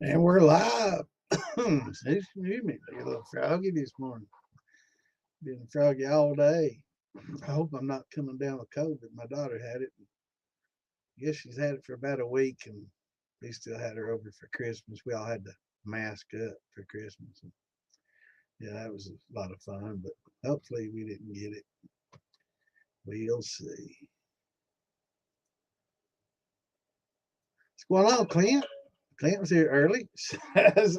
And we're live. Excuse me, a little froggy this morning. Been froggy all day. I hope I'm not coming down with COVID. My daughter had it. I guess she's had it for about a week, and we still had her over for Christmas. We all had to mask up for Christmas. And yeah, that was a lot of fun, but hopefully we didn't get it. We'll see. What's going on, Clint? Clint was here early. It's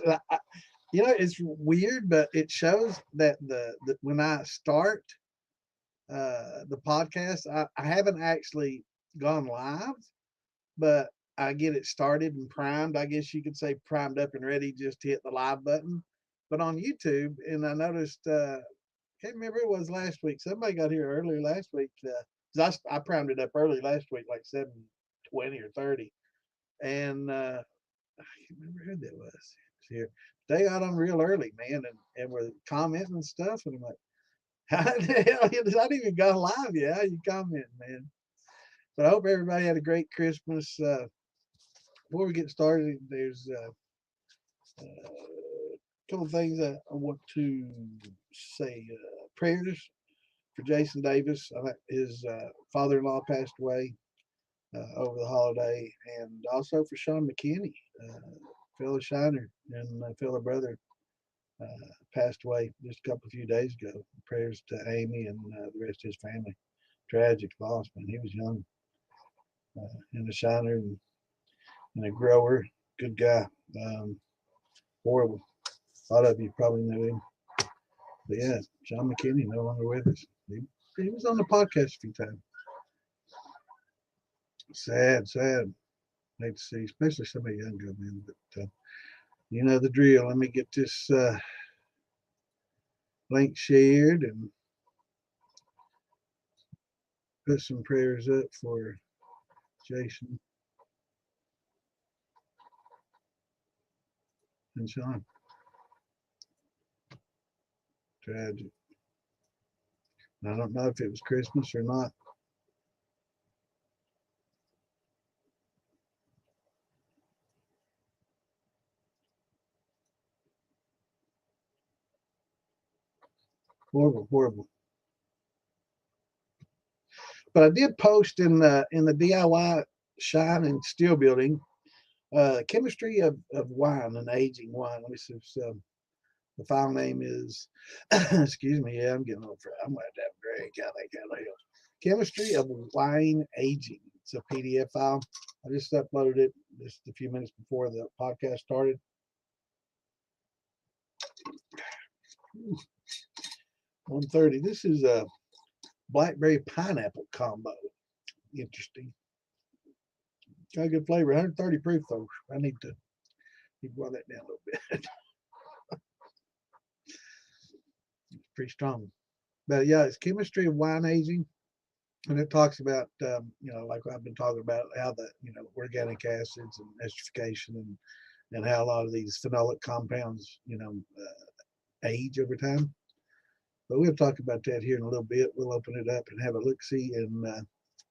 weird, but it shows that the when I start the podcast, I haven't actually gone live, but I get it started and primed. I guess you could say primed up and ready just to hit the live button. But on YouTube, and I noticed, can't remember it was last week. Somebody got here early last week. 'Cause I primed it up early last week, like 7:20 or 30, and I can't remember who that was here. They got on real early, man, and were commenting and stuff. And I'm like, how the hell? It's not even gone live yet. How you commenting, man? But I hope everybody had a great Christmas. Before we get started, there's a couple of things I want to say. Prayers for Jason Davis. His father-in-law passed away over the holiday, and also for Sean McKinney, fellow Shiner and fellow brother, passed away just a few days ago. Prayers to Amy and the rest of his family. Tragic loss, man. He was young and a Shiner and a grower. Good guy. Horrible. A lot of you probably know him. But yeah, John McKinney no longer with us. He was on the podcast a few times. Sad, sad. Hate to see, especially some of the younger men. But you know the drill. Let me get this link shared and put some prayers up for Jason and Sean. Tragic. I don't know if it was Christmas or not. Horrible, horrible. But I did post in the DIY Shine and Steel Building, chemistry of wine and aging wine. Let me see if the file name is. Excuse me. Yeah, I'm getting over. I'm gonna have to have a drink. I think I know. Chemistry of wine aging. It's a PDF file. I just uploaded it just a few minutes before the podcast started. 1:30. This is a blackberry pineapple combo. Interesting. Got a good flavor. 130 proof though. I need to boil that down a little bit. It's pretty strong. But yeah, it's chemistry of wine aging, and it talks about like I've been talking about how the organic acids and esterification and how a lot of these phenolic compounds age over time. But we'll talk about that here in a little bit. We'll open it up and have a look see, and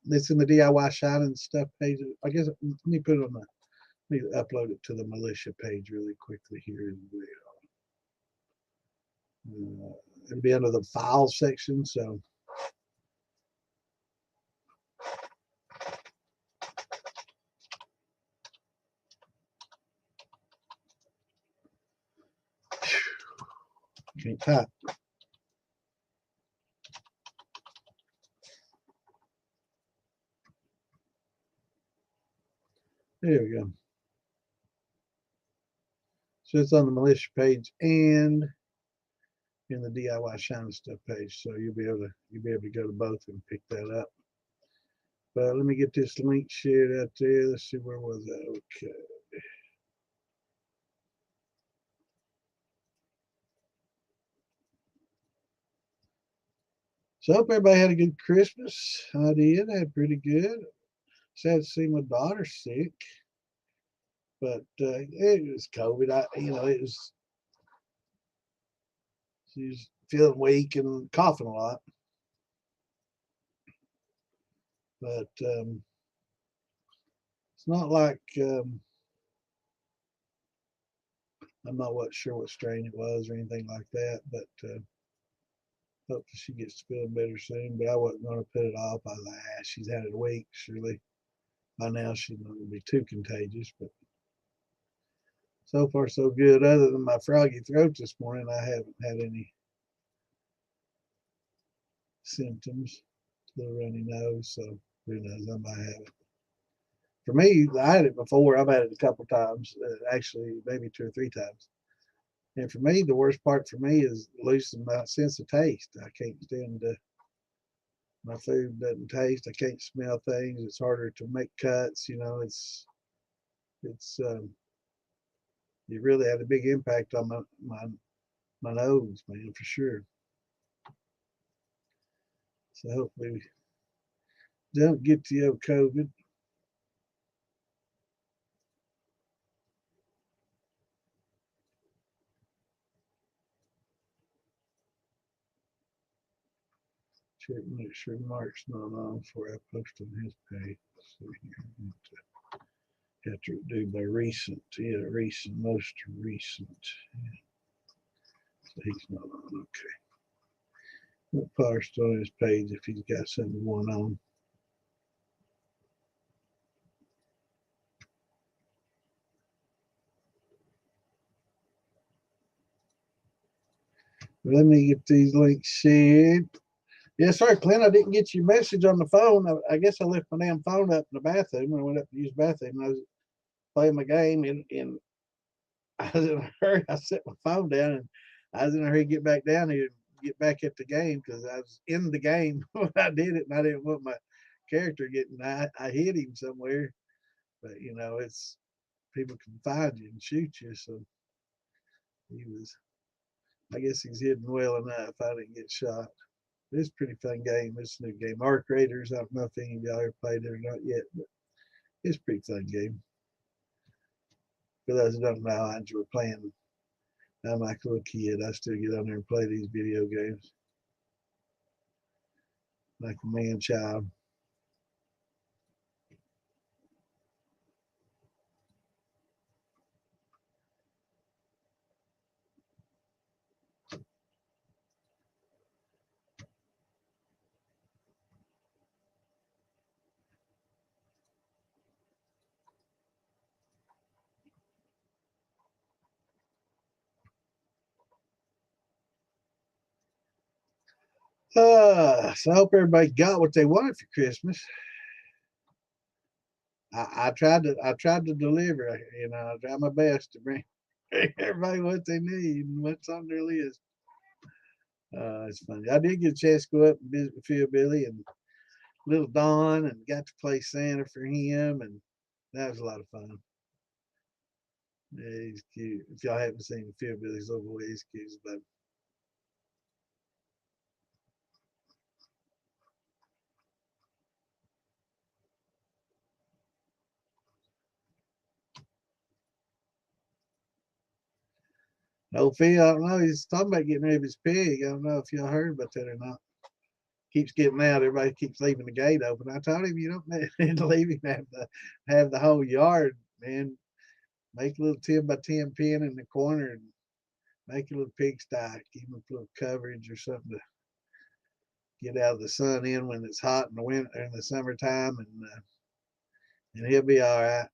it's in the DIY Shine and stuff page. I guess let me put it on the let me upload it to the militia page really quickly here as well. It'll be under the file section, so. Can't type. There we go. So it's on the militia page and in the DIY Shine Stuff page. So you'll be able to go to both and pick that up. But let me get this link shared out there. Let's see, where was that? Okay. So I hope everybody had a good Christmas. I did. I had pretty good. Sad to see my daughter sick, but it was COVID. It was she was feeling weak and coughing a lot, but it's not like I'm not sure what strain it was or anything like that, but hopefully she gets to feeling better soon. But I wasn't going to put it off. I was like, she's had it a week. Surely by now she's not going to be too contagious. But so far so good. Other than my froggy throat this morning, I haven't had any symptoms. A little runny nose, so who knows? I might have it. For me, I had it before. I've had it a couple times, actually, maybe 2 or 3 times. And for me, the worst part for me is losing my sense of taste. I can't stand my food doesn't taste. I can't smell things. It's harder to make cuts. It's it really had a big impact on my nose, man, for sure. So hopefully we don't get the old COVID. Check, make sure Mark's not on before I post on his page. So here, have to do by recent. Yeah, recent, most recent. Yeah. So he's not on. Okay. We'll post on his page if he's got something going on. Let me get these links shared. Yeah, sorry, Clint, I didn't get your message on the phone. I guess I left my damn phone up in the bathroom when I went up to use the bathroom. And I was playing my game, and I was in a hurry. I set my phone down, and I was in a hurry to get back down here and get back at the game because I was in the game when I did it, and I didn't want my character getting. I hit him somewhere, but it's people can find you and shoot you. So he was. I guess he's hidden well enough. I didn't get shot. It's a pretty fun game. It's a new game. Arc Raiders. I don't know if any of y'all ever played it or not yet, but it's a pretty fun game. For those who don't know, I enjoy playing. I'm like a little kid. I still get on there and play these video games like a man child. So I hope everybody got what they wanted for Christmas. I tried to deliver. I tried my best to bring everybody what they need and what's on their list. It's funny. I did get a chance to go up and visit with Phil Billy and little Don and got to play Santa for him, and that was a lot of fun. Yeah, he's cute. If y'all haven't seen Phil Billy's little boy, he's cute, but no Phil, I don't know. He's talking about getting rid of his pig. I don't know if y'all heard about that or not. Keeps getting out. Everybody keeps leaving the gate open. I told him you don't need to leave him have the whole yard, man. Make a little 10 by 10 pen in the corner and make a little pigsty. Give him a little coverage or something to get out of the sun in when it's hot in the winter in the summertime, and he'll be all right.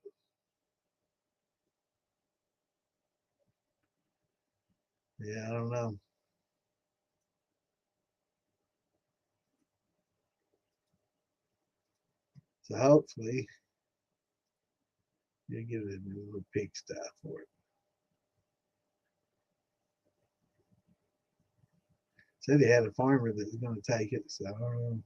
Yeah, I don't know. So hopefully you'll get a little pigsty for it. Said he had a farmer that was going to take it, so I don't know.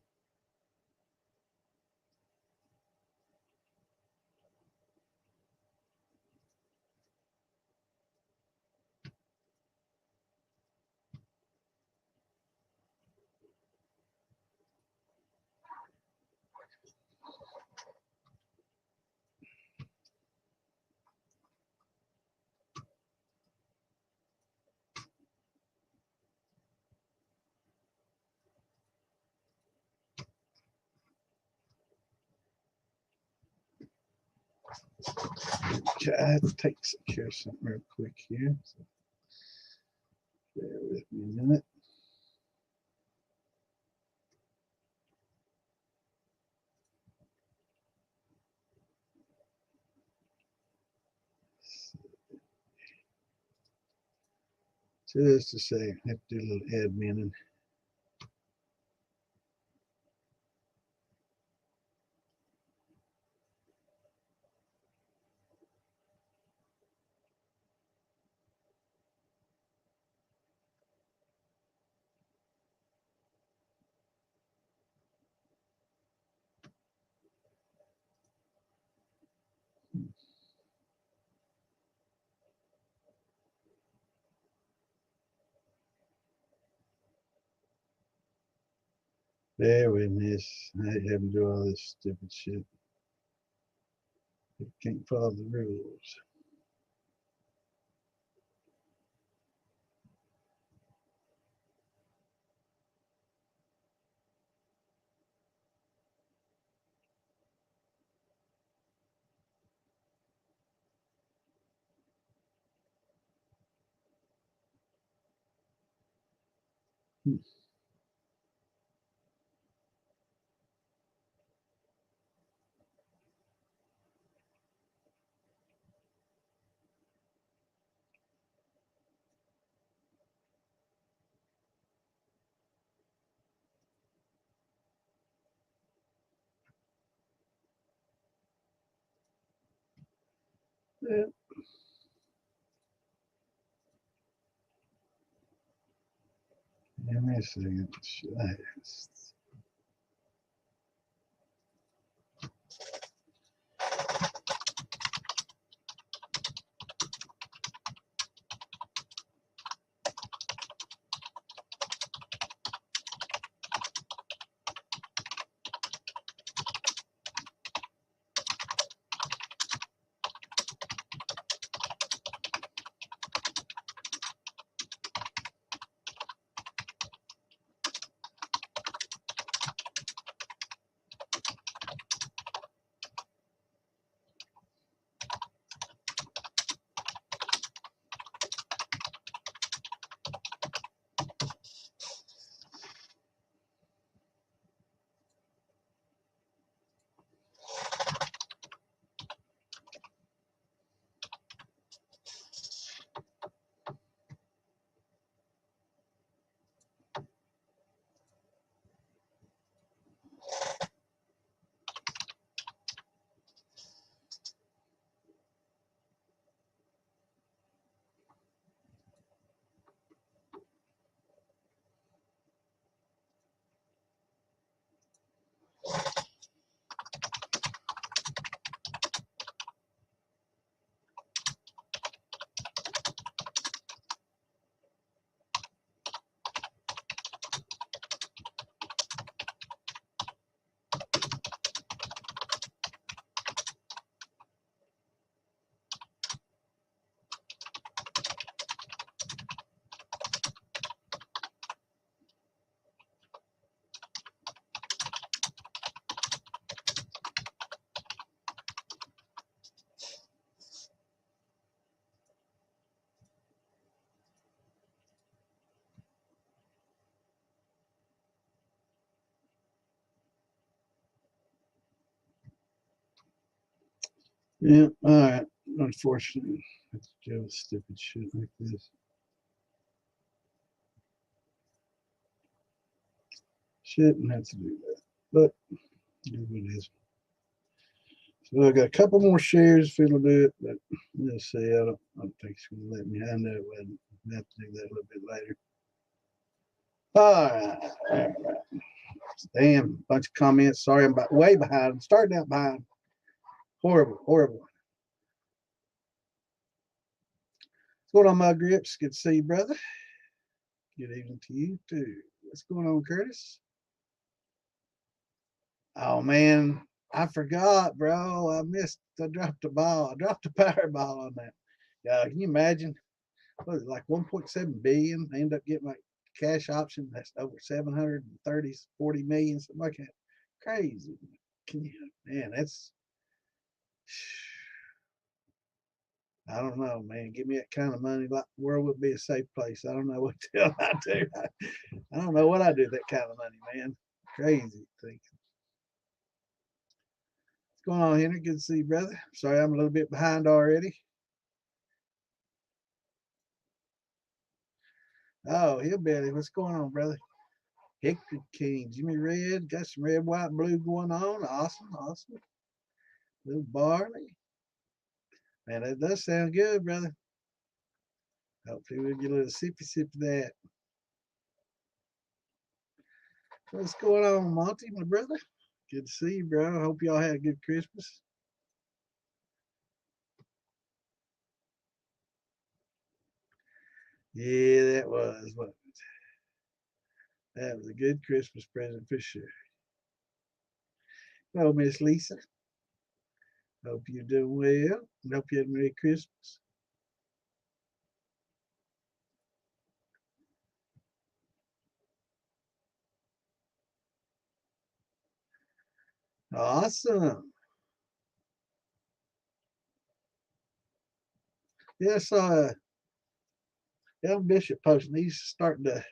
Okay, I have to take care of something real quick here. So bear with me a minute. Just a second. I have to do a little admin. Bear with me. I hate having to do all this stupid shit. Can't follow the rules. Yeah. Give me a second. Yeah, all right. Unfortunately, I have to deal with stupid shit like this. Shouldn't have to do that, but it is what it is. So I got a couple more shares if it'll do it, but we'll see. I don't think it's going to let me. I know it wouldn't. I have to do that a little bit later. All right. All right. Damn, bunch of comments. Sorry, I'm way behind. I'm starting out behind. Horrible, horrible. What's going on, my grips? Good to see you, brother. Good evening to you, too. What's going on, Curtis? Oh, man. I forgot, bro. I missed. I dropped the ball. I dropped the power ball on that. Yeah, can you imagine? What was it, like 1.7 billion? I end up getting like cash option that's over 730, 40 million, something like that. Crazy. Can you, man, that's I don't know, man. Give me that kind of money, like the world would be a safe place. I don't know what the hell I do. I don't know what I do with that kind of money, man. Crazy thinking. What's going on, Henry? Good to see you, brother. Sorry, I'm a little bit behind already. Oh, Hillbilly, what's going on, brother? Hickory King, Jimmy Red, got some red, white, blue going on. Awesome, awesome. Little barley. Man, that does sound good, brother. Hopefully we'll get a little sippy sip of that. What's going on, Monty, my brother? Good to see you, bro. I hope y'all had a good Christmas. Yeah, that was what that was a good Christmas present for sure. Well, Miss Lisa, hope you're doing well. And hope you had a Merry Christmas. Awesome. Yeah, I saw Elm Bishop posting. He's starting to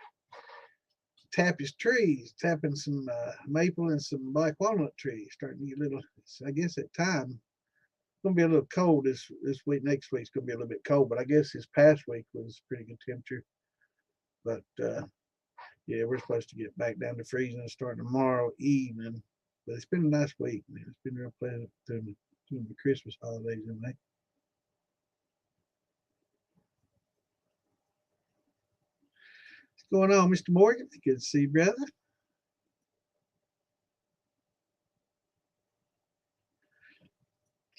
tap his trees, tapping some maple and some black walnut trees. Starting to get a little. I guess at time it's gonna be a little cold this week. Next week's gonna be a little bit cold, but I guess this past week was pretty good temperature. But yeah, we're supposed to get back down to freezing starting tomorrow evening. But it's been a nice week, man. It's been real pleasant during the Christmas holidays and that. What's going on, Mr. Morgan? Good to see you, brother.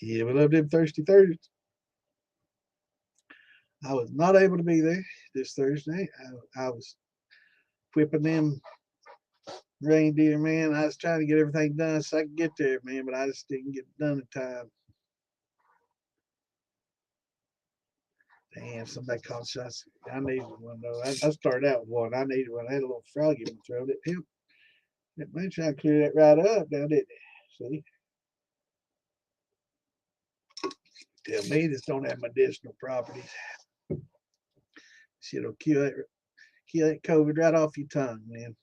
Yeah, we love them Thirsty Thursdays. I was not able to be there this Thursday. I was whipping them reindeer, man. I was trying to get everything done so I could get there, man, but I just didn't get it done in time. Damn, somebody called shots. I needed one though. I started out with one. I needed one. I had a little frog in my throat. It helped. That moonshine clear that right up now, didn't it? See? Tell me this don't have medicinal properties. Shit'll kill that COVID right off your tongue, man.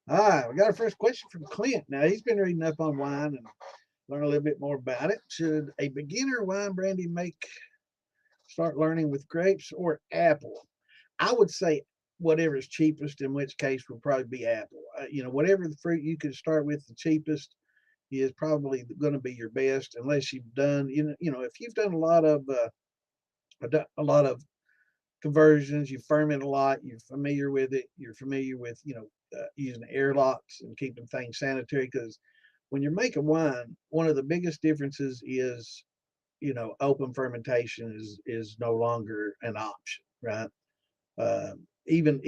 All right, we got our first question from Clint. Now he's been reading up on wine and learn a little bit more about it. Should a beginner wine brandy make start learning with grapes or apple? I would say whatever's cheapest, in which case would probably be apple. Whatever the fruit you can start with, the cheapest is probably going to be your best, unless you've done, if you've done a lot of conversions, you ferment a lot, you're familiar with it, you're familiar with, using airlocks and keeping things sanitary. Because when you're making wine, one of the biggest differences is, open fermentation is no longer an option, right? Even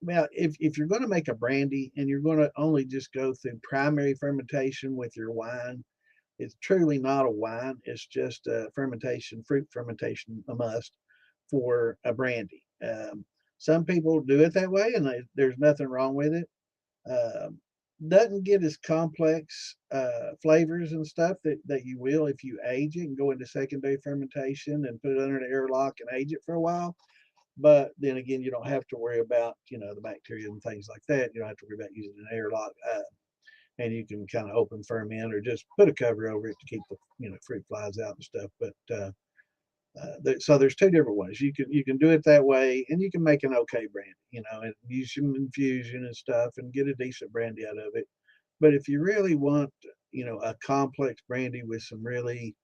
well, if you're going to make a brandy and you're going to only just go through primary fermentation with your wine, it's truly not a wine. It's just a fermentation, fruit fermentation, a must for a brandy. Some people do it that way, and there's nothing wrong with it. Um, doesn't get as complex flavors and stuff that you will if you age it and go into secondary fermentation and put it under the airlock and age it for a while. But then again, you don't have to worry about the bacteria and things like that. You don't have to worry about using an airlock, and you can kind of open ferment or just put a cover over it to keep the fruit flies out and stuff. But so there's two different ways. You can do it that way, and you can make an okay brandy, and use some infusion and stuff, and get a decent brandy out of it. But if you really want, a complex brandy with some really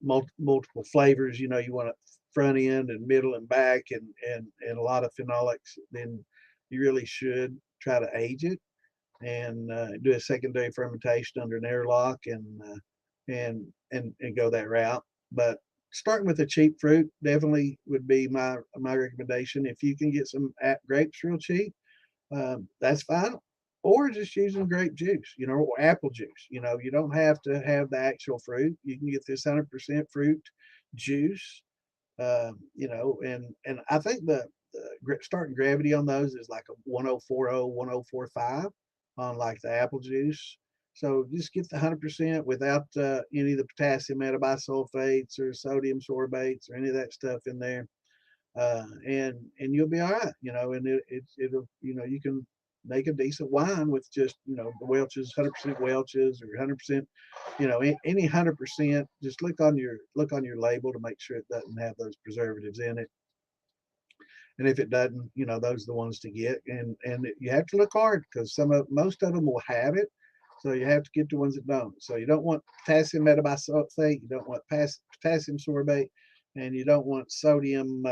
multiple flavors, you want a front end and middle and back, and a lot of phenolics, then you really should try to age it and do a secondary fermentation under an airlock and go that route. But starting with a cheap fruit definitely would be my recommendation. If you can get some grapes real cheap, that's fine. Or just using grape juice, or apple juice. You don't have to have the actual fruit. You can get this 100% fruit juice. And I think starting gravity on those is like a 1040, 1045 on like the apple juice. So just get the 100% without any of the potassium metabisulfates or sodium sorbates or any of that stuff in there, and you'll be all right. And it'll you can make a decent wine with just the Welch's, 100% Welch's or 100%, any 100%. Just look on your label to make sure it doesn't have those preservatives in it. And if it doesn't, those are the ones to get. And you have to look hard because most of them will have it. So you have to get the ones that don't. So you don't want potassium metabisulfate, you don't want potassium sorbate, and you don't want sodium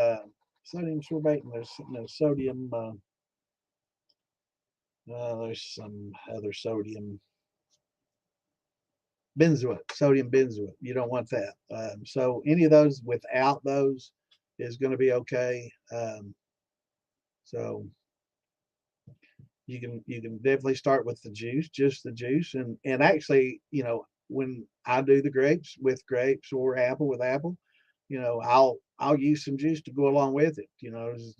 sorbate, and there's sodium. There's some other sodium benzoate. You don't want that. So any of those without those is going to be okay. So you can definitely start with the juice, just the juice, and actually, when I do the grapes with grapes or apple with apple, I'll use some juice to go along with it,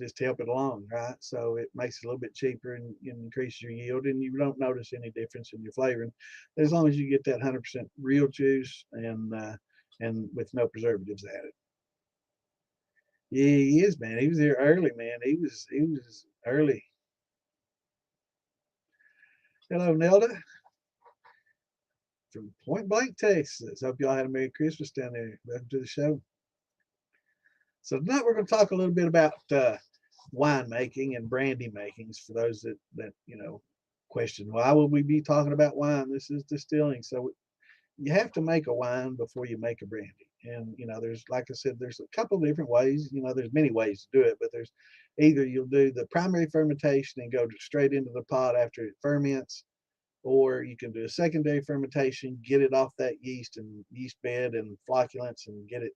just help it along, right? So it makes it a little bit cheaper and increases your yield, and you don't notice any difference in your flavoring as long as you get that 100% real juice and with no preservatives added. Yeah, he is, man. He was there early, man. He was early. Hello, Nelda from Point Blank, Texas. Hope y'all had a Merry Christmas down there. Welcome to the show. So tonight we're going to talk a little bit about wine making and brandy makings for those that question why would we be talking about wine. This is distilling, so you have to make a wine before you make a brandy. And there's, like I said, there's a couple of different ways. There's many ways to do it, but there's either you'll do the primary fermentation and go straight into the pot after it ferments, or you can do a secondary fermentation, get it off that yeast and yeast bed and flocculants and get it.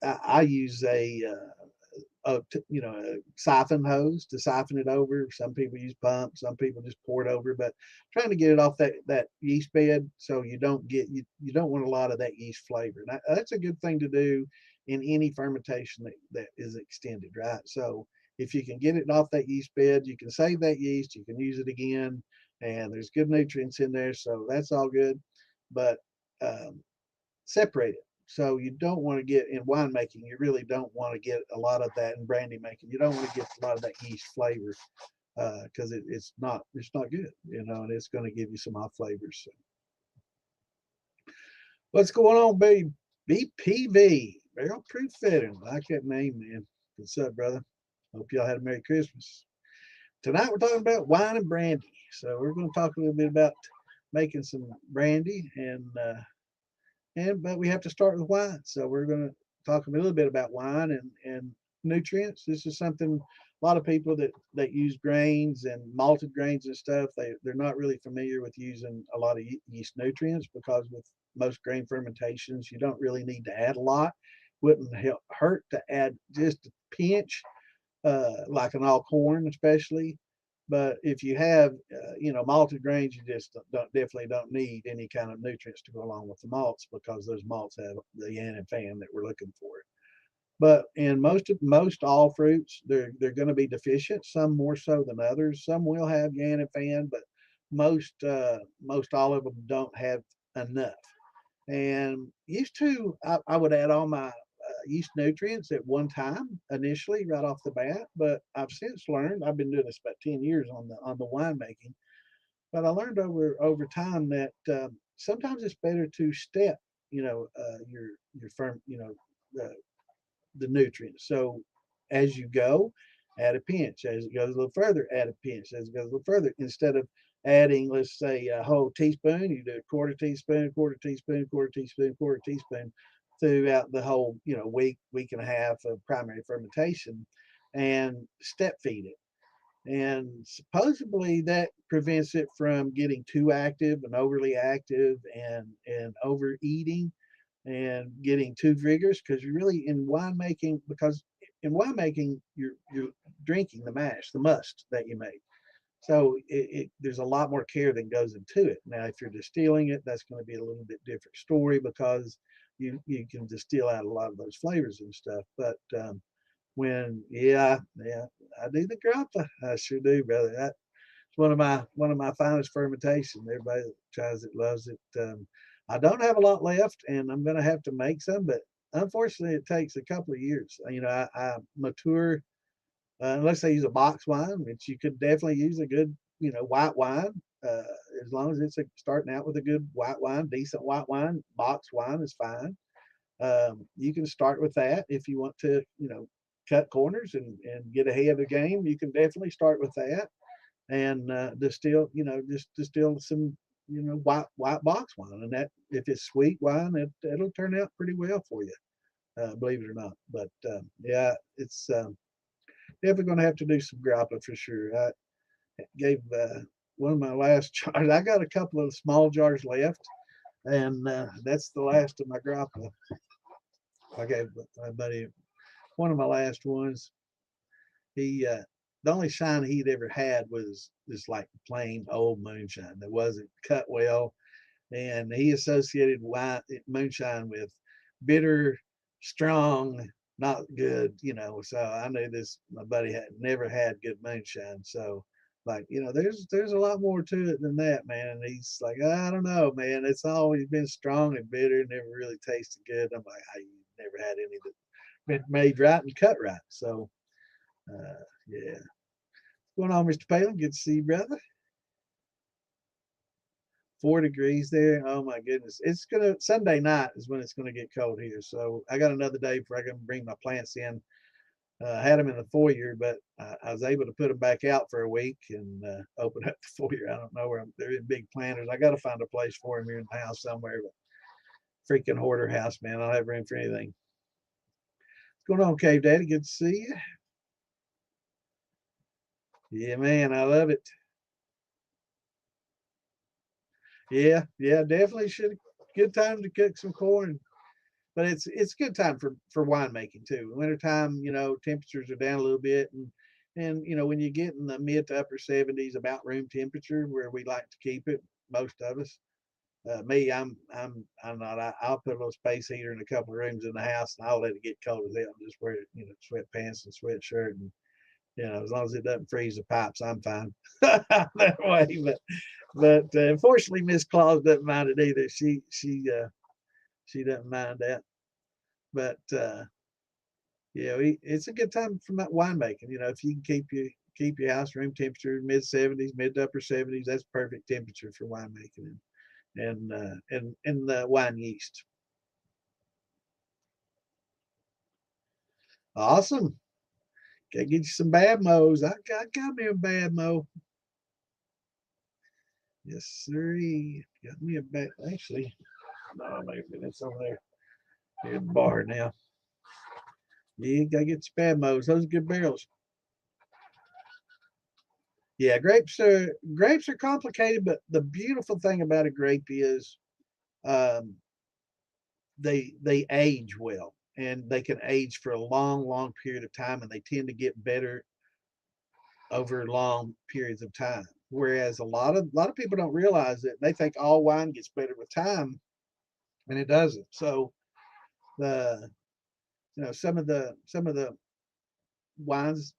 I use a siphon hose to siphon it over. Some people use pumps, some people just pour it over, but trying to get it off that yeast bed so you don't want a lot of that yeast flavor. And that's a good thing to do in any fermentation that is extended, right? So if you can get it off that yeast bed, you can save that yeast, you can use it again, and there's good nutrients in there, so that's all good. But separate it. So you don't want to get in winemaking, you really don't want to get a lot of that in brandy making. You don't want to get a lot of that yeast flavor because it's not good, and it's going to give you some off flavors. So. What's going on, baby? BPV, Barrel Proof Veteran. I like that name, man. What's up, brother? Hope y'all had a Merry Christmas. Tonight we're talking about wine and brandy. So we're going to talk a little bit about making some brandy but we have to start with wine. So we're going to talk a little bit about wine and nutrients. This is something a lot of people that use grains and malted grains and stuff, they're not really familiar with using a lot of yeast nutrients, because with most grain fermentations, you don't really need to add a lot. Wouldn't hurt to add just a pinch, like an all corn especially. But if you have, malted grains, you just definitely don't need any kind of nutrients to go along with the malts, because those malts have the yan and fan that we're looking for. But in most all fruits, they're going to be deficient. Some more so than others. Some will have yan and fan, but most all of them don't have enough. And I would add all my yeast nutrients at one time initially right off the bat, but I've since learned, I've been doing this about 10 years on the winemaking, but I learned over time that sometimes it's better to step your firm the nutrients. So as you go, add a pinch. As it goes a little further, add a pinch. As it goes a little further, instead of adding, let's say, a whole teaspoon, you do a quarter teaspoon, quarter teaspoon, quarter teaspoon, quarter teaspoon throughout the whole, week and a half of primary fermentation, and step feed it. And supposedly that prevents it from getting too active and overly active and overeating and getting too vigorous, because you're really in winemaking, because in winemaking you're drinking the mash, the must that you make. So there's a lot more care that goes into it. Now, if you're distilling it, that's going to be a little bit different story, because you can distill out a lot of those flavors and stuff. But when yeah, I do the grappa. I sure do, brother. That's one of my finest fermentation. Everybody that tries it loves it. I don't have a lot left, and I'm going to have to make some, but unfortunately, it takes a couple of years. I mature unless they use a box wine, which you could definitely use a good, white wine. Uh, as long as it's starting out with a good white wine, decent white wine, box wine is fine. You can start with that if you want to, cut corners and get ahead of the game. You can definitely start with that and distill, just distill some, white box wine, and that if it's sweet wine, it'll turn out pretty well for you, believe it or not. But yeah, it's definitely going to have to do some grappa for sure. I gave one of my last jars. I got a couple of small jars left, and that's the last of my grappa. I gave my buddy one of my last ones. He the only shine he'd ever had was just like plain old moonshine that wasn't cut well, and he associated moonshine with bitter, strong, not good. So I knew this. My buddy had never had good moonshine, so like there's a lot more to it than that, man. And he's like, I don't know, man. It's always been strong and bitter, never really tasted good. I'm like, I never had any that been made right and cut right. So yeah. What's going on, Mr. Palin? Good to see you, brother. 4 degrees there. Oh my goodness. It's gonna Sunday night is when it's gonna get cold here. So I got another day before I can bring my plants in. I had them in the foyer, but I was able to put them back out for a week and open up the foyer. I don't know where they're in big planters. I got to find a place for them here in the house somewhere. But freaking hoarder house, man. I don't have room for anything. What's going on, Cave Daddy? Good to see you. Yeah, man, I love it. Yeah, yeah, definitely should. Good time to cook some corn, but it's a good time for winemaking too. Wintertime, temperatures are down a little bit, and when you get in the mid to upper 70s, about room temperature where we like to keep it, most of us. Me, I'm not. I'll put a little space heater in a couple of rooms in the house, and I'll let it get cold as hell. And just wear sweatpants and sweatshirt, and as long as it doesn't freeze the pipes, I'm fine that way. But unfortunately, Miss Claus doesn't mind it either. She doesn't mind that. But it's a good time for winemaking. If you can keep your house room temperature mid 70s, mid to upper 70s, that's perfect temperature for winemaking and the wine yeast. Awesome. Gotta get you some bad mo's. I got me a bad mo. Yes, sir. Got me a bad. Actually, no, maybe it's over there. Here at the bar now. Yeah, gotta get your bad mo's. Those are good barrels. Yeah, grapes are complicated, but the beautiful thing about a grape is um, they age well, and they can age for a long period of time, and they tend to get better over long periods of time. Whereas a lot of people don't realize that. They think all wine gets better with time, and it doesn't. So the some of the wines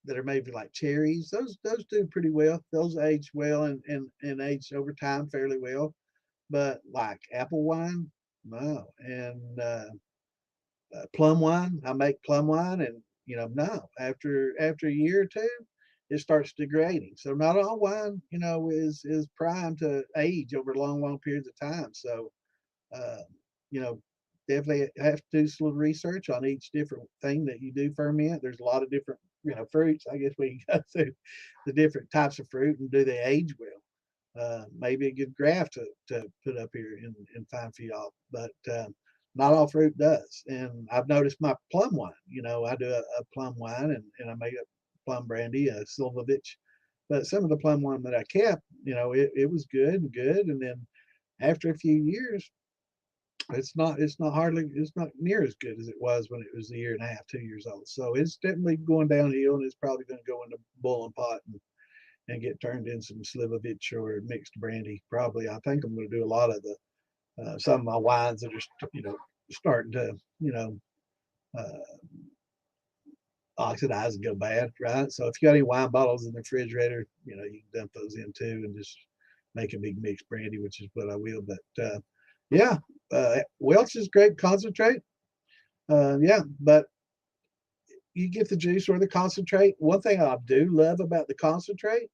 that are maybe like cherries, those do pretty well. Those age well and age over time fairly well. But like apple wine, no. And plum wine, I make plum wine, and no, after a year or two, it starts degrading. So not all wine, is primed to age over long periods of time. So uh, you know, definitely have to do some little research on each different thing that you do ferment. There's a lot of different, fruits. I guess we can go through the different types of fruit and do they age well. Maybe a good graph to put up here and find for y'all, but not all fruit does. And I've noticed my plum wine. I do a plum wine and I make a plum brandy, a Silvovich. But some of the plum wine that I kept, it was good. And then after a few years, it's not near as good as it was when it was a year and a half, 2 years old. So it's definitely going downhill, and it's probably going to go into boiling pot and get turned in some Slivovich or mixed brandy. Probably, I think I'm going to do a lot of the some of my wines that are starting to, you know, uh, oxidize and go bad, right? So if you got any wine bottles in the refrigerator, you know, you can dump those in too and just make a big mixed brandy, which is what I will. But yeah, Welch's grape concentrate. Yeah, but you get the juice or the concentrate. One thing I do love about the concentrate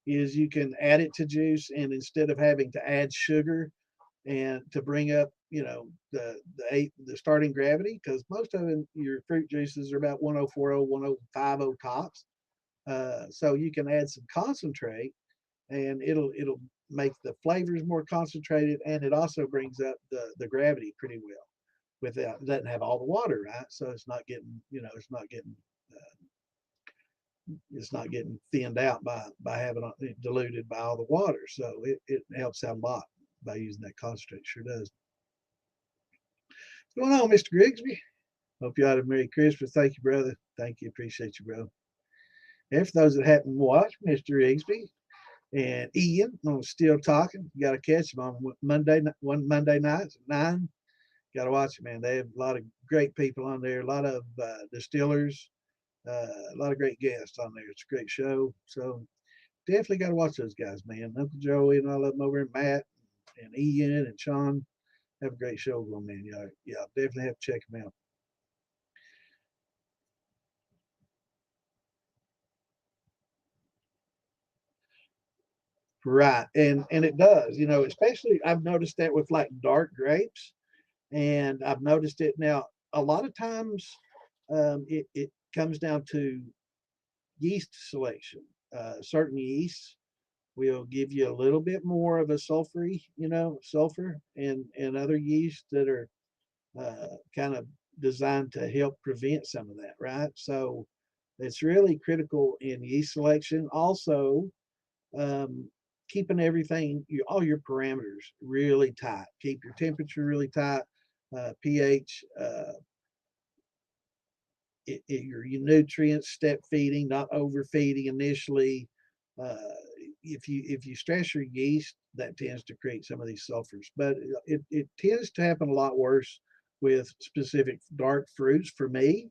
is you can add it to juice, and instead of having to add sugar and to bring up, you know, the starting gravity, because most of them, your fruit juices are about 1040, 1050 tops. So you can add some concentrate, and it'll make the flavors more concentrated, and it also brings up the gravity pretty well without, it doesn't have all the water, right? So it's not getting, you know, it's not getting thinned out by having it diluted by all the water. So it helps out a lot by using that concentrate. Sure does. What's going on, Mr. Grigsby? Hope you had a Merry Christmas. Thank you, brother. Thank you. Appreciate you, bro. And for those that haven't watched, Mr. Grigsby and Ian on Still Talking, you got to catch them on Monday nights at 9. Got to watch it, man. They have a lot of great people on there, a lot of distillers, a lot of great guests on there. It's a great show. So definitely got to watch those guys, man. Uncle Joey and all of them over, and Matt and Ian and Sean have a great show going, man. Yeah, definitely have to check them out. Right, and it does, you know, especially I've noticed that with like dark grapes, and I've noticed it now a lot of times. It comes down to yeast selection. Certain yeasts will give you a little bit more of a sulfury, you know, sulfur, and other yeasts that are kind of designed to help prevent some of that, right? So it's really critical in yeast selection. Also, um, keeping everything, all your parameters really tight. Keep your temperature really tight, pH, your nutrients, step feeding, not overfeeding initially. Uh, if you stress your yeast, that tends to create some of these sulfurs, but it tends to happen a lot worse with specific dark fruits for me.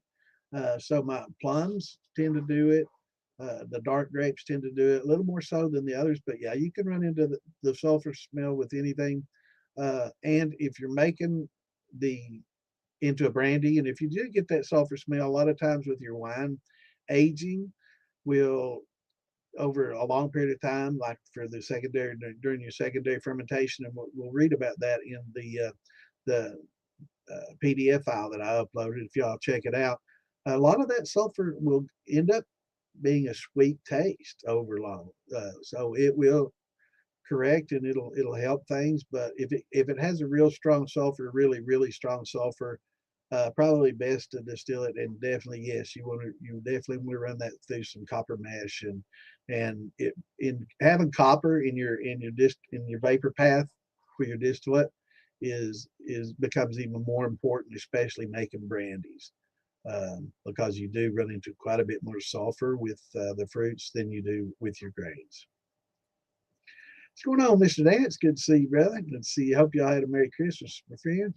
So my plums tend to do it. The dark grapes tend to do it a little more so than the others, but yeah, you can run into the sulfur smell with anything. And if you're making the into a brandy, and if you do get that sulfur smell, a lot of times with your wine aging will, over a long period of time, like for the secondary, during your secondary fermentation, and we'll read about that in the PDF file that I uploaded. If y'all check it out, a lot of that sulfur will end up being a sweet taste over long. So it will correct, and it'll help things. But if it has a real strong sulfur, really strong sulfur, probably best to distill it. And definitely, yes, you definitely want to run that through some copper mash, and it, in having copper in your vapor path for your distillate is becomes even more important, especially making brandies. Because you do run into quite a bit more sulfur with the fruits than you do with your grains. What's going on, Mr. Dan? It's good to see you, brother. Good to see you. Hope y'all had a Merry Christmas, my friend.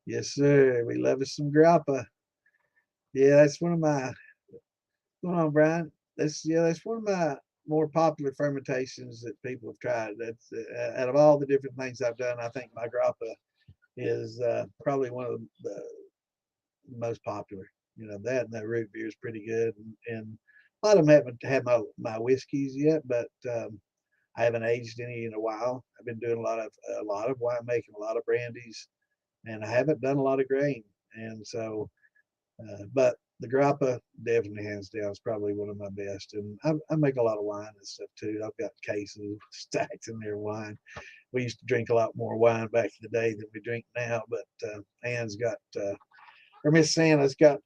Yes, sir. We love us some grappa. Yeah, that's one of my. What's going on, Brian? That's one of my more popular fermentations that people have tried. That's out of all the different things I've done, I think my grappa is probably one of the most popular. You know, that and the root beer is pretty good, and a lot of them haven't had my whiskeys yet, but I haven't aged any in a while. I've been doing a lot of wine making, a lot of brandies, and I haven't done a lot of grain. And so, but the grappa definitely hands down is probably one of my best. And I make a lot of wine and stuff too. I've got cases stacked in there of wine. We used to drink a lot more wine back in the day than we drink now, but Anne's got or Miss Santa's got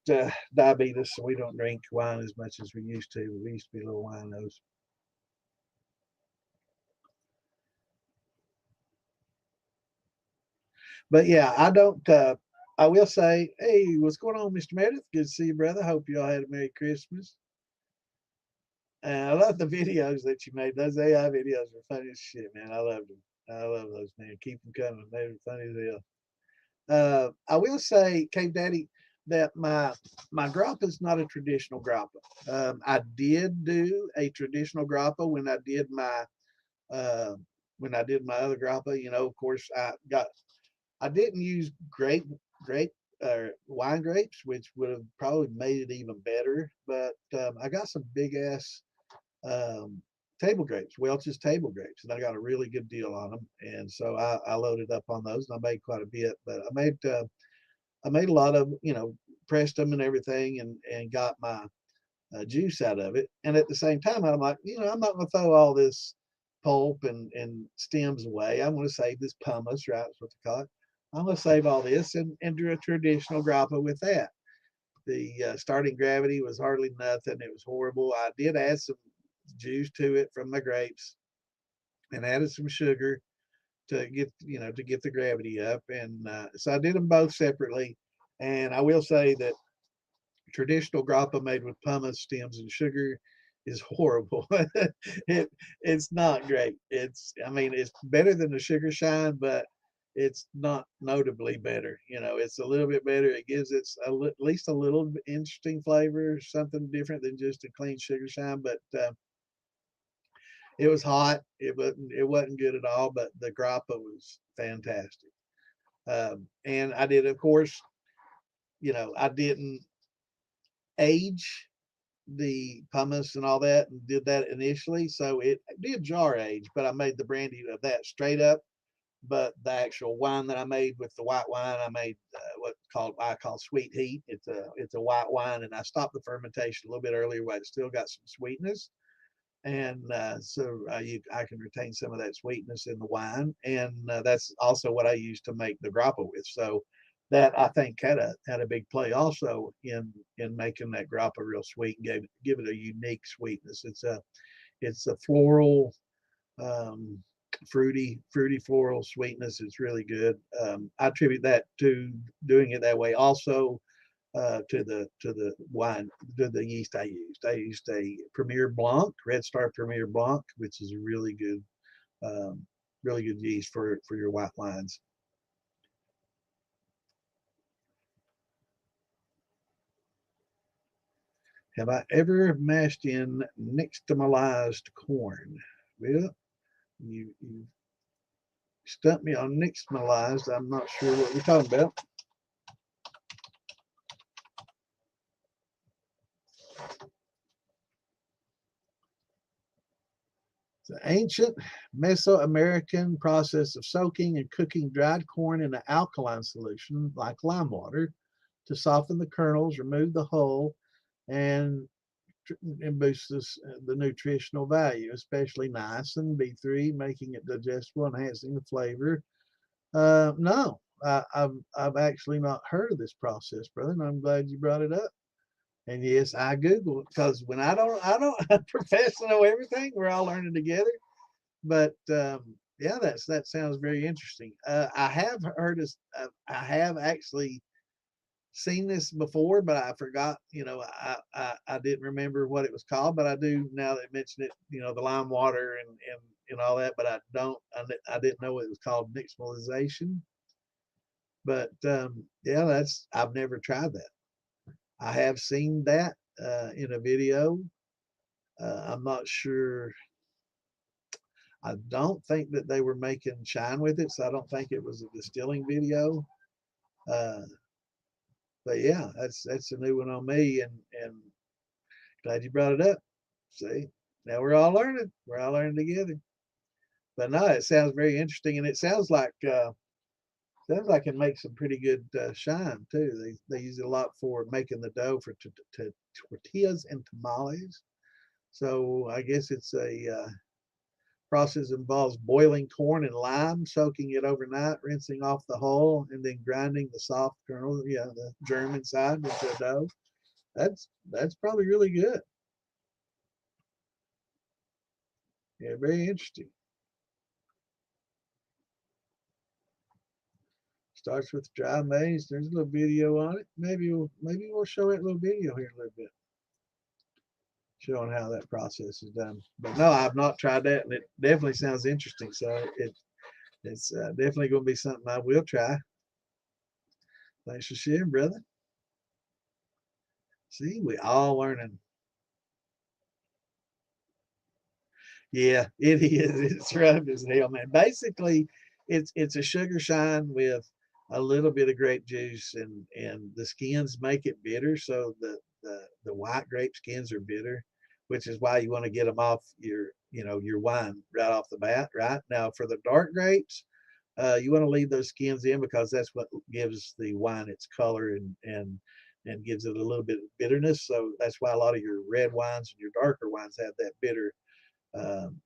diabetes, so we don't drink wine as much as we used to. We used to be little winos. But yeah, I don't. I will say, hey, what's going on, Mr. Meredith? Good to see you, brother. Hope you all had a Merry Christmas. I love the videos that you made. Those AI videos were funny as shit, man. I loved them. I love those, man. Keep them coming. They're funny as hell. I will say, Cave Daddy, that my grappa is not a traditional grappa. I did do a traditional grappa uh, when I did my other grappa. You know, of course, I didn't use grape wine grapes, which would have probably made it even better. But I got some big ass um, table grapes, Welch's table grapes, and I got a really good deal on them. And so I loaded up on those, and I made quite a bit. But I made a lot of, you know, pressed them and everything, and got my juice out of it. And at the same time, I'm like, you know, I'm not going to throw all this pulp and stems away. I'm going to save this pumice, right? That's what they call it. I'm going to save all this and do a traditional grappa with that. The starting gravity was hardly nothing. It was horrible. I did add some juice to it from my grapes and added some sugar to get, you know, to get the gravity up. And so I did them both separately. And I will say that traditional grappa made with pumice stems and sugar is horrible. It's not great. I mean, it's better than the sugar shine, but it's not notably better. You know, it's a little bit better. It gives it at least a little interesting flavor, something different than just a clean sugar shine. But it was hot. It wasn't good at all. But the grappa was fantastic. And I did, of course, you know, I didn't age the pumice and all that, and did that initially. So it did jar age, but I made the brandy of that straight up. But the actual wine that I made with the white wine, I made I call sweet heat. It's a white wine, and I stopped the fermentation a little bit earlier, while it still got some sweetness, and I can retain some of that sweetness in the wine, and that's also what I use to make the grappa with. So that I think had a big play also in making that grappa real sweet and give it a unique sweetness. It's a floral, um, fruity floral sweetness. It's really good. I attribute that to doing it that way. Also, to the wine, to the yeast I used. I used a Premier Blanc, Red Star Premier Blanc, which is a really good yeast for your white wines. Have I ever mashed in nixtamalized corn? Well, you stumped me on nixtamalized. I'm not sure what we're talking about. The ancient Mesoamerican process of soaking and cooking dried corn in an alkaline solution like lime water to soften the kernels, remove the hull, and boost the nutritional value, especially niacin, B3, making it digestible, enhancing the flavor. No, I've actually not heard of this process, brother, and I'm glad you brought it up. And yes, I Google it because when I don't profess to know everything. We're all learning together. But yeah, that sounds very interesting. I have heard this. I have actually seen this before, but I forgot. You know, I didn't remember what it was called, but I do now that you mention it. You know, the lime water and all that, but I don't. I didn't know it was called nixtamalization. But yeah, I've never tried that. I have seen that in a video. I'm not sure. I don't think that they were making shine with it, so I don't think it was a distilling video. Uh, but yeah, that's a new one on me, and glad you brought it up. See, now we're all learning. We're all learning together. But no, it sounds very interesting, and it sounds like it makes some pretty good shine too. They use it a lot for making the dough for tortillas and tamales. So I guess it's a process involves boiling corn and lime, soaking it overnight, rinsing off the hull, and then grinding the soft kernel, yeah, the germ inside into a dough. That's probably really good. Yeah, very interesting. Starts with dry maize. There's a little video on it. Maybe we'll show that little video here in a little bit, showing how that process is done. But no, I've not tried that, and it definitely sounds interesting. So It's definitely going to be something I will try. Thanks for sharing, brother. See, we all learning. Yeah, it is. It's rough as hell, man. Basically, it's a sugar shine with a little bit of grape juice, and the skins make it bitter. So the white grape skins are bitter, which is why you want to get them off your wine right off the bat. Right now, for the dark grapes, you want to leave those skins in because that's what gives the wine its color and gives it a little bit of bitterness. So that's why a lot of your red wines and your darker wines have that bitter, um,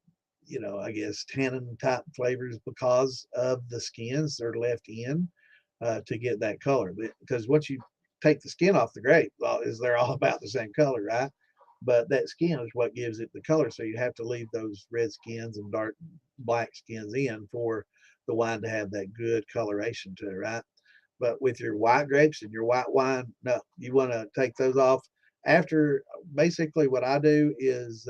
I guess tannin type flavors because of the skins that are left in to get that color. Because once you take the skin off the grape, well, is they're all about the same color, right? But that skin is what gives it the color. So you have to leave those red skins and dark black skins in for the wine to have that good coloration to it, right? But with your white grapes and your white wine, no, you want to take those off after. Basically, what I do is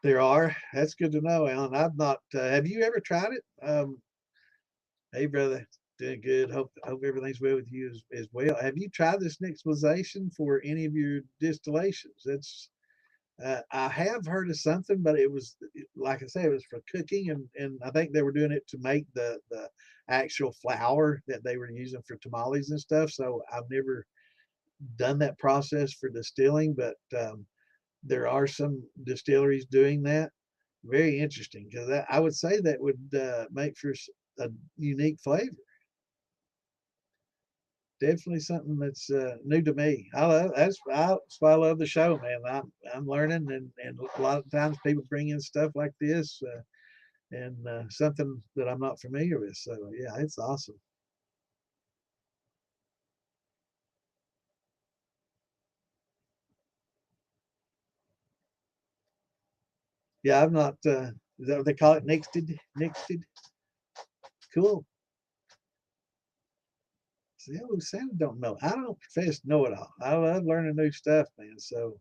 there are. That's good to know, Alan. I've not. Have you ever tried it? Hey, brother, doing good. Hope everything's well with you as well. Have you tried this nixtamalization for any of your distillations? That's I have heard of something, but it was like I say, it was for cooking, and I think they were doing it to make the actual flour that they were using for tamales and stuff. So I've never done that process for distilling, but there are some distilleries doing that. Very interesting because I would say that would make for a unique flavor. Definitely something that's new to me. I love that's why I love the show, man. I'm learning, and a lot of times people bring in stuff like this and something that I'm not familiar with. So yeah, it's awesome. Yeah, I'm not. Is that what they call it? Nixted, nixted. Cool. See, I was saying I don't know. I don't profess to know it all. I love learning new stuff, man. So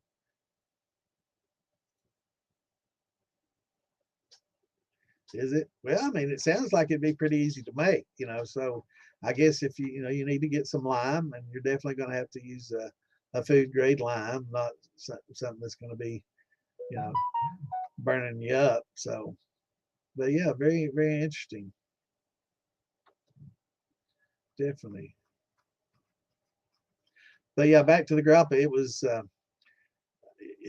is it? Well, I mean, it sounds like it'd be pretty easy to make, So I guess if you need to get some lime, and you're definitely going to have to use a food grade lime, not something that's going to be, you know, burning you up. So, but yeah, very, very interesting. Definitely. But yeah, back to the grappa. It was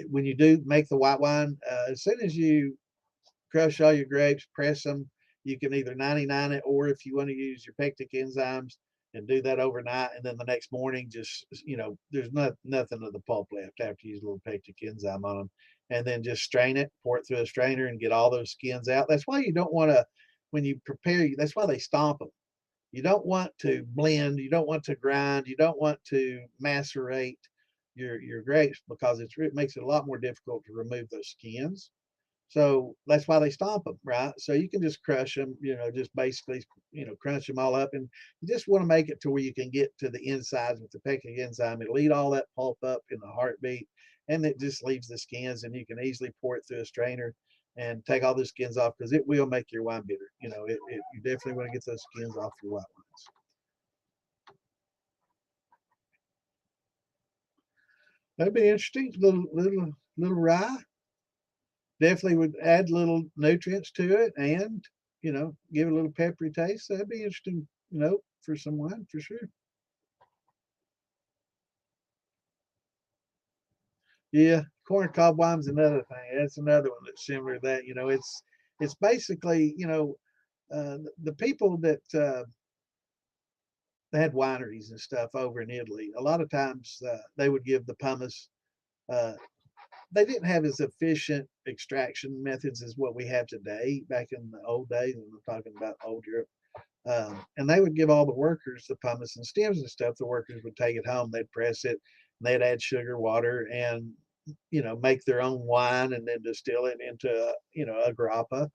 when you do make the white wine, as soon as you crush all your grapes, press them. You can either 99 it, or if you want to use your pectic enzymes and do that overnight, and then the next morning, just there's nothing of the pulp left after you use a little pectic enzyme on them, and then just strain it, pour it through a strainer, and get all those skins out. That's why you don't want to when you prepare. That's why they stomp them. You don't want to blend. You don't want to grind. You don't want to macerate your grapes because it makes it a lot more difficult to remove those skins. So that's why they stomp them, right? So you can just crush them, just basically, crunch them all up. And you just want to make it to where you can get to the insides with the pectin enzyme. It'll eat all that pulp up in the heartbeat, and it just leaves the skins, and you can easily pour it through a strainer and take all the skins off because it will make your wine bitter. You definitely want to get those skins off your white wines. That'd be interesting. Little rye. Definitely would add little nutrients to it and, give it a little peppery taste. That'd be interesting, for some wine for sure. Yeah, corn cob wine's another thing. That's another one that's similar to that. It's basically, the people that they had wineries and stuff over in Italy. A lot of times they would give the pumice. Uh, they didn't have as efficient extraction methods as what we have today back in the old days. And I'm talking about old Europe. And they would give all the workers the pumice and stems and stuff. The workers would take it home, they'd press it, and they'd add sugar, water, and make their own wine and then distill it into a grappa.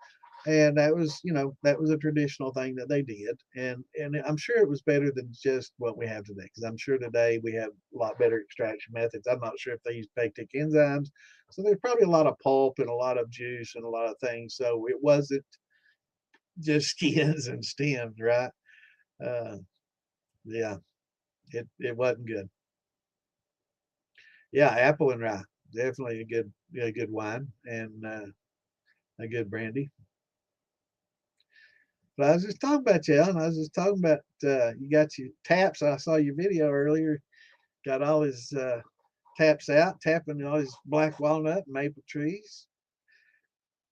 And that was, that was a traditional thing that they did, and I'm sure it was better than just what we have today, because I'm sure today we have a lot better extraction methods. I'm not sure if they use pectic enzymes, so there's probably a lot of pulp and a lot of juice and a lot of things, so it wasn't just skins and stems, right? uh yeah, it wasn't good. Yeah, apple and rye, definitely a good wine, and a good brandy. But I was just talking about you, Alan. I was just talking about you got your taps. I saw your video earlier. Got all his taps out, tapping all his black walnut and maple trees.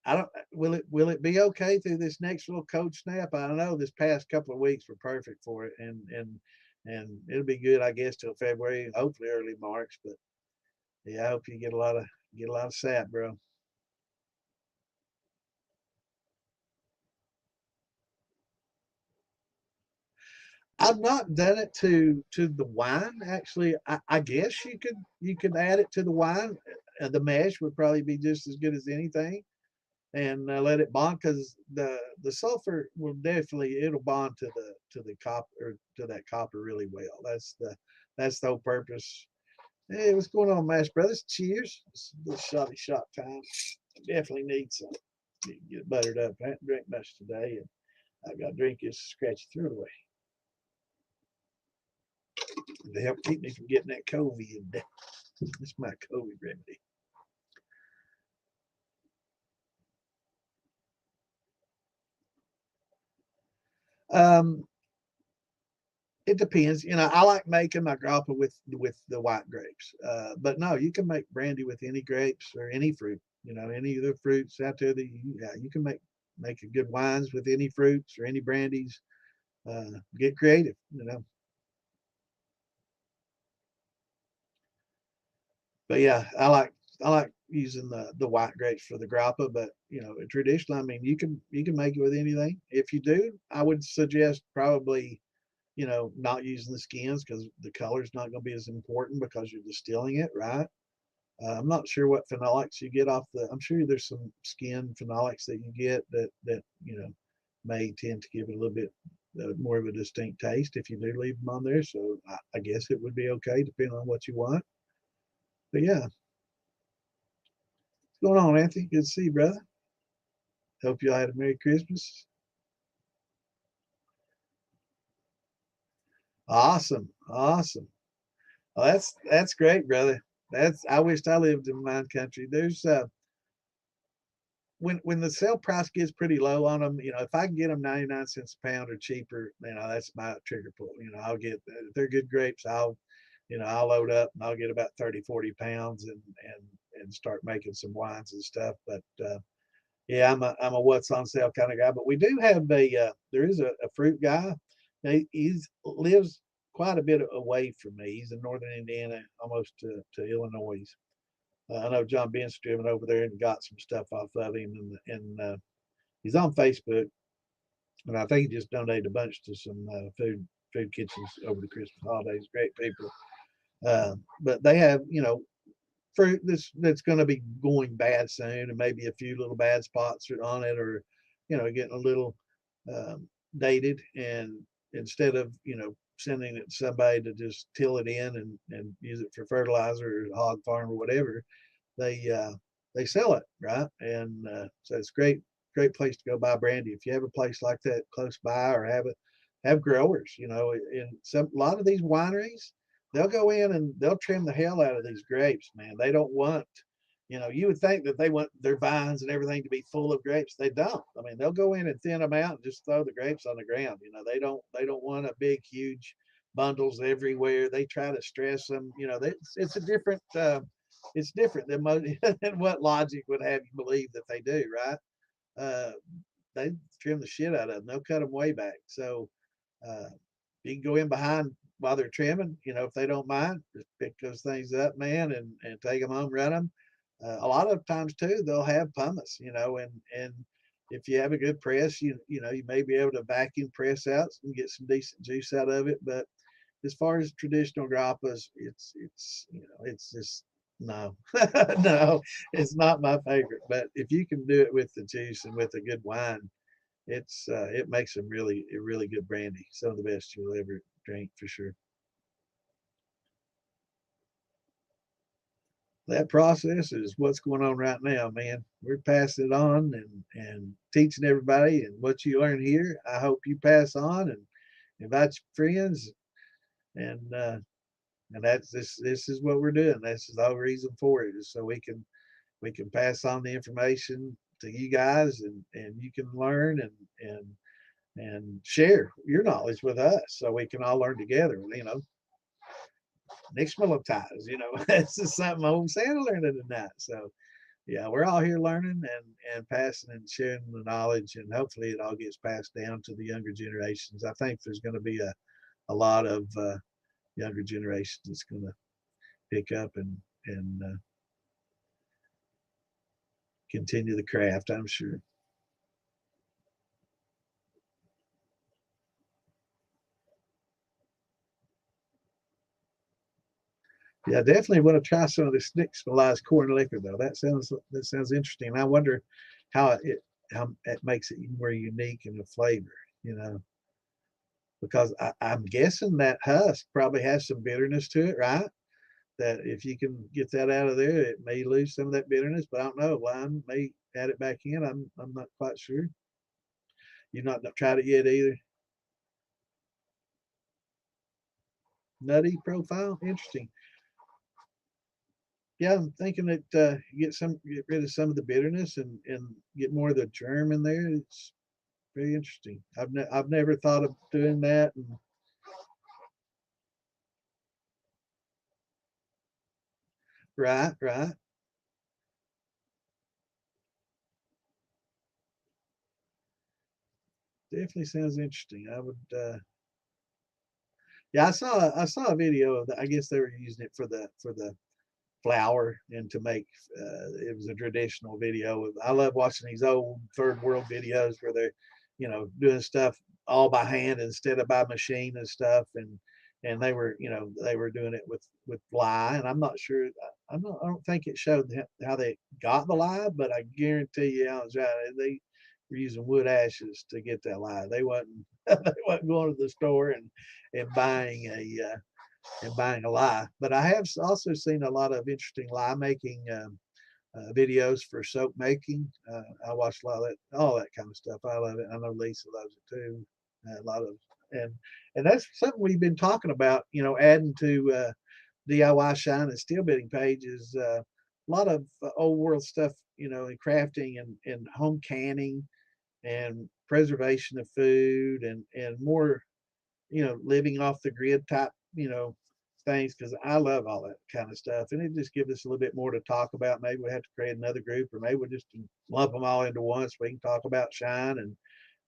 I don't. Will it be okay through this next little cold snap? I know this past couple of weeks were perfect for it, and it'll be good, I guess, till February, hopefully early March. But yeah, I hope you get a lot of sap, bro. I've not done it to the wine. Actually, I guess you could add it to the wine. The mash would probably be just as good as anything, and let it bond, because the sulfur will definitely, it'll bond to the copper, or to that copper really well. That's the whole purpose. Hey, what's going on, Mash Brothers? Cheers. It's a little shot time. Definitely need some. Get buttered up. I haven't drank much today, and I got to drink this scratchy throat away to help keep me from getting that COVID. It's my COVID remedy. Um, it depends. I like making my grappa with the white grapes. But no, you can make brandy with any grapes or any fruit. Any of the fruits out there that you can make a good wines with any fruits or any brandies. Get creative. But yeah, I like using the white grapes for the grappa. But traditionally, I mean, you can make it with anything. If you do, I would suggest probably not using the skins, because the color's not going to be as important because you're distilling it, right? I'm not sure what phenolics you get off I'm sure there's some skin phenolics that you get that may tend to give it a little bit more of a distinct taste if you do leave them on there. So I guess it would be okay depending on what you want. But yeah, what's going on, Anthony? Good to see you, brother. Hope you all had a Merry Christmas. Awesome, awesome. Well, that's great, brother. I wished I lived in wine country. There's when the sale price gets pretty low on them, if I can get them 99 cents a pound or cheaper, that's my trigger pull. I'll get, if they're good grapes, I'll load up and I'll get about 30, 40 pounds, and start making some wines and stuff. But yeah, I'm a what's on sale kind of guy. But we do have there is a fruit guy. He lives quite a bit away from me. He's in northern Indiana, almost to Illinois. I know John Ben's driven over there and got some stuff off of him, and he's on Facebook, and I think he just donated a bunch to some food kitchens over the Christmas holidays. Great people. But they have fruit that's going to be going bad soon, and maybe a few little bad spots on it, or getting a little dated, and instead of sending it to somebody to just till it in and use it for fertilizer or hog farm or whatever, they sell it, right? And so it's great place to go buy brandy if you have a place like that close by, or have growers. In a lot of these wineries, they'll go in and they'll trim the hell out of these grapes, man. They don't want, you would think that they want their vines and everything to be full of grapes. They don't. I mean, they'll go in and thin them out and just throw the grapes on the ground. They don't want a big, huge bundles everywhere. They try to stress them. It's a different. It's different than than what logic would have you believe that they do, right? Uh, they trim the shit out of them. They'll cut them way back. So uh, you can go in behind while they're trimming. If they don't mind, just pick those things up, man, and take them home, run them. A lot of times too, they'll have pumice, and if you have a good press, you may be able to vacuum press out and get some decent juice out of it. But as far as traditional grappas, it's just No, no, it's not my favorite. But if you can do it with the juice and with a good wine, it makes them really a really good brandy. Some of the best you'll ever drink for sure. That process is what's going on right now, man. We're passing it on and teaching everybody, and what you learn here, I hope you pass on and invite your friends, and that's this is what we're doing. This is the whole reason for it, is so we can pass on the information to you guys, and you can learn and share your knowledge with us, so we can all learn together. Nixmalities, that's just something old Santa learned tonight. So yeah, we're all here learning and passing and sharing the knowledge, and hopefully it all gets passed down to the younger generations. I think there's going to be a lot of younger generations that's going to pick up and continue the craft, I'm sure. Yeah, definitely want to try some of this nixtamalized corn liquor though. That sounds interesting. I wonder how it makes it more unique in the flavor, you know, because I'm guessing that husk probably has some bitterness to it, right? That if you can get that out of there, it may lose some of that bitterness, but I don't know. Lime may add it back in. I'm not quite sure. You've not tried it yet either. Nutty profile, interesting. Yeah, I'm thinking that get rid of some of the bitterness and get more of the germ in there. It's very interesting. I've never thought of doing that. And right, right, definitely sounds interesting. I would. Yeah, I saw a video of that. I guess they were using it for the flour and to make. It was a traditional video. I love watching these old third world videos where they're, doing stuff all by hand instead of by machine and stuff. And they were doing it with lye. And I'm not sure. I don't think it showed how they got the lye, but I guarantee you, I was right. They were using wood ashes to get that lye. They wasn't they wasn't going to the store and buying a lye. But I have also seen a lot of interesting lye making videos for soap making. I watch a lot of that, all that kind of stuff. I love it. I know Lisa loves it too. A lot of and and that's something we've been talking about. Adding to DIY shine and steel bidding page is a lot of old world stuff. In crafting and home canning and preservation of food and more living off the grid type, things, because I love all that kind of stuff. And it just gives us a little bit more to talk about. Maybe we have to create another group, or maybe we'll just lump them all into one so we can talk about shine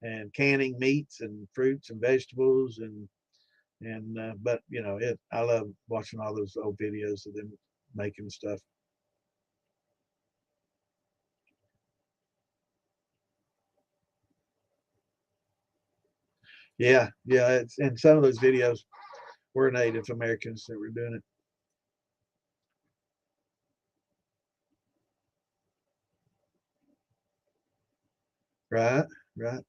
and canning meats and fruits and vegetables and but I love watching all those old videos of them making stuff. Yeah, yeah, and some of those videos were Native Americans that were doing it. Right, right,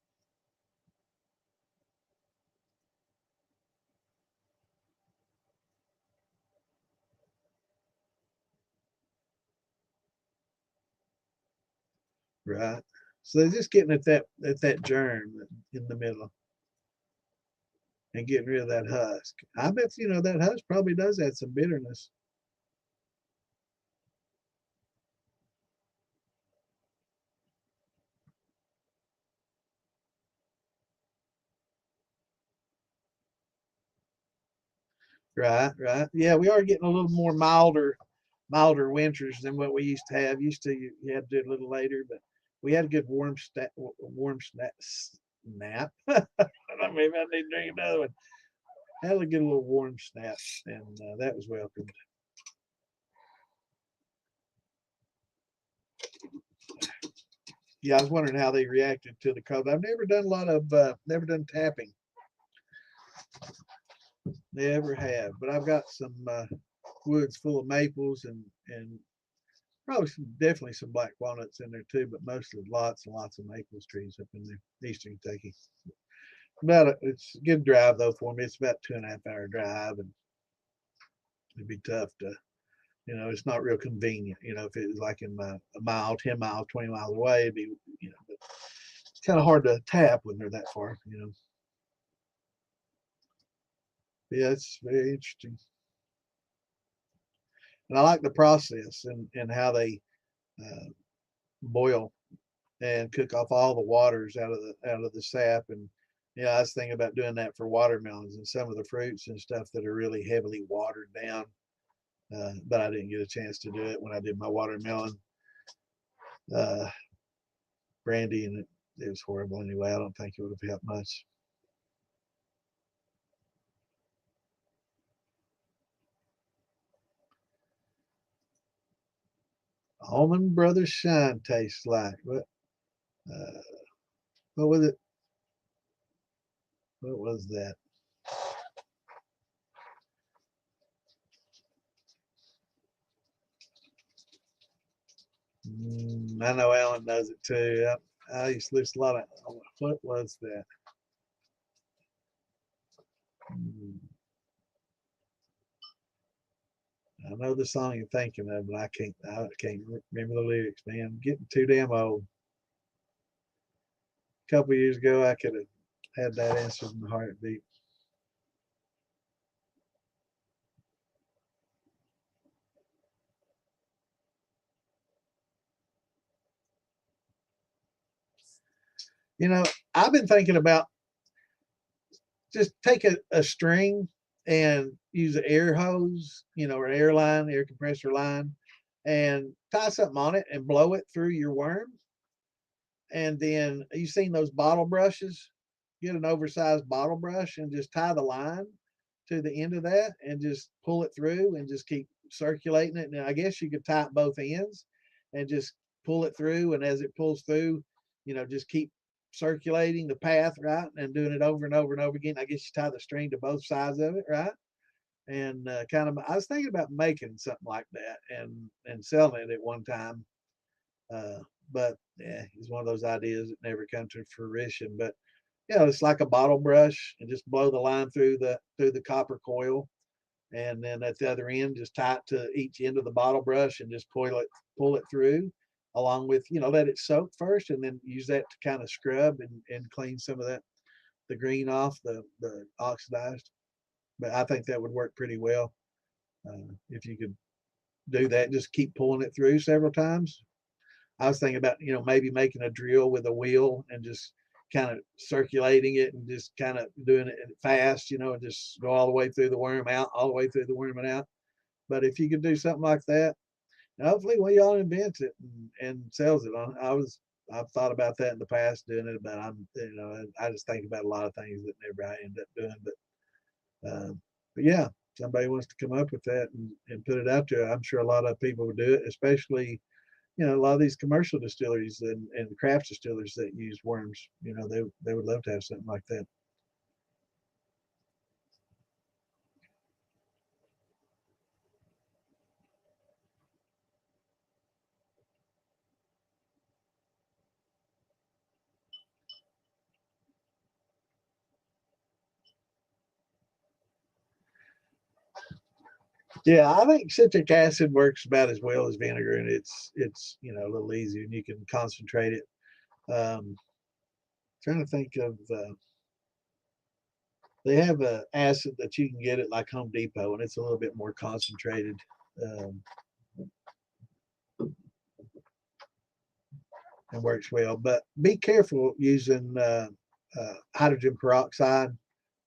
right. So they're just getting at that germ in the middle and getting rid of that husk. I bet that husk probably does add some bitterness. Right, right. Yeah, we are getting a little more milder winters than what we used to have. Used to you had to do it a little later, but we had a good snap. Maybe I need to drink another one. Had a good little warm snap, and that was welcomed. Yeah, I was wondering how they reacted to the cold. I've never done tapping. Never have, but I've got some. woods full of maples and probably definitely some black walnuts in there too, but mostly lots and lots of maples trees up in the eastern Kentucky. It's a good drive though for me. It's about 2.5 hour drive, and it'd be tough to, it's not real convenient. If it was like in a mile, 10 miles, 20 miles away, it'd be, but it's kind of hard to tap when they're that far. But yeah, it's very interesting. And I like the process and how they uh, boil and cook off all the waters out of the sap. And I was thinking about doing that for watermelons and some of the fruits and stuff that are really heavily watered down. But I didn't get a chance to do it when I did my watermelon uh, brandy, and it was horrible anyway. I don't think it would have helped much. Almond Brothers Shine tastes like uh, what was it? What was that? I know Alan knows it too. I used to listen a lot of. What was that? Mm, I know the song you're thinking of, but I can't remember the lyrics, man. I'm getting too damn old. A couple years ago, I could have had that answer in the heartbeat. You know, I've been thinking about just take a string and use an air hose, or air line, air compressor line, and tie something on it and blow it through your worm. And then you've seen those bottle brushes. Get an oversized bottle brush and just tie the line to the end of that and just pull it through and just keep circulating it. And I guess you could tie it both ends and just pull it through. And as it pulls through, just keep circulating the path, right? And doing it over and over and over again. I guess you tie the string to both sides of it, right? And I was thinking about making something like that and selling it at one time. Uh, but yeah, it's one of those ideas that never come to fruition. But it's like a bottle brush and just blow the line through the copper coil, and then at the other end, just tie it to each end of the bottle brush and just pull it through, along with let it soak first, and then use that to kind of scrub and clean some of the green off the oxidized. But I think that would work pretty well if you could do that. Just keep pulling it through several times. I was thinking about, maybe making a drill with a wheel and just kind of circulating it and just kind of doing it fast, and just go all the way through the worm out, all the way through the worm and out. But if you could do something like that, hopefully one of y'all invents it and sells it on. I've thought about that in the past doing it, but I just think about a lot of things that never I end up doing. But yeah, somebody wants to come up with that and put it out there. I'm sure a lot of people would do it, especially a lot of these commercial distilleries and craft distillers that use worms. They would love to have something like that. Yeah, I think citric acid works about as well as vinegar, and it's a little easier, and you can concentrate it. Trying to think of they have a acid that you can get at like Home Depot, and it's a little bit more concentrated. Um, and works well. But be careful using hydrogen peroxide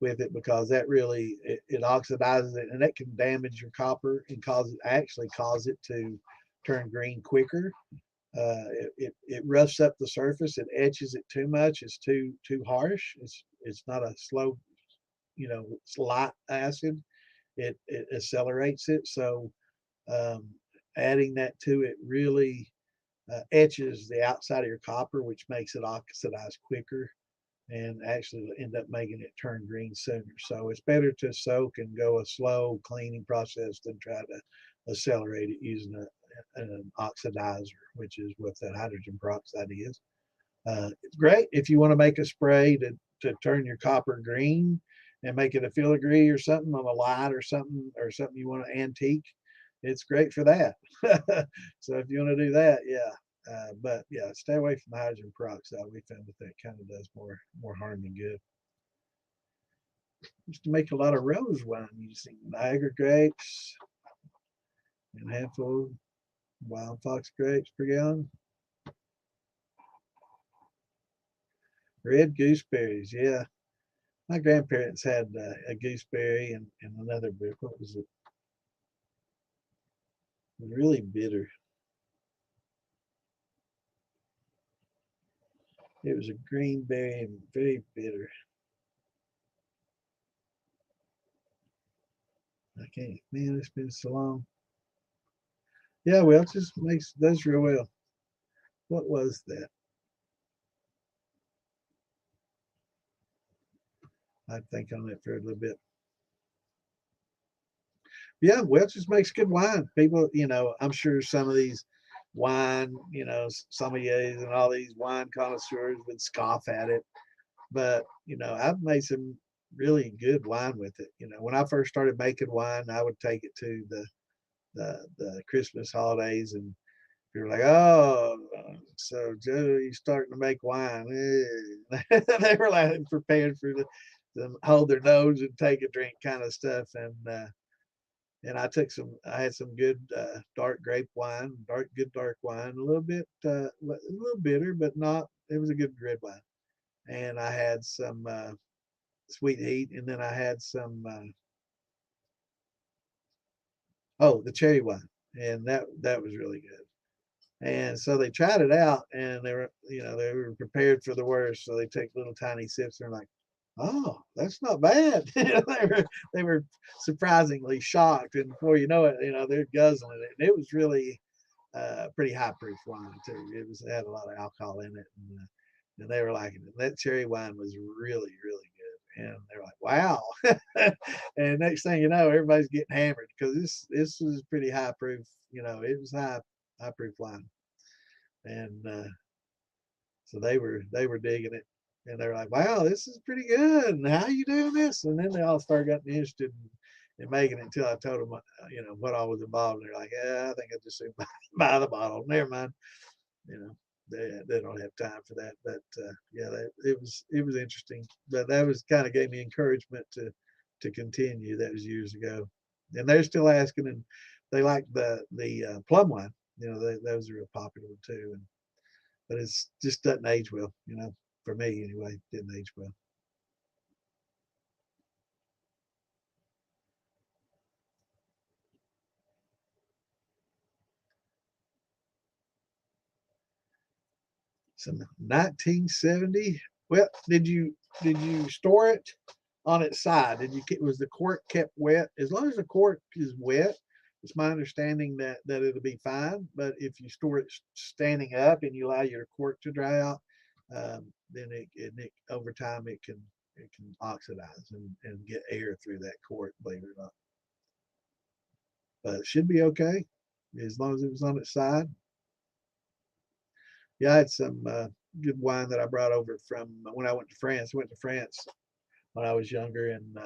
with it, because that really it oxidizes it, and that can damage your copper and cause it to turn green quicker. It roughs up the surface. It etches it too much. It's too harsh. It's not a slow, it's light acid. It accelerates it. So um, adding that to it really etches the outside of your copper, which makes it oxidize quicker. and actually end up making it turn green sooner. So it's better to soak and go a slow cleaning process than try to accelerate it using an oxidizer, which is what that hydrogen peroxide is. It's great if you want to make a spray to turn your copper green and make it a filigree or something on a light or something you want to antique. It's great for that. So if you want to do that, yeah. But yeah, stay away from hydrogen peroxide. We found that kind of does more harm than good. Used to make a lot of rose wine using Niagara grapes and a handful of wild fox grapes per gallon. Red gooseberries, yeah. My grandparents had a gooseberry and another beer. What was it? It was really bitter. It was a green berry and very bitter. I can't, man, it's been so long. Yeah, well, it just does real well. What was that? I'd think on it for a little bit. Yeah, well, it just makes good wine. People, I'm sure some of these wine, sommeliers and all these wine connoisseurs would scoff at it. But, I've made some really good wine with it. When I first started making wine, I would take it to the Christmas holidays, and people were like, "Oh, so Joe, you starting to make wine?" They were like prepared for the hold their nose and take a drink kind of stuff. And I had some good dark grape wine, dark wine, a little bitter, but not. It was a good red wine. And I had some sweet heat, and then I had some the cherry wine, and that was really good. And so they tried it out, and they were prepared for the worst. So they take little tiny sips, and they're like, "Oh, that's not bad." They were surprisingly shocked, and before you know it, they're guzzling it. And it was really pretty high proof wine too. It had a lot of alcohol in it, and they were liking it. That cherry wine was really really good, and they're like, "Wow!" And next thing you know, everybody's getting hammered because this was pretty high proof. It was high proof wine, and so they were digging it, and they were like, "Wow, this is pretty good. And how are you doing this?" And then they all started getting interested in making it until I told them, what I was involved. And they're like, "Yeah, I think I just buy the bottle. Never mind." You know, they don't have time for that. But yeah, it was interesting. But that was kind of gave me encouragement to continue. That was years ago, and they're still asking, and they like the plum wine. Those are real popular too. But it's just doesn't age well. For me anyway, didn't age well. Some 1970. Well, did you store it on its side? Was the cork kept wet? As long as the cork is wet, it's my understanding that it'll be fine. But if you store it standing up and you allow your cork to dry out, then it over time it can oxidize and get air through that cork, believe it or not. But it should be okay as long as it was on its side. Yeah, I had some good wine that I brought over from when I went to France. I went to France when I was younger, and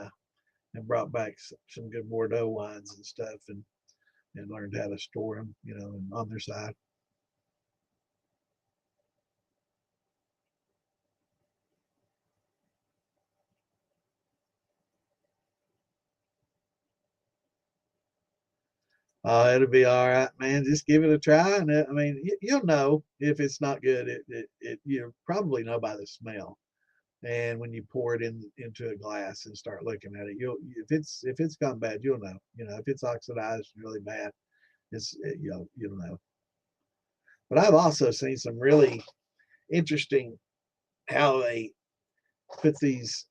brought back some good Bordeaux wines and stuff, and learned how to store them, and on their side. It'll be all right, man. Just give it a try, and I mean, you'll know if it's not good. You probably know by the smell. And when you pour it into a glass and start looking at it, if it's gone bad, you'll know. If it's oxidized really bad, you'll know. But I've also seen some really interesting how they put these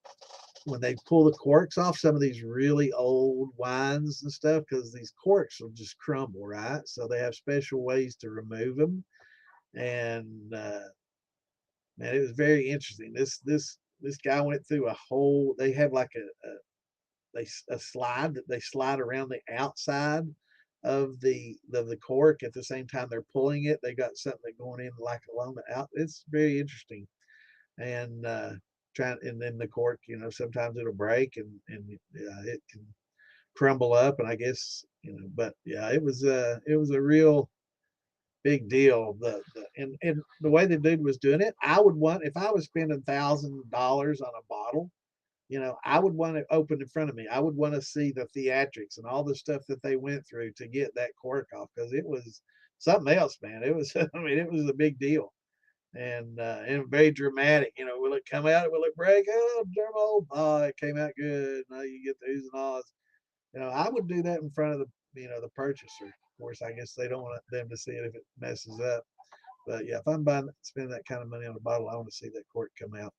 when they pull the corks off some of these really old wines and stuff, because these corks will just crumble, right? So they have special ways to remove them. And man, it was very interesting. This this guy went through a whole. They have like a slide that they slide around the outside of the cork at the same time they're pulling it. They got something going in like along the out. It's very interesting. And trying, and then the cork, sometimes it'll break and it can crumble up. And I guess, but yeah, it was a real big deal. And the way the dude was doing it, I would want, if I was spending $1,000 on a bottle, I would want it open in front of me. I would want to see the theatrics and all the stuff that they went through to get that cork off, because it was something else, man. It was, I mean, it was a big deal and very dramatic. Will it come out? Will it break? Oh, Dermo! Oh, it came out good. Now you get the oohs and ahs. I would do that in front of the purchaser. Of course, I guess they don't want them to see it if it messes up. But yeah, if I'm spending that kind of money on a bottle, I want to see that cork come out.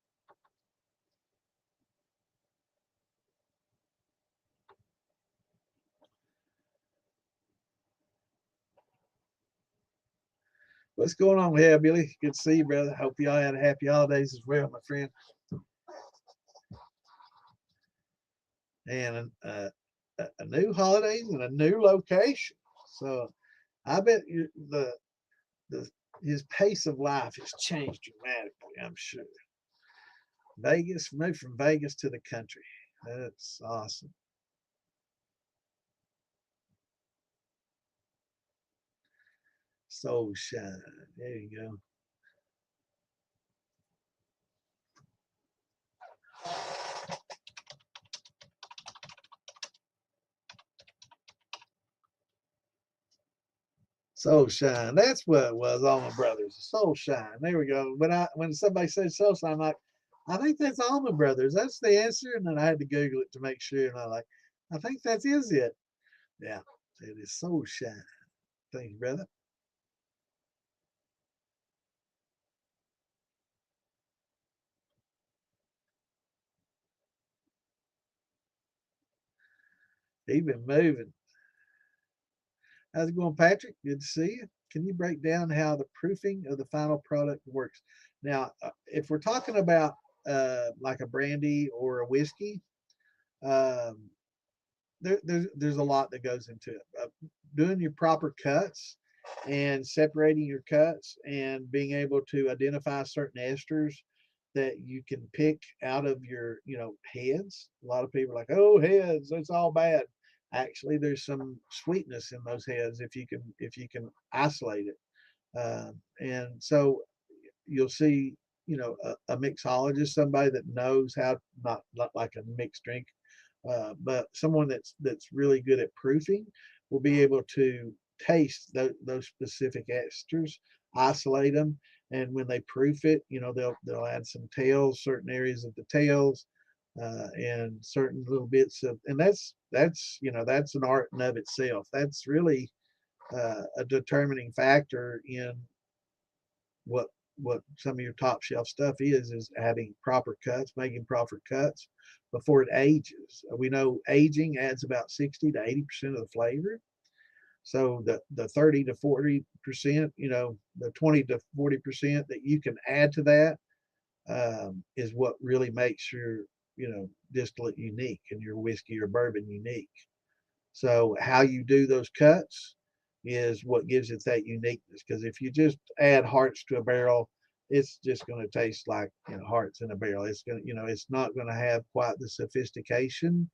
What's going on here, Billy? Good to see you, brother. Hope y'all had a happy holidays as well, my friend. And a new holidays and a new location. So I bet the his pace of life has changed dramatically, I'm sure. Vegas, moved from Vegas to the country. That's awesome. Soul shine. There you go. Soul shine. That's what it was. Almond Brothers. Soul shine. There we go. When somebody says soul shine, I'm like, I think that's Almond Brothers. That's the answer. And then I had to Google it to make sure. And I like, I think that is it. Yeah, it is soul shine. Thank you, brother. He's been moving. How's it going, Patrick? Good to see you. Can you break down how the proofing of the final product works? Now, if we're talking about like a brandy or a whiskey, um, there's a lot that goes into it. Doing your proper cuts and separating your cuts and being able to identify certain esters that you can pick out of your heads. A lot of people are like, oh, heads, it's all bad. Actually, there's some sweetness in those heads if you can isolate it. And so you'll see, a mixologist, somebody that knows how, not like a mixed drink, but someone that's really good at proofing will be able to taste those specific esters, isolate them, and when they proof it, they'll add some tails, certain areas of the tails, and certain little bits of, and that's an art in of itself. That's really a determining factor in what what some of your top shelf stuff is having proper cuts, making proper cuts before it ages. We know aging adds about 60 to 80% of the flavor. So the 30 to 40%, the 20 to 40% that you can add to that is what really makes your distillate unique and your whiskey or bourbon unique. So how you do those cuts is what gives it that uniqueness. Because if you just add hearts to a barrel, it's just going to taste like hearts in a barrel. It's going to, it's not going to have quite the sophistication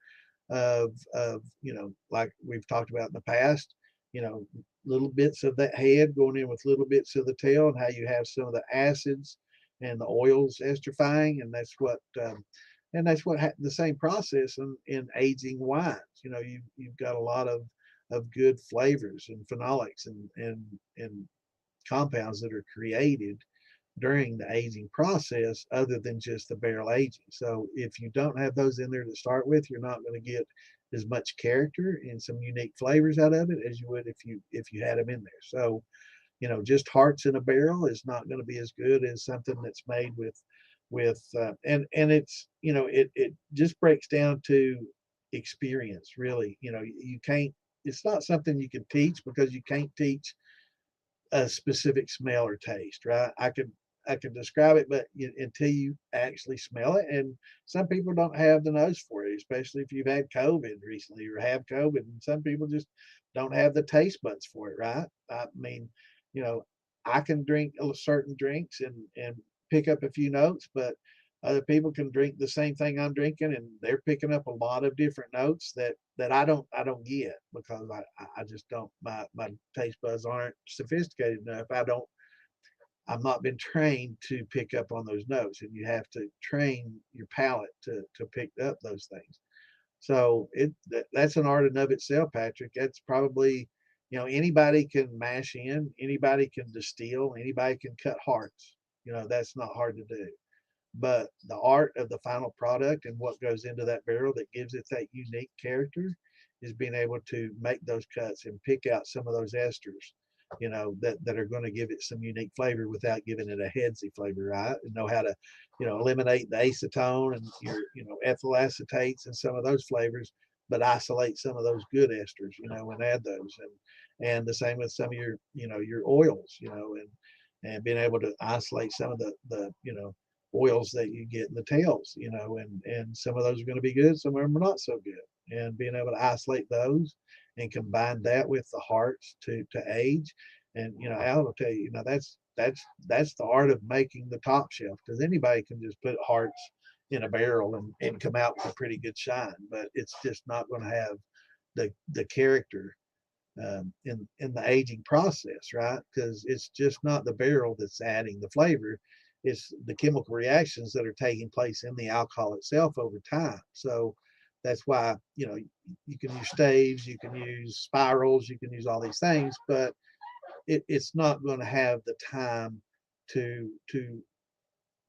of like we've talked about in the past. You know, little bits of that head going in with little bits of the tail, and how you have some of the acids and the oils estrifying, and that's what the same process in aging wines. You've got a lot of good flavors and phenolics and compounds that are created during the aging process, other than just the barrel aging. So if you don't have those in there to start with, you're not going to get as much character and some unique flavors out of it as you would if you had them in there. So just hearts in a barrel is not going to be as good as something that's made with it's it just breaks down to experience, really. You can't, it's not something you can teach, because you can't teach a specific smell or taste, right? I can describe it, but until you actually smell it, and some people don't have the nose for it, especially if you've had COVID recently or have COVID, and some people just don't have the taste buds for it, right? I mean, you know, I can drink certain drinks and pick up a few notes, but other people can drink the same thing I'm drinking, and they're picking up a lot of different notes that I don't get because I just don't my taste buds aren't sophisticated enough. I've not been trained to pick up on those notes, and you have to train your palate to pick up those things. So that's an art in of itself, Patrick. That's probably, anybody can mash in, anybody can distill, anybody can cut hearts. That's not hard to do. But the art of the final product and what goes into that barrel that gives it that unique character is being able to make those cuts and pick out some of those esters, that are going to give it some unique flavor without giving it a headsy flavor, right? And know how to, eliminate the acetone and your, ethyl acetates and some of those flavors, but isolate some of those good esters, and add those. And the same with some of your oils, and being able to isolate some of the oils that you get in the tails, and some of those are going to be good, some of them are not so good. And being able to isolate those and combine that with the hearts to age. And Al will tell you, that's the art of making the top shelf, because anybody can just put hearts in a barrel and come out with a pretty good shine, but it's just not going to have the character in the aging process, right? Because it's just not the barrel that's adding the flavor; it's the chemical reactions that are taking place in the alcohol itself over time. So that's why you can use staves, you can use spirals, you can use all these things, but it's not going to have the time to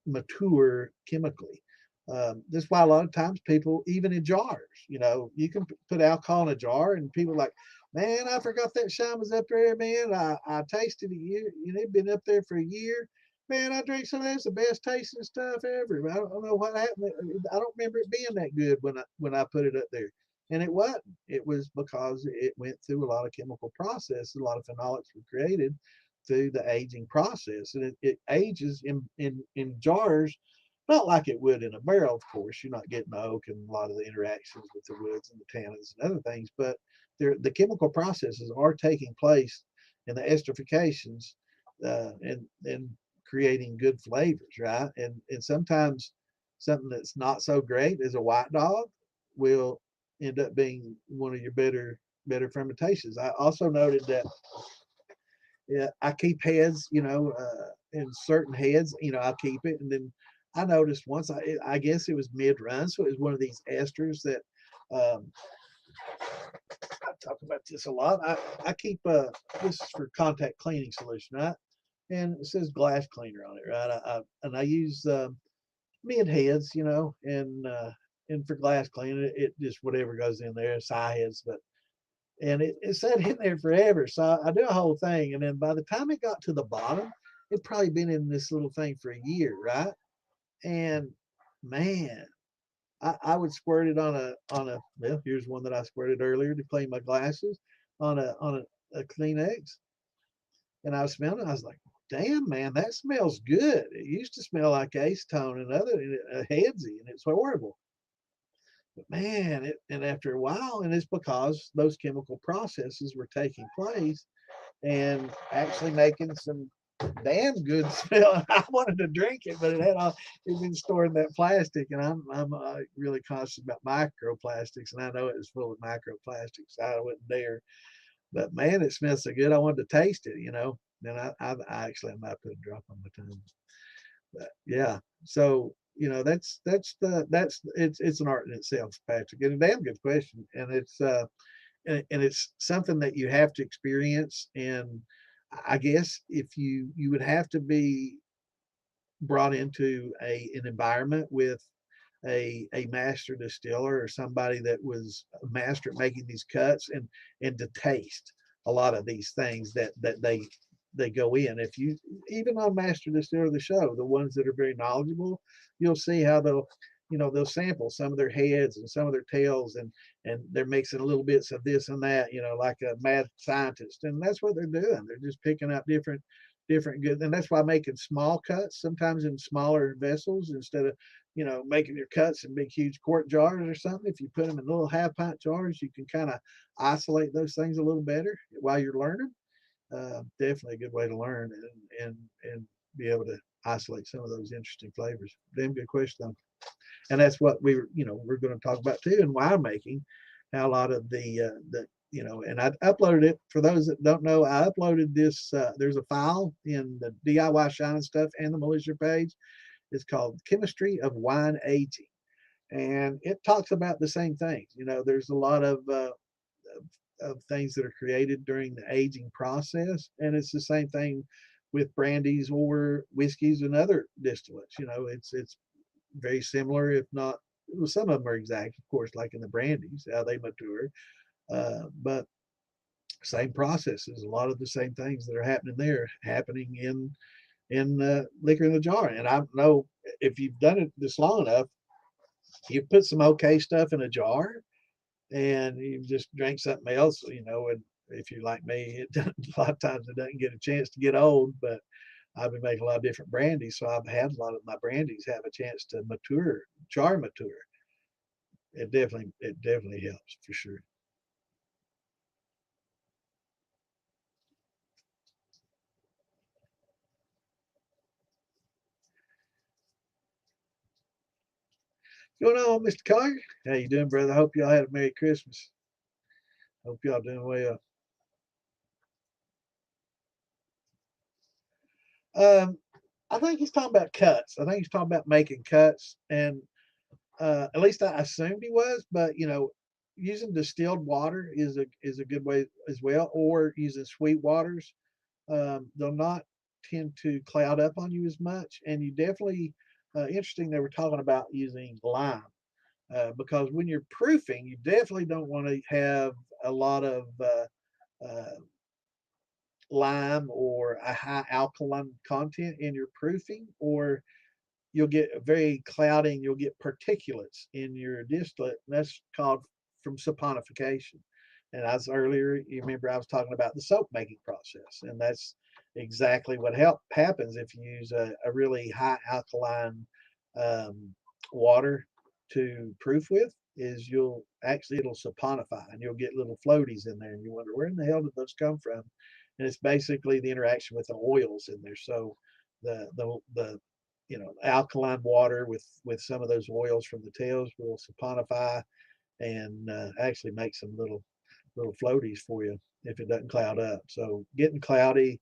mature chemically. That's why a lot of times people, even in jars, you can put alcohol in a jar, and people are like, man, I forgot that shine was up there, man. I tasted it. It'd been up there for a year. Man, I drank some of that's the best tasting stuff ever. I don't know what happened. I don't remember it being that good when I put it up there. And it wasn't. It was because it went through a lot of chemical processes. A lot of phenolics were created through the aging process, and it ages in jars, not like it would in a barrel. Of course, you're not getting the oak and a lot of the interactions with the woods and the tannins and other things, but the chemical processes are taking place in the esterifications, and creating good flavors, right? And sometimes something that's not so great as a white dog will end up being one of your better fermentations. I also noted that, yeah, I keep heads, in certain heads, I'll keep it. And then I noticed once, I guess it was mid run. So it was one of these esters that, um, I talk about this a lot. I keep, this is for contact cleaning solution, right? And it says glass cleaner on it, right? And I use, mid heads, and for glass cleaning, it just whatever goes in there, side heads, but and it sat in there forever. So I do a whole thing, and then by the time it got to the bottom, it'd probably been in this little thing for a year, right? And man, I would squirt it on a well, here's one that I squirted earlier to clean my glasses on a Kleenex, and I was smelling it. I was like, damn, man, that smells good. It used to smell like acetone and other headsy, and it's horrible. But man, and after a while, and it's because those chemical processes were taking place and actually making some damn good smell. I wanted to drink it, but it been stored in that plastic, and I'm really conscious about microplastics, and I know it was full of microplastics. I wouldn't dare. But man, it smells so good. I wanted to taste it, And I actually might put a drop on my tongue. But yeah, so that's it's an art in itself, Patrick. And a damn good question, and it's something that you have to experience. And I guess if you would have to be brought into an environment with a master distiller or somebody that was a master at making these cuts, and to taste a lot of these things that they go in. If you even on Master Distiller the show, the ones that are very knowledgeable, you'll see how they'll sample some of their heads and some of their tails, and they're mixing little bits of this and that, like a mad scientist, and that's what they're doing. They're just picking out different different good, and that's why making small cuts sometimes in smaller vessels instead of making your cuts in big huge quart jars or something. If you put them in little half pint jars, you can kind of isolate those things a little better while you're learning. Definitely a good way to learn and be able to isolate some of those interesting flavors. Damn good question, though. And that's what we're going to talk about too in winemaking. How a lot of and I uploaded it for those that don't know. I uploaded this. There's a file in the DIY Shine Stuff and the Militia page. It's called Chemistry of Wine Aging, and it talks about the same things. There's a lot of things that are created during the aging process, and it's the same thing with brandies or whiskeys and other distillates. It's very similar, if not, well, some of them are exact, of course, like in the brandies, how they mature. But same processes, a lot of the same things that are happening there, happening in liquor in the jar. And I know if you've done it this long enough, you put some okay stuff in a jar, and you just drink something else, and if you're like me, a lot of times it doesn't get a chance to get old, but I've been making a lot of different brandies, so I've had a lot of my brandies have a chance to mature, char mature. It definitely helps for sure. What's going on, Mr. Collier? How you doing, brother? Hope y'all had a Merry Christmas. Hope y'all doing well. Um, I think he's talking about cuts. I think he's talking about making cuts, and at least I assumed he was. But using distilled water is a good way as well, or using sweet waters. They'll not tend to cloud up on you as much, and you definitely interesting. They were talking about using lime. Because when you're proofing, you definitely don't want to have a lot of uh, lime or a high alkaline content in your proofing, or you'll get very clouding, you'll get particulates in your distillate, and that's called from saponification. And as earlier, you remember I was talking about the soap making process, and that's exactly what happens if you use a really high alkaline um, water to proof with. Is it'll saponify, and you'll get little floaties in there, and you wonder where in the hell did those come from? And it's basically the interaction with the oils in there. So the alkaline water with some of those oils from the tails will saponify and actually make some little floaties for you if it doesn't cloud up. So getting cloudy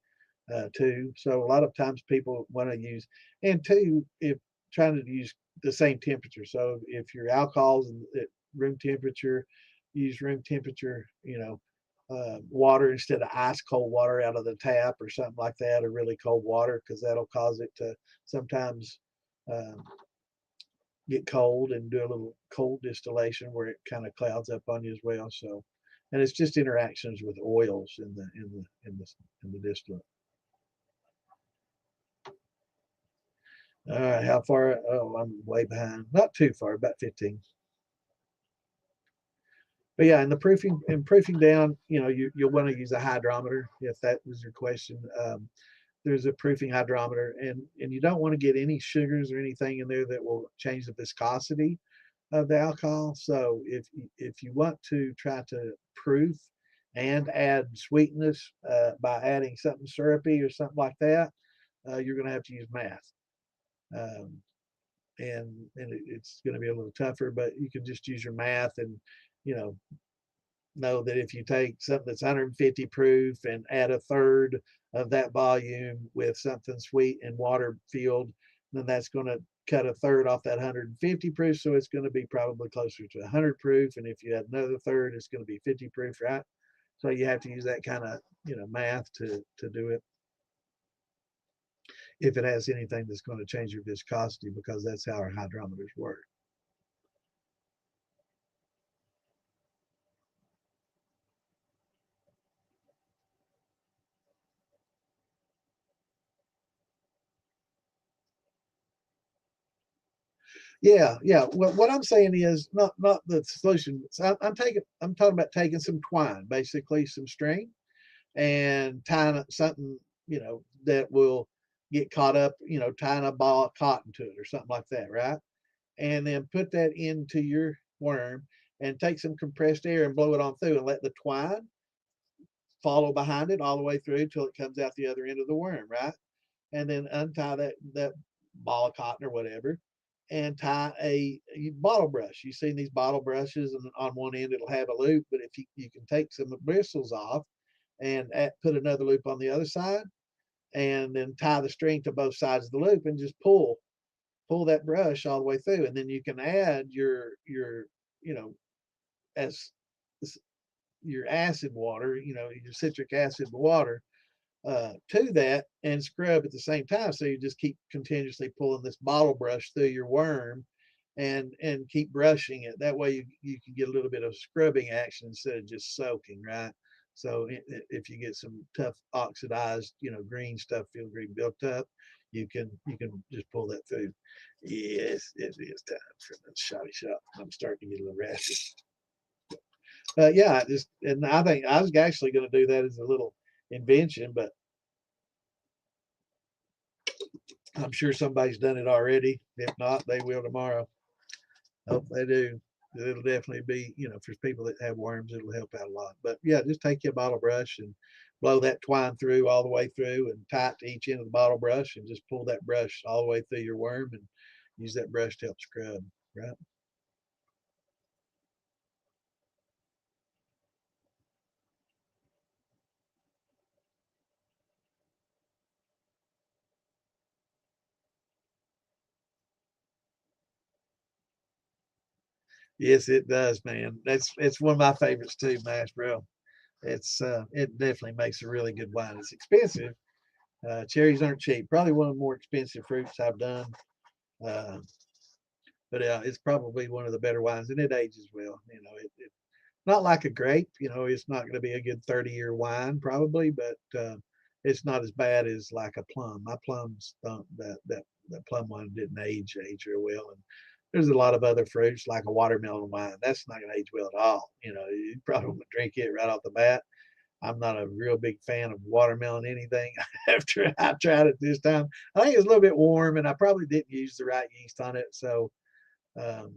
too. So a lot of times people want to use, and two, if trying to use the same temperature. So if your alcohol's at room temperature, use room temperature, water instead of ice cold water out of the tap or something like that, or really cold water, because that'll cause it to sometimes um, get cold and do a little cold distillation where it kind of clouds up on you as well. So, and it's just interactions with oils in the distillate. All right, how far? Oh, I'm way behind. Not too far, about 15. But yeah, and proofing down, you'll want to use a hydrometer if that was your question. There's a proofing hydrometer, and you don't want to get any sugars or anything in there that will change the viscosity of the alcohol. So if you want to try to proof and add sweetness by adding something syrupy or something like that, you're going to have to use math. Um, and it's going to be a little tougher, but you can just use your math and you know that if you take something that's 150 proof and add a third of that volume with something sweet and water filled, then that's going to cut a third off that 150 proof. So it's going to be probably closer to 100 proof. And if you add another third, it's going to be 50 proof, right? So you have to use that kind of math to do it if it has anything that's going to change your viscosity, because that's how our hydrometers work. Yeah. What I'm saying is not the solution. So I'm talking about taking some twine, basically some string, and tying up something that will get caught up, tying a ball of cotton to it or something like that, right? And then put that into your worm and take some compressed air and blow it on through and let the twine follow behind it all the way through till it comes out the other end of the worm, right? And then untie that ball of cotton or whatever and tie a bottle brush. You've seen these bottle brushes, and on one end it'll have a loop, but if you can take some bristles off and put another loop on the other side, and then tie the string to both sides of the loop and just pull that brush all the way through, and then you can add your you know as your acid water, your citric acid water to that and scrub at the same time. So you just keep continuously pulling this bottle brush through your worm and keep brushing it. That way you can get a little bit of scrubbing action instead of just soaking, right? So if you get some tough oxidized, green stuff, field green built up, you can just pull that through. Yes, it is time for the shoddy shop. I'm starting to get a little raspy. Yeah, and I think I was actually going to do that as a little invention, but I'm sure somebody's done it already. If not, they will tomorrow. Hope they do. It'll definitely be, for people that have worms, it'll help out a lot. But yeah, just take your bottle brush and blow that twine through all the way through and tie it to each end of the bottle brush and just pull that brush all the way through your worm and use that brush to help scrub, right? Yes, it does, man. It's one of my favorites too, mash bro. It definitely makes a really good wine. It's expensive. Cherries aren't cheap. Probably one of the more expensive fruits I've done. Uh, but it's probably one of the better wines, and it ages well. Not like a grape. It's not going to be a good 30-year wine probably, but it's not as bad as like a plum. My plums don't, that plum wine didn't age real well, and there's a lot of other fruits like a watermelon wine. That's not going to age well at all. You probably won't drink it right off the bat. I'm not a real big fan of watermelon anything. After I tried it this time, I think it was a little bit warm, and I probably didn't use the right yeast on it, so um,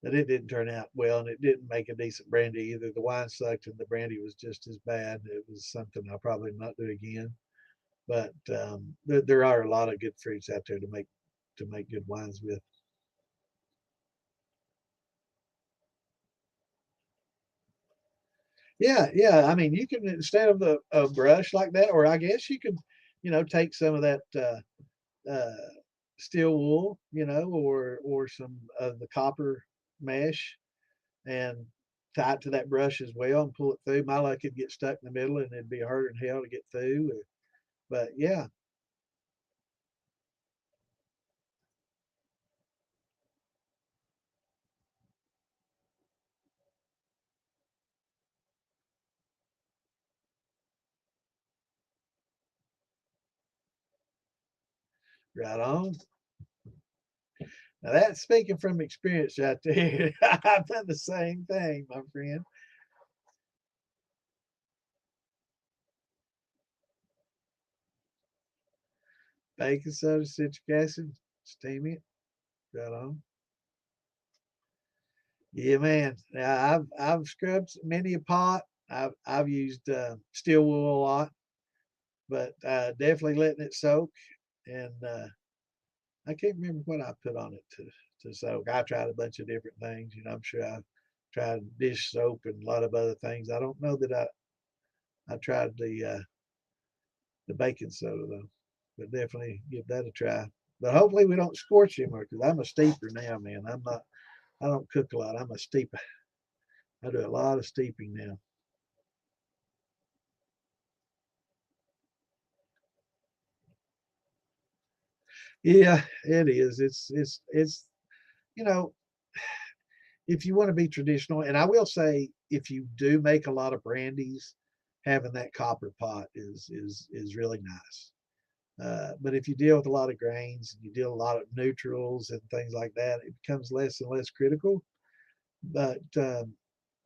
that it didn't turn out well, and it didn't make a decent brandy either. The wine sucked, and the brandy was just as bad. It was something I'll probably not do again. But there are a lot of good fruits out there to make good wines with. Yeah, yeah. I mean, you can instead of a brush like that, or I guess you could, take some of that steel wool, or some of the copper mesh and tie it to that brush as well and pull it through. My luck, it'd get stuck in the middle and it'd be harder than hell to get through. But yeah, right on. Now that's speaking from experience right there. I've done the same thing, my friend. Baking soda, citric acid, steam it. Right on. Yeah, man. Yeah, I've scrubbed many a pot. I've used steel wool a lot, but definitely letting it soak. And I can't remember what I put on it to soak. I tried a bunch of different things. I'm sure I tried dish soap and a lot of other things. I don't know that I tried the baking soda though, but definitely give that a try. But hopefully we don't scorch him because I'm a steeper now, man. I'm not. I don't cook a lot. I'm a steeper. I do a lot of steeping now. Yeah, it is. It's you know if you want to be traditional, and I will say if you do make a lot of brandies, having that copper pot is really nice. But if you deal with a lot of grains and you deal with a lot of neutrals and things like that, it becomes less and less critical. But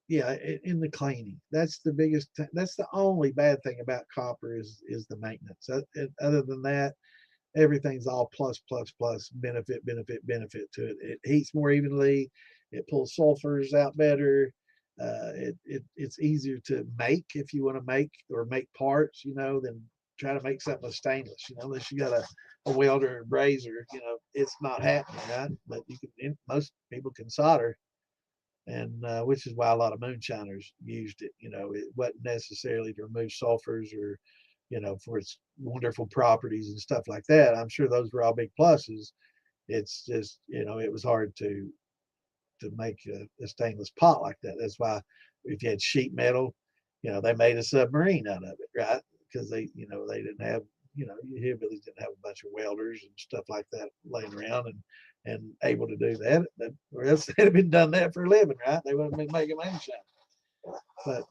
Yeah, in the cleaning. That's the biggest. That's the only bad thing about copper is the maintenance. Other than that, everything's all plus plus plus benefit to it. It heats more evenly. It pulls sulfurs out better. It's easier to make if you want to make or make parts, than try to make something with stainless. Unless you got a welder or brazier, it's not happening, right? But you can. Most people can solder, and which is why a lot of moonshiners used it. It wasn't necessarily to remove sulfurs or, for its wonderful properties and stuff like that. I'm sure those were all big pluses. It's just, it was hard to make a stainless pot like that. That's why if you had sheet metal, they made a submarine out of it, right? Because they didn't have, hillbillies didn't have a bunch of welders and stuff like that laying around and able to do that. Or else they'd have been done that for a living, right? They wouldn't have been making moonshine. But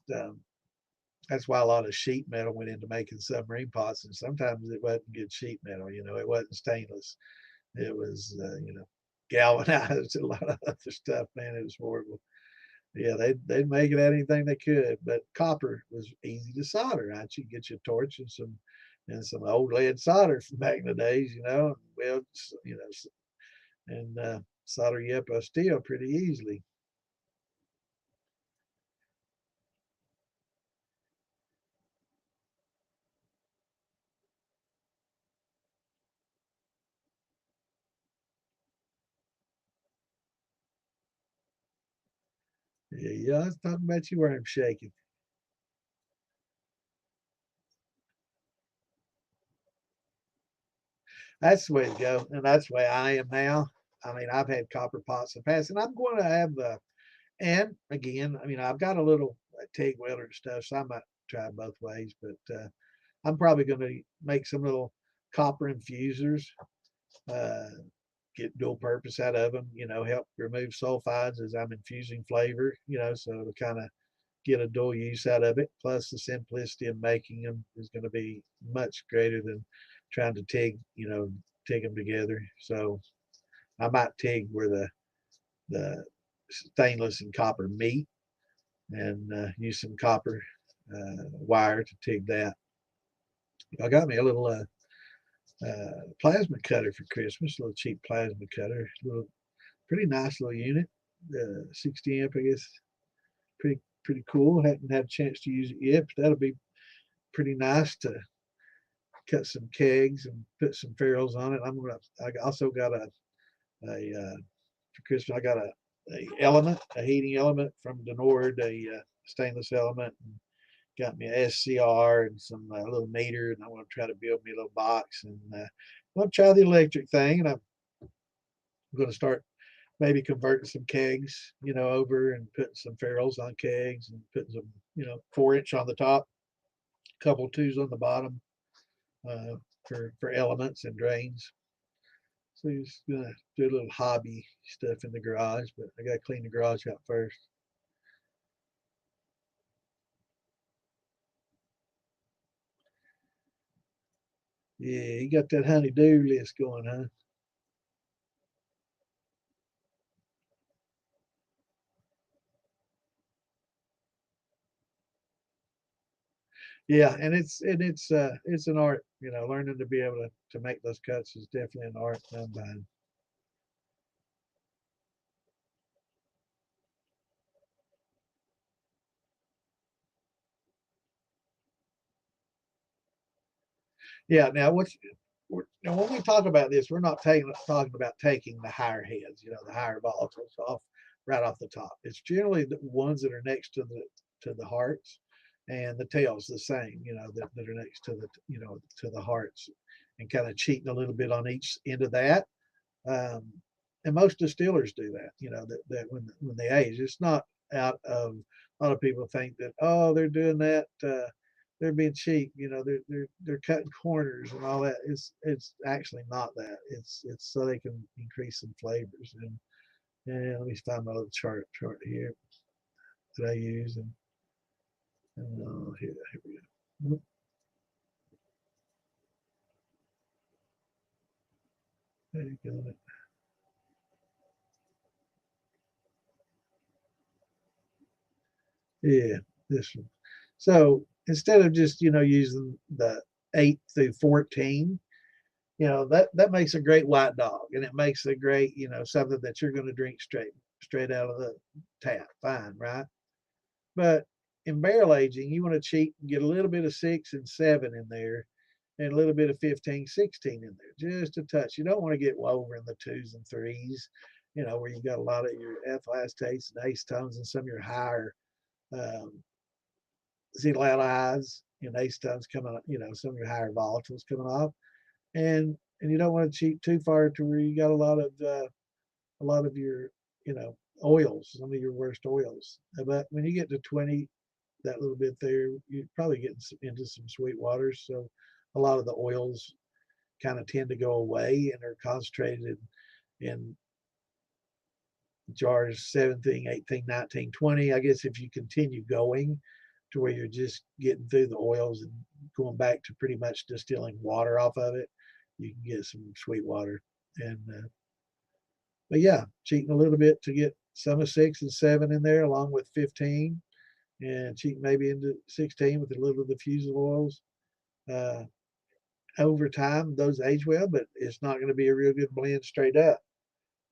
that's why a lot of sheet metal went into making submarine pots, and sometimes it wasn't good sheet metal. It wasn't stainless. It was, galvanized and a lot of other stuff. Man, it was horrible. Yeah, they'd make it out anything they could, but copper was easy to solder. Right, you get your torch and some old lead solder from back in the days, well, and solder you up a steel pretty easily. Yeah, yeah, I was talking about you where I'm shaking. That's the way to go, and that's the way I am now. I mean, I've had copper pots in the past, and I'm going to have the. And again, I mean, I've got a little TIG welder and stuff, so I might try both ways. But I'm probably going to make some little copper infusers, uh, get dual purpose out of them. Help remove sulfides as I'm infusing flavor. So to kind of get a dual use out of it. Plus, the simplicity of making them is going to be much greater than trying to TIG them together. So I might TIG where the stainless and copper meet, and use some copper wire to TIG that. I got me a little plasma cutter for Christmas, a little cheap plasma cutter, little pretty nice little unit, 60 amp, I guess. Pretty cool. Hadn't had a chance to use it yet, but that'll be pretty nice to cut some kegs and put some ferrules on it. I also got a for Christmas. I got a element, a heating element from Denord, a stainless element, and got me a SCR and some little meter, and I want to try to build me a little box, and I want to try the electric thing, and I'm going to start maybe converting some kegs, over and putting some ferrules on kegs and putting some, 4-inch on the top, a couple twos on the bottom uh, for elements and drains. So he's gonna do a little hobby stuff in the garage, but I gotta clean the garage out first. Yeah, you got that honey-do list going, huh? Yeah, and it's an art, learning to be able to make those cuts is definitely an art done by. Yeah, now when we talk about this, we're not talking about taking the higher heads, the higher volatiles off right off the top. It's generally the ones that are next to the hearts, and the tails the same, that are next to the hearts, and kind of cheating a little bit on each end of that. Um, and most distillers do that, that when they age, it's not out of a lot of people think that, oh, they're doing that. They're being cheap, they're cutting corners and all that. It's actually not that. It's so they can increase some flavors. And let me find my little chart here that I use. And here we go. There you go. Yeah, this one. So instead of just using the 8 through 14, that makes a great white dog, and it makes a great something that you're going to drink straight out of the tap. Fine, right? But in barrel aging, you want to cheat and get a little bit of 6 and 7 in there, and a little bit of 15, 16 in there, just a touch. You don't want to get over in the 2s and 3s, where you got a lot of your ethyl acetates and acetones and some of your higher um, zeolite and acetones coming up, some of your higher volatiles coming off, and you don't want to cheat too far to where you got a lot of your oils, some of your worst oils. But when you get to 20, that little bit there, you're probably getting into some sweet waters. So a lot of the oils kind of tend to go away and are concentrated in jars 17, 18, 19, 20. I guess if you continue going to where you're just getting through the oils and going back to pretty much distilling water off of it, you can get some sweet water. And but yeah, cheating a little bit to get some of 6 and 7 in there along with 15, and cheating maybe into 16 with a little diffusal oils. Uh, Over time, those age well, but it's not going to be a real good blend straight up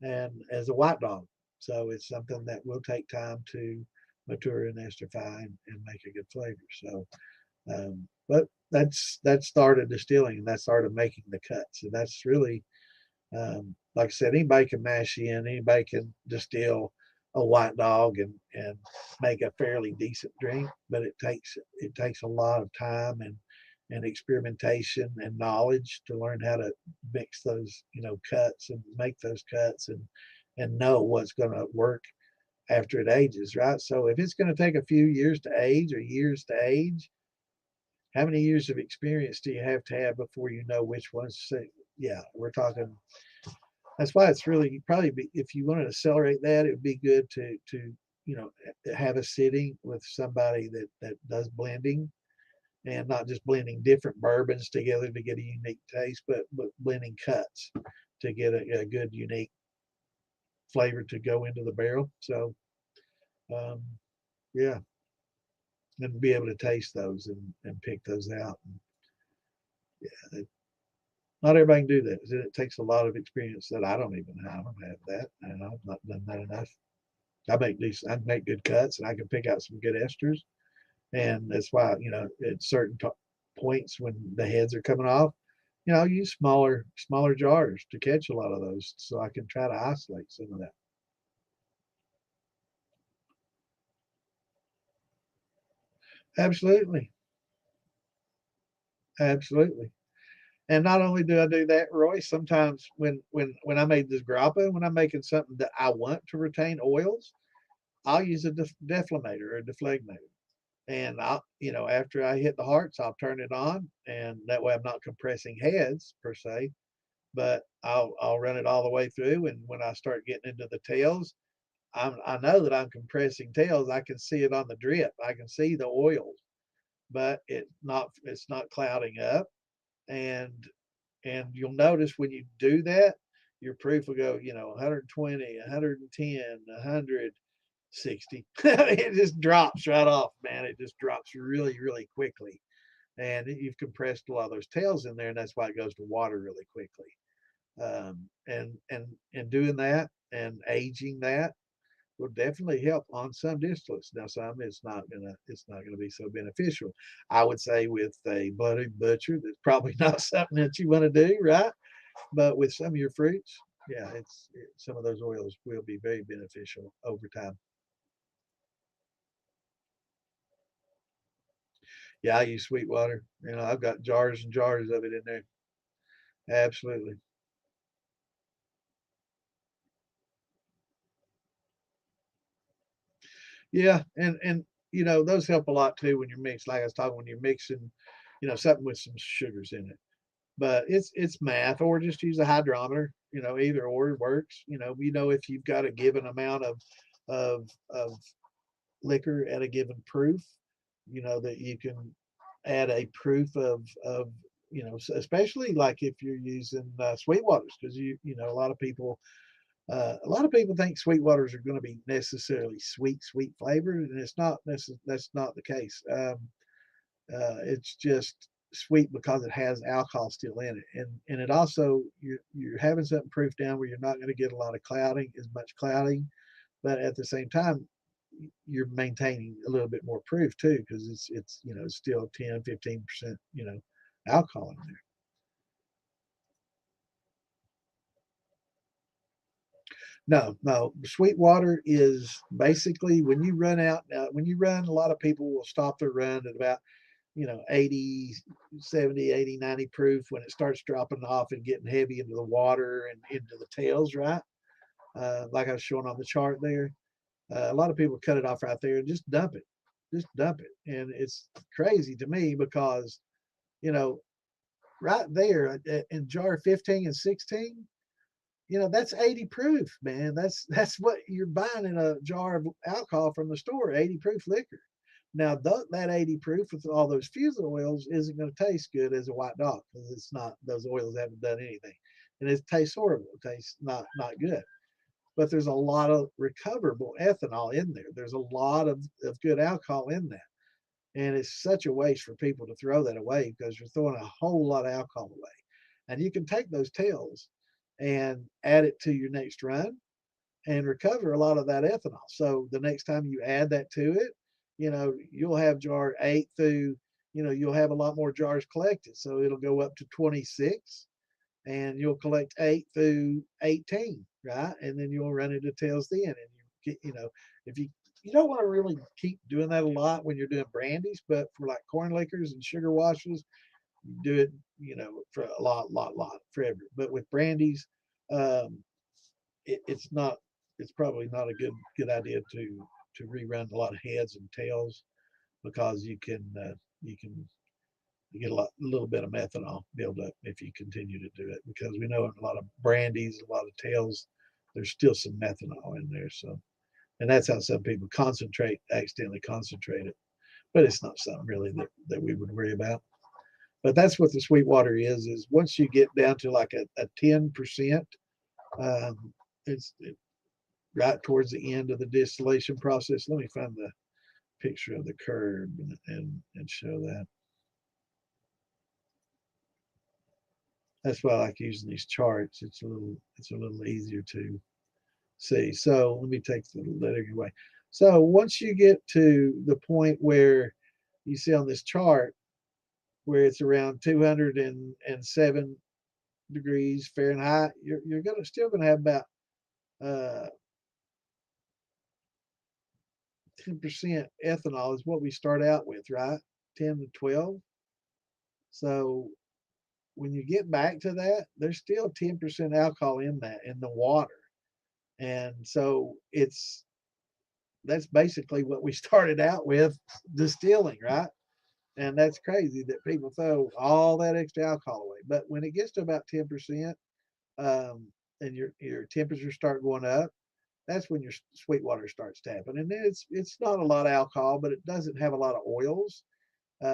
and as a white dog. So it's something that will take time to mature and esterify and make a good flavor. So, but that started distilling, and that started making the cuts. And that's really, like I said, anybody can mash in, anybody can distill a white dog and make a fairly decent drink, but it takes a lot of time and experimentation and knowledge to learn how to mix those cuts and make those cuts and know what's going to work after it ages, right? So if it's going to take a few years to age or years to age, how many years of experience do you have to have before you know which ones to? Yeah, we're talking. That's why it's really probably if you want to accelerate that, it would be good to have a sitting with somebody that does blending, and not just blending different bourbons together to get a unique taste, but blending cuts to get a good unique flavor to go into the barrel. So um, yeah, and be able to taste those and pick those out. And yeah, not everybody can do that. It takes a lot of experience that I don't even have. I don't have that, and I've not done that enough. I make good cuts, and I can pick out some good esters, and that's why at certain points when the heads are coming off, I'll use smaller jars to catch a lot of those, so I can try to isolate some of that. Absolutely, absolutely. And not only do I do that, Roy, sometimes when I made this grappa, when I'm making something that I want to retain oils, I'll use a deflator or a deflegmator. And after I hit the hearts, I'll turn it on, and that way I'm not compressing heads per se, but I'll run it all the way through. And when I start getting into the tails, I know that I'm compressing tails. I can see it on the drip. I can see the oils, but it's not clouding up. And you'll notice when you do that, your proof will go 120, 110, 160. It just drops right off, man. It just drops really, really quickly. And you've compressed a lot of those tails in there, and that's why it goes to water really quickly. And doing that and aging that will definitely help on some distillates. Now, some it's not gonna be so beneficial. I would say with a blooded butcher, that's probably not something that you want to do, right? But with some of your fruits, yeah, some of those oils will be very beneficial over time. Yeah, I use sweet water. I've got jars and jars of it in there. Absolutely. Yeah, and those help a lot too when you're mixing. Like I was talking, when you're mixing, something with some sugars in it. But it's math, or just use a hydrometer. Either or works. If you've got a given amount of liquor at a given proof, that you can add a proof of especially like if you're using sweet waters, because a lot of people A lot of people think sweet waters are going to be necessarily sweet flavored, and it's not. That's not the case. It's just sweet because it has alcohol still in it, and it also you're having something proof down where you're not going to get a lot of clouding, as much clouding, but at the same time you're maintaining a little bit more proof too, because it's it's still 10-15% alcohol in there. No, sweet water is basically when you run out. When you run, a lot of people will stop their run at about 80, 70, 80, 90 proof. When it starts dropping off and getting heavy into the water and into the tails, right? Like I was showing on the chart there. A lot of people cut it off right there and just dump it. Just dump it. And it's crazy to me because, you know, right there in jar 15 and 16, that's 80 proof, man. That's what you're buying in a jar of alcohol from the store, 80 proof liquor. Now that 80 proof with all those fusel oils isn't going to taste good as a white dog because it's not. Those oils haven't done anything, and it tastes horrible. It tastes not good. But there's a lot of recoverable ethanol in there. There's a lot of good alcohol in that, and it's such a waste for people to throw that away because you're throwing a whole lot of alcohol away. And you can take those tails and add it to your next run and recover a lot of that ethanol. So the next time you add that to it, you'll have jar 8 through, you'll have a lot more jars collected. So it'll go up to 26 and you'll collect 8 through 18, right? And then you'll run into tails then. And you get, if you don't want to really keep doing that a lot when you're doing brandies, but for like corn liquors and sugar washes, you do it, for a lot forever. But with brandies, um, it's not. It's probably not a good idea to rerun a lot of heads and tails because you can get a little bit of methanol build up if you continue to do it because we know in a lot of brandies, a lot of tails, there's still some methanol in there. So, and that's how some people accidentally concentrate it, but it's not something really that we would worry about. But that's what the sweet water is once you get down to like a 10%, it's right towards the end of the distillation process. Let me find the picture of the curve and show that. That's why I like using these charts. It's a little easier to see. So let me take the lettering away. So once you get to the point where you see on this chart where it's around 207 degrees Fahrenheit, you're still gonna have about 10% ethanol is what we start out with, right? 10 to 12. So when you get back to that, there's still 10% alcohol in the water. And so that's basically what we started out with distilling, right? And that's crazy that people throw all that extra alcohol away. But when it gets to about 10%, and your temperatures start going up, that's when your sweet water starts tapping. And then it's not a lot of alcohol, but it doesn't have a lot of oils.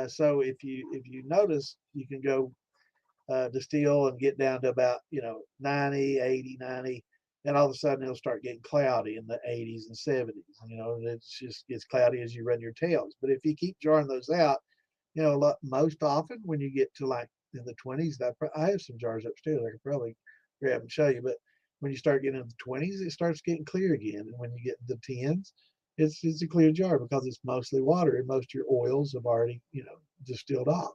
So if you notice, you can go distill and get down to about 90, 80, 90, and all of a sudden it'll start getting cloudy in the 80s and 70s. And it just gets cloudy as you run your tails. But if you keep jarring those out, most often when you get to like in the 20s, I have some jars upstairs I could probably grab and show you. But when you start getting in the 20s, it starts getting clear again. And when you get in the 10s, it's a clear jar because it's mostly water and most of your oils have already distilled off.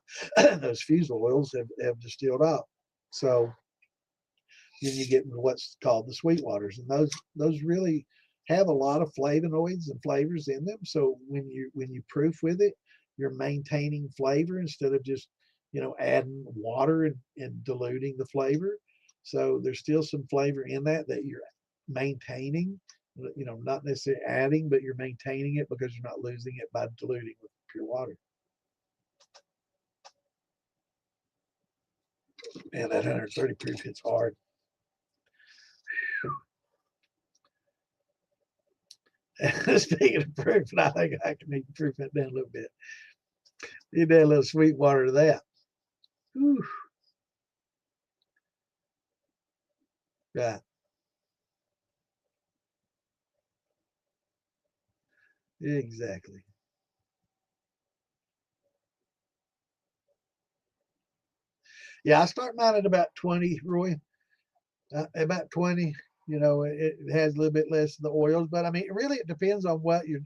Those fusel oils have distilled off. So then you get into what's called the sweet waters, and those really have a lot of flavonoids and flavors in them. So when you proof with it, you're maintaining flavor instead of just adding water and diluting the flavor. So there's still some flavor in that you're maintaining. Not necessarily adding, but you're maintaining it because you're not losing it by diluting with pure water. Man, that 130 proof hits hard. Speaking of proof, I think I can need to proof that down a little bit. Need to add a little sweet water to that. Whew. Right. Exactly. Yeah, I start mine at about 20, Roy. About 20. It has a little bit less of the oils, but I mean, really, it depends on what you're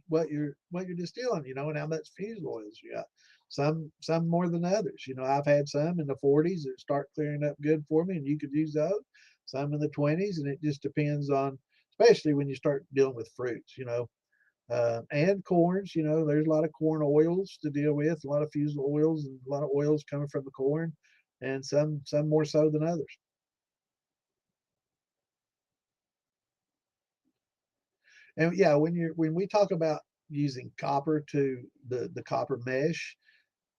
distilling, and how much fusel oils you got. Some more than others. I've had some in the 40s that start clearing up good for me, and you could use those. Some in the 20s, and it just depends on, especially when you start dealing with fruits. And corns. There's a lot of corn oils to deal with, a lot of fusel oils, and a lot of oils coming from the corn, and some more so than others. And yeah, when we talk about using copper to the copper mesh,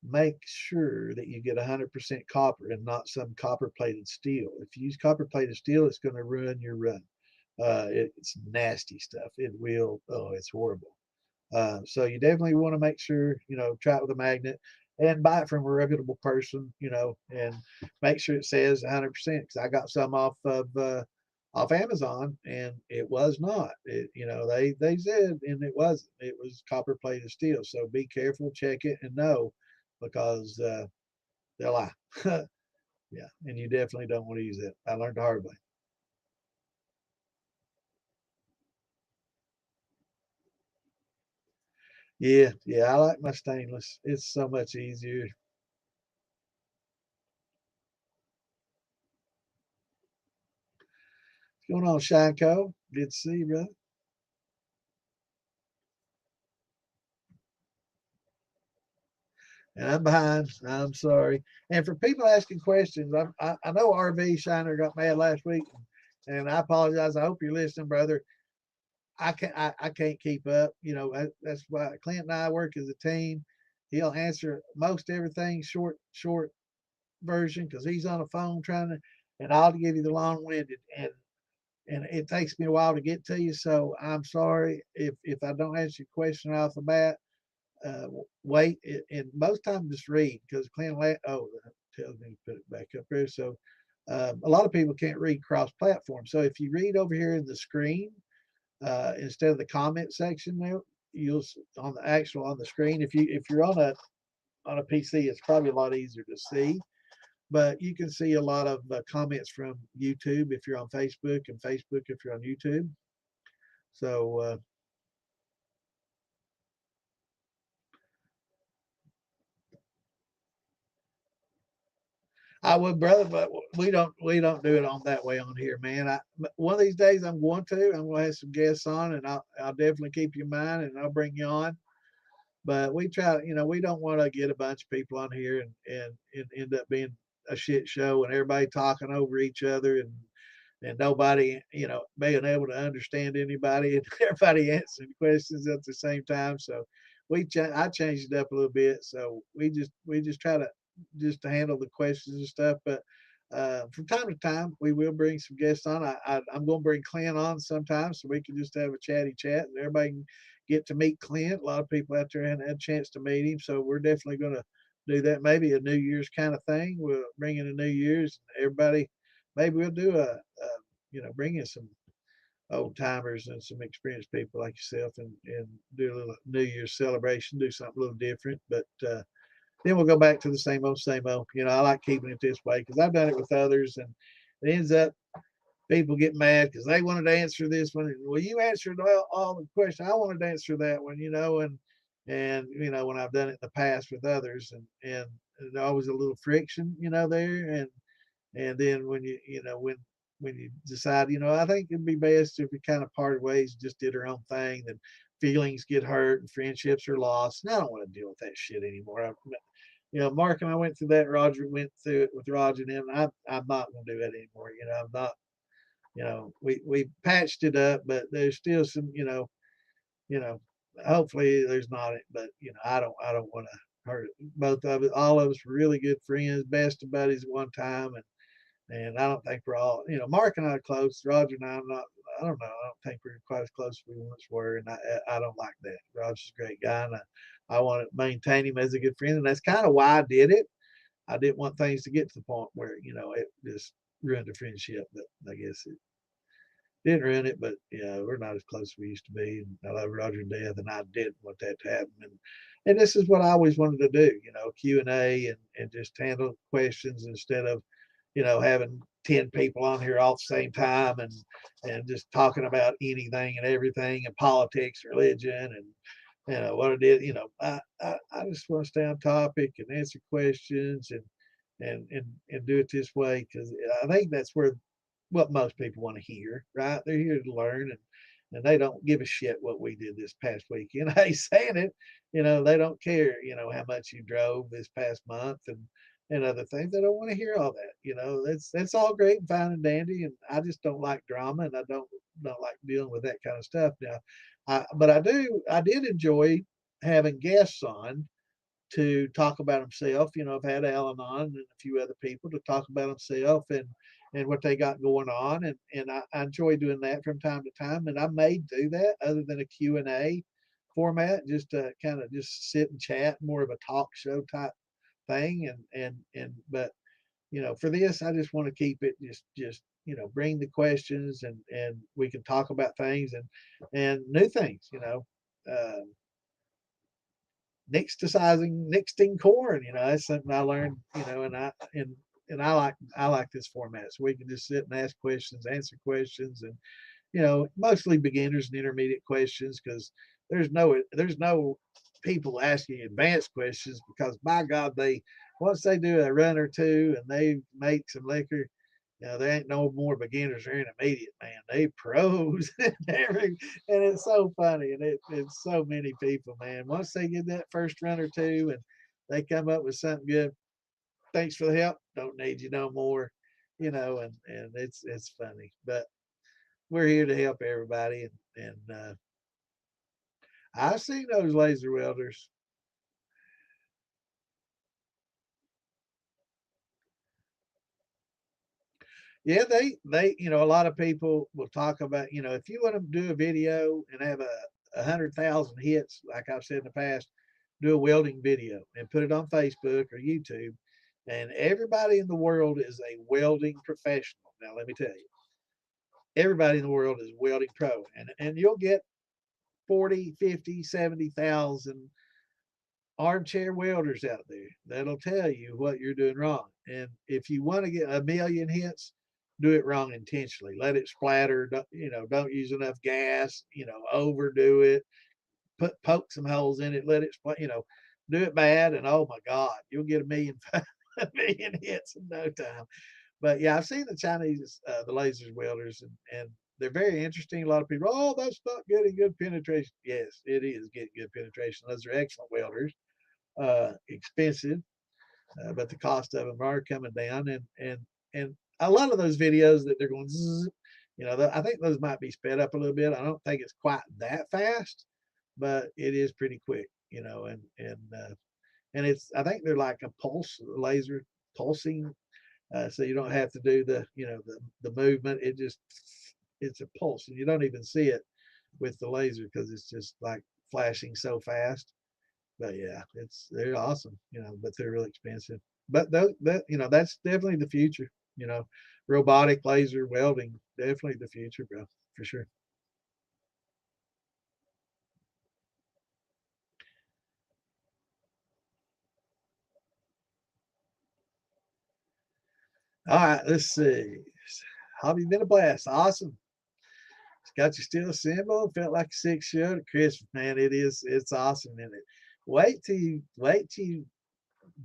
make sure that you get 100% copper and not some copper plated steel. If you use copper plated steel, it's going to ruin your run. It's nasty stuff. It will. Oh, it's horrible. So you definitely want to make sure, try it with a magnet and buy it from a reputable person, and make sure it says 100%. Because I got some off Amazon, and it was not. They said, and it wasn't. It was copper plated steel. So be careful, check it, and know, because they'll lie. Yeah, and you definitely don't want to use it. I learned the hard way. Yeah, yeah, I like my stainless. It's so much easier. What's going on, Shanko? Good to see you, brother. And I'm behind. I'm sorry. And for people asking questions, I know RV Shiner got mad last week, and I apologize. I hope you're listening, brother. I can't keep up. That's why Clint and I work as a team. He'll answer most everything short version because he's on the phone trying to, and I'll give you the long winded, and it takes me a while to get to you. So I'm sorry if I don't answer your question off the bat. Wait, and most times just read because Clint. Oh, that tells me to put it back up here. So a lot of people can't read cross platform. So if you read over here in the screen instead of the comment section there, you'll on the actual on the screen. If you're on a PC, it's probably a lot easier to see. But you can see a lot of comments from YouTube if you're on Facebook, and Facebook if you're on YouTube. So I would, brother, but we don't do it on that way on here, man. One of these days I'm going to. I'm going to have some guests on, and I'll definitely keep you in mind, and I'll bring you on. But we try, we don't want to get a bunch of people on here and end up being a shit show and everybody talking over each other, and nobody, being able to understand anybody, and everybody answering questions at the same time. So I changed it up a little bit. So we just try to just to handle the questions and stuff. But from time to time, we will bring some guests on. I'm going to bring Clint on sometime so we can just have a chatty chat and everybody can get to meet Clint. A lot of people out there haven't had a chance to meet him. So we're definitely going to do that. Maybe a New Year's kind of thing. We'll bring in a New Year's. Everybody, maybe we'll do bring in some old timers and some experienced people like yourself, and do a little New Year's celebration, do something a little different. But then we'll go back to the same old, same old. I like keeping it this way because I've done it with others, and it ends up people get mad because they wanted to answer this one. Well, you answered all the questions. I wanted to answer that one, and when I've done it in the past with others, and there's always a little friction, there, and then when you decide, I think it'd be best if we kind of parted ways, just did our own thing. Then feelings get hurt and friendships are lost, and I don't want to deal with that shit anymore. Mark and I went through that. Roger went through it with Roger and him. I'm not going to do that anymore. I'm not. We patched it up, but there's still some. You know. Hopefully there's not it, but I don't want to hurt it. Both of us, all of us were really good friends, best of buddies at one time, and I don't think we're all. Mark and I are close. Roger and I'm not. I don't know. I don't think we're quite as close as we once were, and I don't like that. Roger's a great guy, and I want to maintain him as a good friend, and that's kind of why I did it. I didn't want things to get to the point where it just ruined the friendship, but I guess Didn't ruin it, but yeah, we're not as close as we used to be. And I love Roger to death, and I didn't want that to happen. And this is what I always wanted to do, Q&A and just handle questions instead of, having 10 people on here all at the same time and just talking about anything and everything and politics, religion, and what I did. I just want to stay on topic and answer questions and do it this way because I think that's where what most people want to hear, right? They're here to learn and they don't give a shit what we did this past weekend. I ain't saying it, they don't care, how much you drove this past month and other things. They don't want to hear all that. That's all great and fine and dandy. And I just don't like drama and I don't like dealing with that kind of stuff now. But I did enjoy having guests on to talk about himself. I've had Alan on and a few other people to talk about himself and what they got going on. And I enjoy doing that from time to time. And I may do that other than a Q&A format, just to kind of just sit and chat, more of a talk show type thing. But, for this, I just want to keep it just, bring the questions and we can talk about things and new things, uh, nixting corn. That's something I learned. And I like this format, so we can just sit and ask questions, answer questions, and mostly beginners and intermediate questions because there's no people asking advanced questions because by God they once they do a run or two and they make some liquor. There ain't no more beginners or intermediate, man. They pros and it's so funny. And it's so many people, man. Once they get that first run or two and they come up with something good, thanks for the help. Don't need you no more, and it's funny. But we're here to help everybody. And I've seen those laser welders. Yeah, a lot of people will talk about, if you want to do a video and have 100,000 hits, like I've said in the past, do a welding video and put it on Facebook or YouTube. And everybody in the world is a welding professional. Now, let me tell you, everybody in the world is welding pro. And you'll get 40, 50, 70,000 armchair welders out there that'll tell you what you're doing wrong. And if you want to get a million hits, do it wrong intentionally. Let it splatter. Don't use enough gas. Overdo it. Poke some holes in it. Let it do it bad, and oh my God, you'll get a million hits in no time. But yeah, I've seen the Chinese, the lasers welders, and they're very interesting. A lot of people, oh, that's not getting good penetration. Yes, it is getting good penetration. Those are excellent welders, expensive, but the cost of them are coming down. And a lot of those videos that they're going, zzz, I think those might be sped up a little bit. I don't think it's quite that fast, but it is pretty quick. And it's I think they're like a pulse laser pulsing, so you don't have to do the movement. It's a pulse, and you don't even see it with the laser because it's just like flashing so fast. But yeah, they're awesome, but they're really expensive. But that's definitely the future. You know, robotic laser welding, definitely the future, bro, for sure. All right, let's see. Hobby been a blast. Awesome. Got your steel symbol. Felt like a six show at Christmas, man. It's awesome, isn't it? Wait till you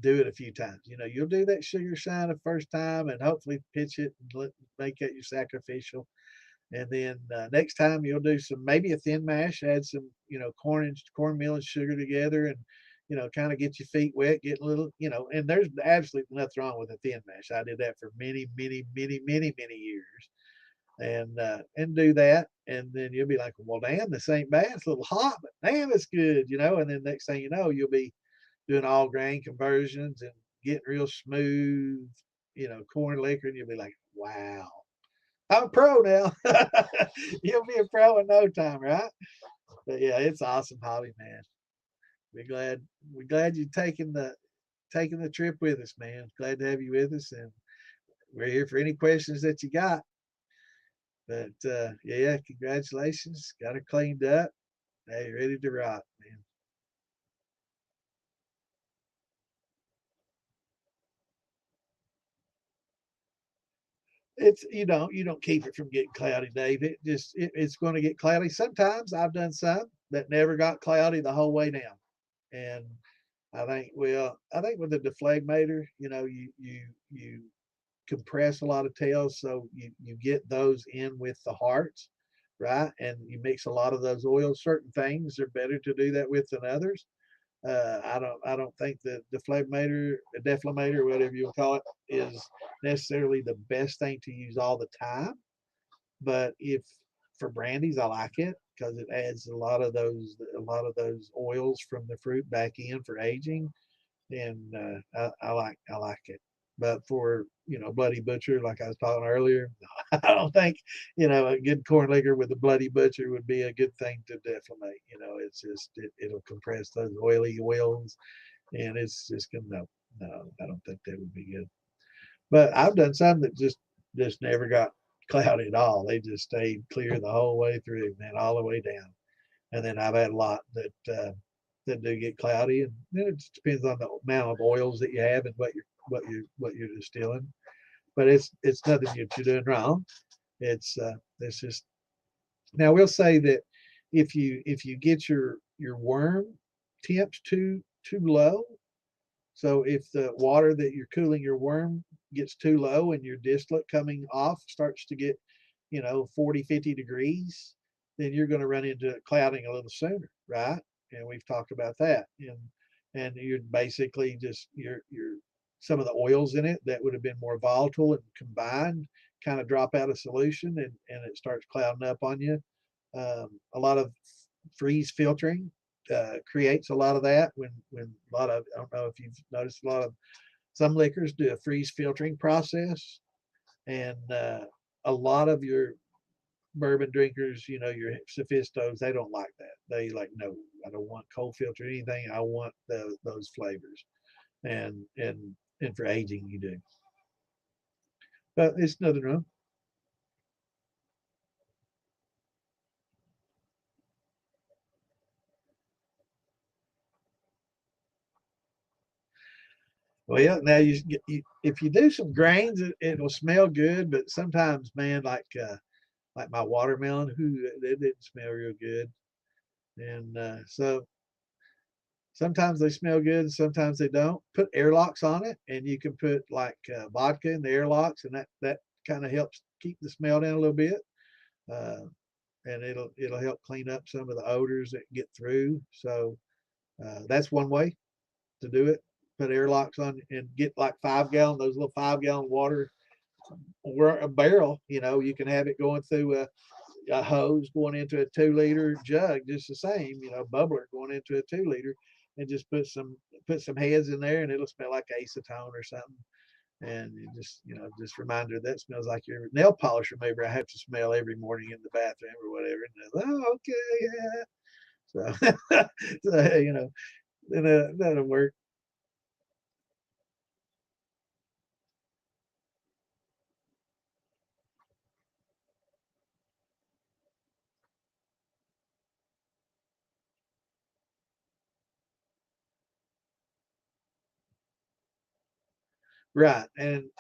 do it a few times. You'll do that sugar shine the first time and hopefully pitch it and make it your sacrificial. And then next time you'll do some maybe a thin mash, add some cornmeal and sugar together, and kind of get your feet wet, get a little And there's absolutely nothing wrong with a thin mash. I did that for many, many, many, many, many years, and do that, and then you'll be like, well, damn, this ain't bad. It's a little hot, but damn, it's good, And then next thing you know, you'll be doing all grain conversions and getting real smooth, corn liquor, and you'll be like, wow, I'm a pro now. You'll be a pro in no time, right? But yeah, it's awesome hobby, man. We're glad you're taking the trip with us, man. Glad to have you with us, and we're here for any questions that you got. But yeah, congratulations, got it cleaned up. Hey, ready to rock, man. It's you don't keep it from getting cloudy, Dave. It's going to get cloudy. Sometimes I've done some that never got cloudy the whole way down, and I think with the deflegmator, you compress a lot of tails, so you get those in with the hearts, right? And you mix a lot of those oils. Certain things are better to do that with than others. I don't think the deflator, whatever you call it, is necessarily the best thing to use all the time. But if for brandies, I like it because it adds a lot of those oils from the fruit back in for aging, and I like it. But for Bloody Butcher, like I was talking earlier, I don't think a good corn liquor with a Bloody Butcher would be a good thing to defamate. It's just it'll compress those oily oils, and it's just gonna no, I don't think that would be good. But I've done some that just never got cloudy at all. They just stayed clear the whole way through, man, all the way down. And then I've had a lot that do get cloudy, and then it just depends on the amount of oils that you have and what you're distilling. But it's nothing that you're doing wrong. It's just now we'll say that if you get your worm temps too low, so if the water that you're cooling your worm gets too low and your distillate coming off starts to get 40, 50 degrees, then you're going to run into clouding a little sooner, right? And we've talked about that. And you're basically just you're some of the oils in it that would have been more volatile and combined kind of drop out of solution, and it starts clouding up on you. A lot of freeze filtering creates a lot of that when a lot of I don't know if you've noticed a lot of some liquors do a freeze filtering process, and a lot of your bourbon drinkers, your sophistos, they don't like that. They like, no, I don't want cold filter anything. I want those flavors, and for aging you do, but it's nothing wrong. Well, yeah, now if you do some grains, it'll smell good, but sometimes, man, like my watermelon, who it didn't smell real good, and so sometimes they smell good, sometimes they don't. Put airlocks on it, and you can put like vodka in the airlocks, and that kind of helps keep the smell down a little bit, uh, and it'll help clean up some of the odors that get through. So that's one way to do it. Put airlocks on and get like 5 gallon, those little 5 gallon water or a barrel. You can have it going through a hose going into a 2 liter jug, just the same, bubbler going into a 2 liter, and just put some heads in there, and it'll smell like acetone or something. And you just reminder that smells like your nail polish remover. I have to smell every morning in the bathroom or whatever. And oh, okay, yeah. So, so then that'll work. Right. And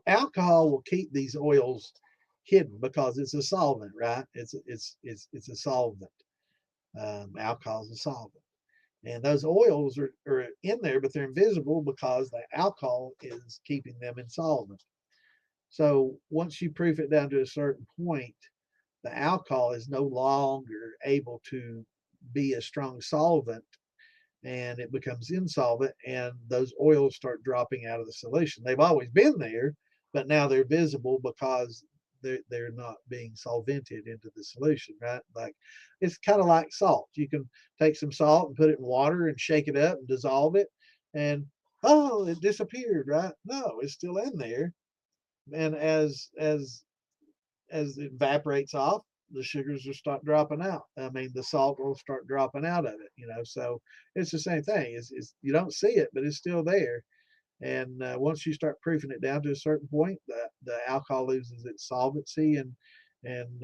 alcohol will keep these oils hidden because it's a solvent, right? It's a solvent. Alcohol is a solvent. And those oils are in there, but they're invisible because the alcohol is keeping them insolvent. So once you proof it down to a certain point, the alcohol is no longer able to be a strong solvent, and it becomes insolvent, and those oils start dropping out of the solution. They've always been there, but now they're visible because they're not being solvented into the solution, right? Like it's kind of like salt. You can take some salt and put it in water and shake it up and dissolve it, and oh, it disappeared, right? No, it's still in there. And as it evaporates off, the sugars will start dropping out. I mean, the salt will start dropping out of it. So it's the same thing. It's you don't see it, but it's still there. And once you start proofing it down to a certain point, the alcohol loses its solvency, and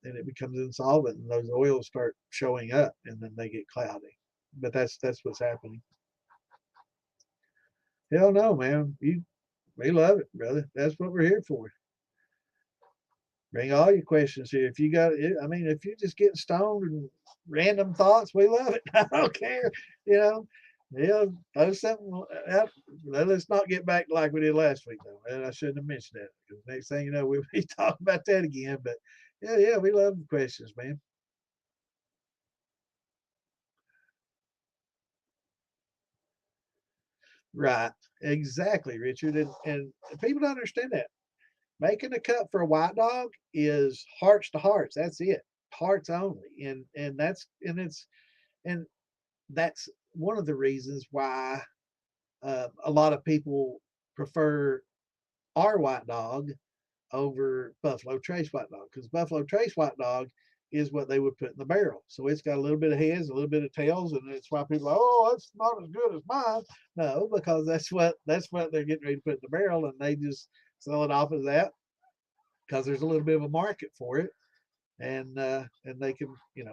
it becomes insolvent, and those oils start showing up, and then they get cloudy. But that's what's happening. Hell no, man. We love it, brother. That's what we're here for. Bring all your questions here. If you got it, I mean, if you're just getting stoned and random thoughts, we love it. I don't care, you know. Yeah, throw something out. Let's not get back like we did last week, though. And I shouldn't have mentioned that because next thing you know, we'll be talking about that again. But yeah, we love the questions, man. Right, exactly, Richard. And people don't understand that. Making a cup for a white dog is hearts to hearts. That's it, hearts only, and that's one of the reasons why a lot of people prefer our white dog over Buffalo Trace white dog because Buffalo Trace white dog is what they would put in the barrel. So it's got a little bit of heads, a little bit of tails, and it's why people are like, oh, that's not as good as mine. No, because that's what they're getting ready to put in the barrel, and they just sell it off as that because there's a little bit of a market for it, and they can,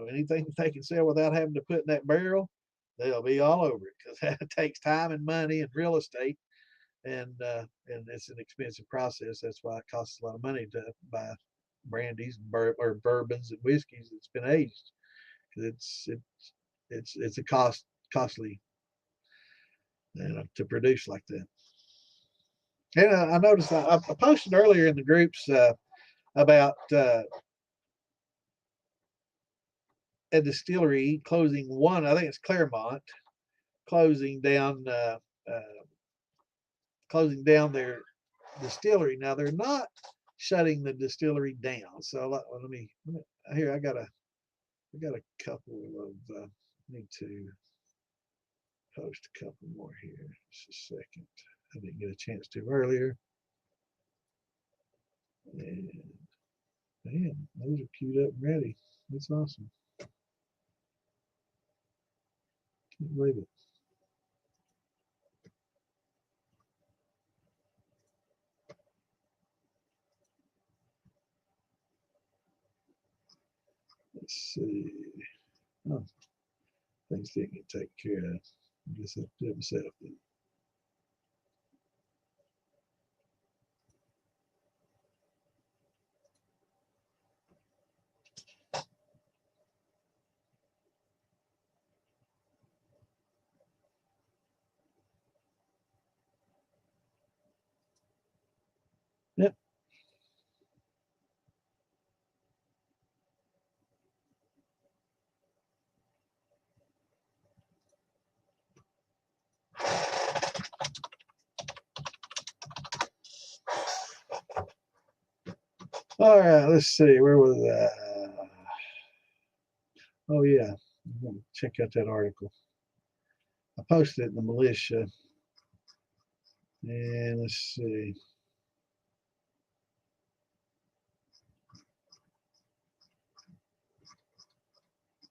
anything they can sell without having to put in that barrel, they'll be all over it because that takes time and money and real estate, and it's an expensive process. That's why it costs a lot of money to buy brandies or bourbons and whiskeys that's been aged because it's a costly, to produce like that. And I noticed I posted earlier in the groups about a distillery closing one. I think it's Claremont closing down uh, closing down their distillery. Now they're not shutting the distillery down. So let me here. I got a couple of need to post a couple more here. Just a second. I didn't get a chance to earlier. And man, those are queued up and ready. That's awesome. Can't believe it. Let's see. Oh, things didn't get taken care of. I guess I have to do it myself then. Yep. All right. Let's see. Where was that? Oh yeah. I'm gonna check out that article. I posted it in the militia. And let's see.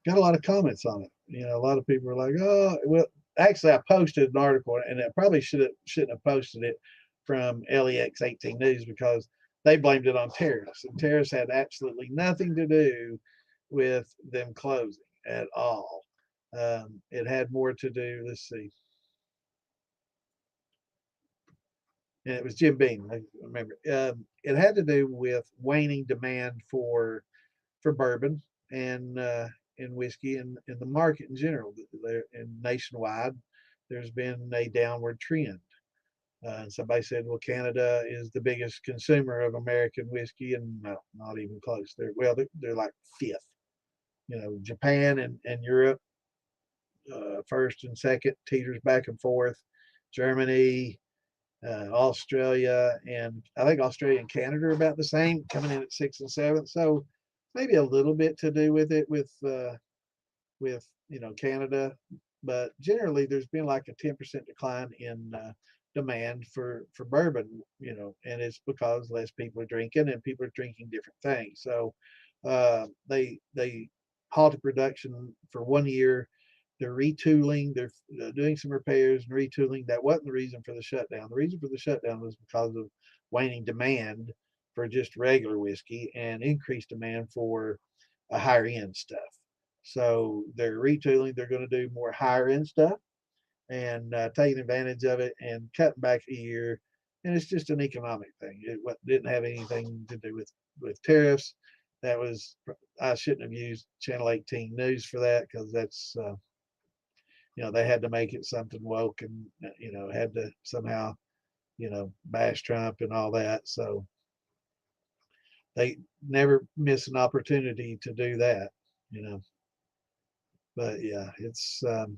Got a lot of comments on it. A lot of people are like, "Oh, well." Actually, I posted an article, and I probably shouldn't have posted it from LEX 18 News because they blamed it on tariffs, and tariffs had absolutely nothing to do with them closing at all. It had more to do. Let's see, and it was Jim Beam. I remember. It had to do with waning demand for bourbon and whiskey and in the market in general. And nationwide, there's been a downward trend. And somebody said, well, Canada is the biggest consumer of American whiskey, and no, not even close. They're like fifth. Japan and Europe, first and second, teeters back and forth. Germany, Australia, and I think Australia and Canada are about the same, coming in at sixth and seventh. So maybe a little bit to do with it with Canada, but generally there's been like a 10% decline in demand for bourbon, and it's because less people are drinking and people are drinking different things. So they halted production for 1 year. They're retooling. They're doing some repairs and retooling. That wasn't the reason for the shutdown. The reason for the shutdown was because of waning demand for just regular whiskey and increased demand for a higher end stuff. So they're retooling. They're going to do more higher end stuff and taking advantage of it and cutting back a year. And it's just an economic thing. It didn't have anything to do with tariffs. That was, I shouldn't have used Channel 18 News for that, because that's they had to make it something woke, and had to somehow bash Trump and all that. So they never miss an opportunity to do that. you know but yeah, it's but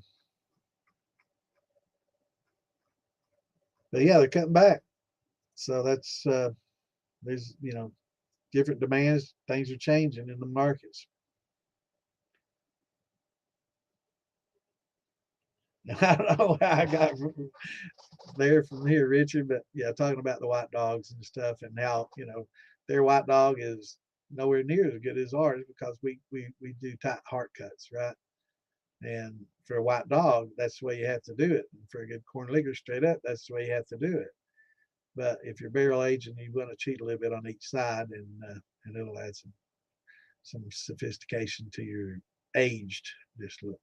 yeah, they're cutting back. So that's there's different demands. Things are changing in the markets. I don't know how I got there from here, Richard, but yeah, talking about the white dogs and stuff, and how their white dog is nowhere near as good as ours, because we do tight heart cuts, right? And for a white dog, that's the way you have to do it. And for a good corn liquor straight up, that's the way you have to do it. But if you're barrel aging, you want to cheat a little bit on each side, and it'll add some sophistication to your aged distillate.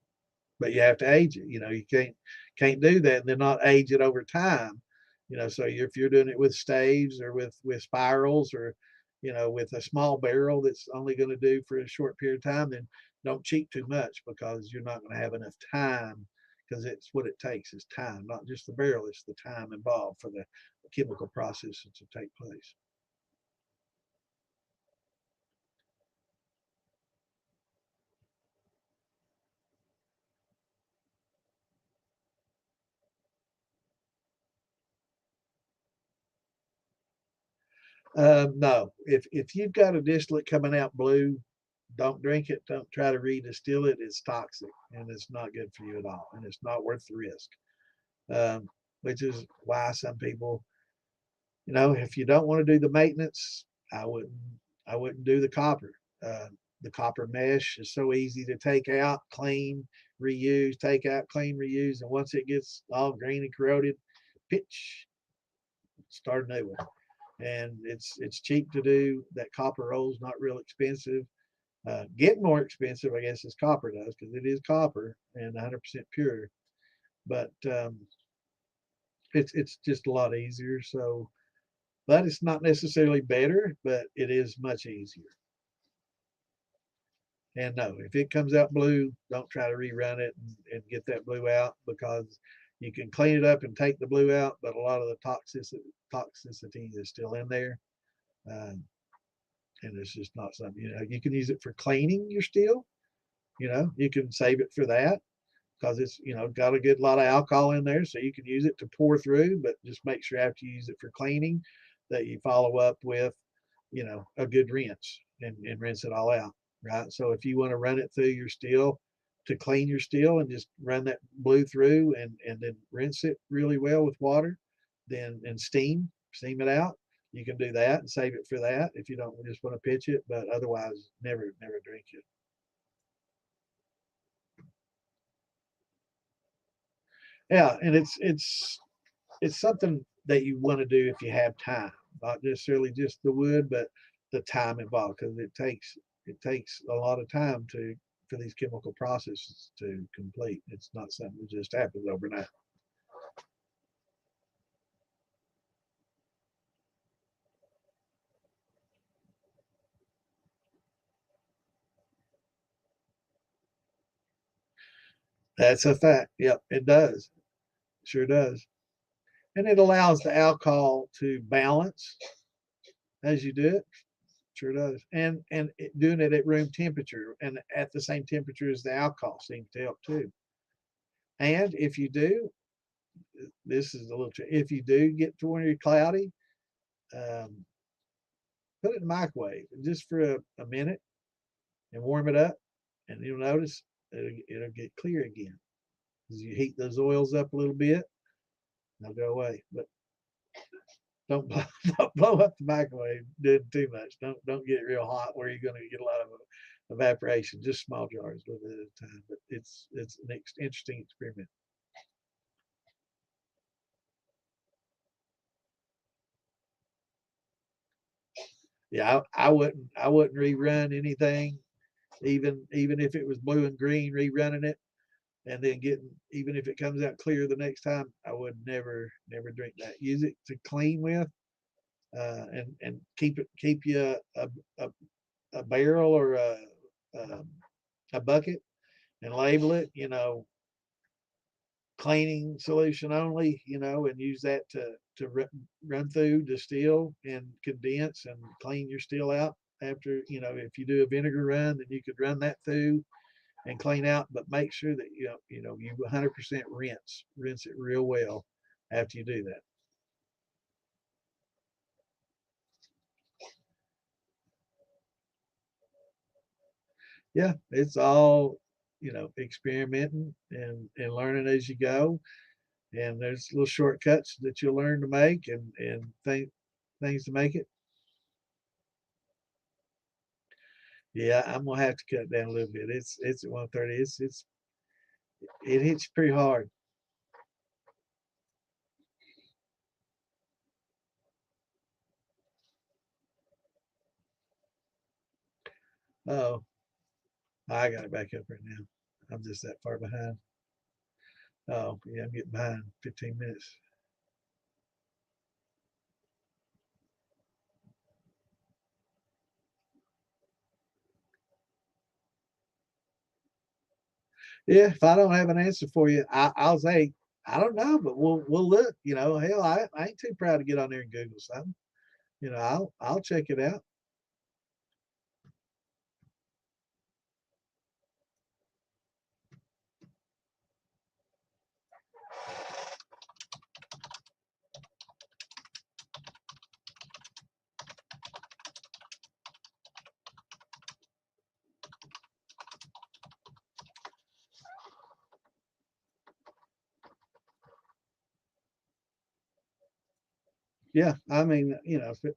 But you have to age it. You can't do that and then not age it over time. So if you're doing it with staves or with spirals, or with a small barrel that's only going to do for a short period of time, then don't cheat too much, because you're not going to have enough time. Because it's what it takes is time, not just the barrel, it's the time involved for the chemical processes to take place. No, if you've got a distillate coming out blue, don't drink it. Don't try to redistill it. It's toxic and it's not good for you at all, and it's not worth the risk. Um, which is why some people, if you don't want to do the maintenance, I wouldn't. I wouldn't do the copper. Uh, the copper mesh is so easy to take out, clean, reuse, take out, clean, reuse, and once it gets all green and corroded, pitch, start a new one. And it's cheap to do. That copper roll is not real expensive. Get more expensive, I guess, as copper does, because it is copper and 100% pure. But it's just a lot easier. So, but it's not necessarily better, but it is much easier. And no, if it comes out blue, don't try to rerun it and get that blue out, because you can clean it up and take the blue out, but a lot of the toxicity is still in there. Um, and it's just not something, you can use it for cleaning your steel. You can save it for that, because it's got a good lot of alcohol in there, so you can use it to pour through. But just make sure after you use it for cleaning that you follow up with a good rinse, and rinse it all out, right? So if you want to run it through your steel to clean your steel, and just run that blue through, and then rinse it really well with water, then and steam it out, you can do that and save it for that if you don't just want to pitch it. But otherwise, never drink it. Yeah, and it's something that you want to do if you have time, not necessarily just the wood, but the time involved, because it takes a lot of time for these chemical processes to complete. It's not something that just happens overnight. That's a fact. Yep, it does. Sure does. And it allows the alcohol to balance as you do it. Sure does. And doing it at room temperature and at the same temperature as the alcohol seems to help too. And if you do, this is a little trick. If you do get to where you're cloudy, um, put it in the microwave just for a minute and warm it up, and you'll notice it'll get clear again. As you heat those oils up a little bit, they'll go away. But don't blow, don't blow up the microwave doing too much. Don't get real hot where you're going to get a lot of evaporation. Just small jars, a little bit at a time. But it's an interesting experiment. yeah, I wouldn't rerun anything, even if it was blue and green, rerunning it and then getting, even if it comes out clear the next time, I would never drink that. Use it to clean with, and keep you a, a barrel or um, a bucket and label it, cleaning solution only, and use that to run through, distill, and condense and clean your still out. After, if you do a vinegar run, then you could run that through and clean out, but make sure that you 100% rinse it real well after you do that. Yeah, it's all experimenting and learning as you go, and there's little shortcuts that you'll learn to make and things to make it. Yeah, I'm gonna have to cut down a little bit. It's at 1:30. It hits pretty hard. Oh, I got it back up right now. I'm just that far behind. Oh, yeah, I'm getting behind 15 minutes. Yeah, if I don't have an answer for you, I'll say I don't know, but we'll look. Hell, I ain't too proud to get on there and Google something. I'll check it out. Yeah, I mean,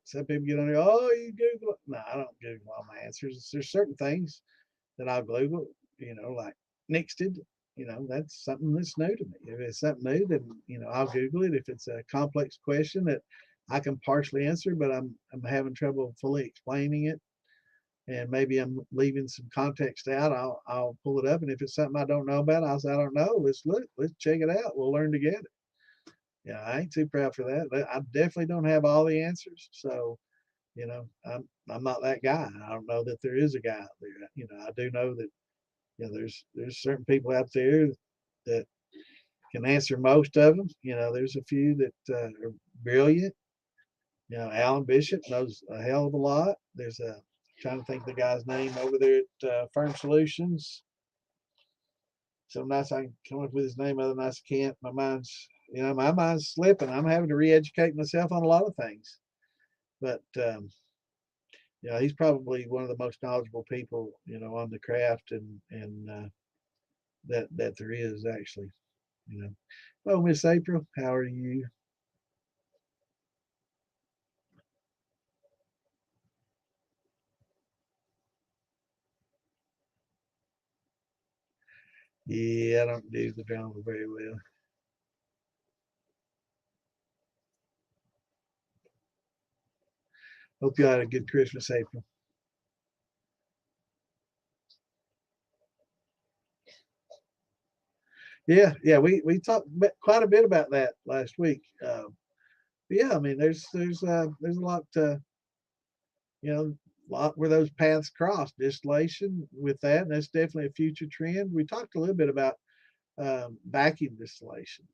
some people get on there. Oh, you Google it? No, I don't Google all my answers. There's certain things that I'll Google. Like nixted. That's something that's new to me. If it's something new, then I'll Google it. If it's a complex question that I can partially answer, but I'm having trouble fully explaining it, and maybe I'm leaving some context out, I'll pull it up. And if it's something I don't know about, I'll say I don't know. Let's look. Let's check it out. We'll learn together. Yeah, I ain't too proud for that. I definitely don't have all the answers. So, I'm not that guy. I don't know that there is a guy out there. I do know that there's certain people out there that can answer most of them. There's a few that are brilliant. Alan Bishop knows a hell of a lot. There's a trying to think the guy's name over there at Firm Solutions. Some nights I can come up with his name, other nights I can't. My mind's slipping. I'm having to re-educate myself on a lot of things. But he's probably one of the most knowledgeable people, on the craft and that there is actually. You know. Oh, Miss April, how are you? Yeah, I don't do the drama very well. Hope you had a good Christmas, April. Yeah, yeah, we talked quite a bit about that last week. Yeah, I mean, there's a lot you know lot where those paths cross distillation with that, and that's definitely a future trend. We talked a little bit about vacuum distillation,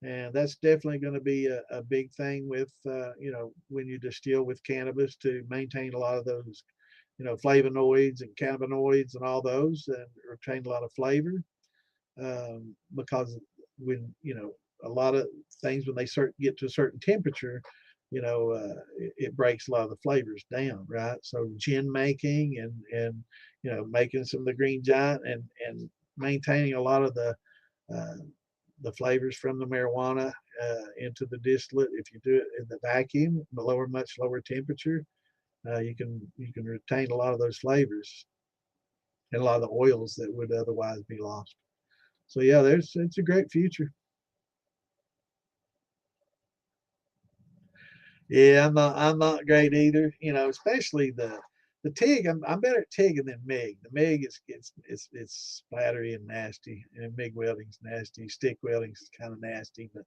and that's definitely going to be a big thing with when you distill with cannabis to maintain a lot of those flavonoids and cannabinoids and all those, and retain a lot of flavor, because when a lot of things when they get to a certain temperature, it breaks a lot of the flavors down, right? So gin making and making some of the green giant and maintaining a lot of uh, the flavors from the marijuana into the distillate. If you do it in the vacuum, much lower temperature, you can retain a lot of those flavors and a lot of the oils that would otherwise be lost. So yeah, it's a great future. Yeah, I'm not great either. You know, especially the TIG. I'm better at TIGging than MIG. The MIG is it's splattery and nasty, and MIG welding's nasty. Stick welding's kind of nasty, but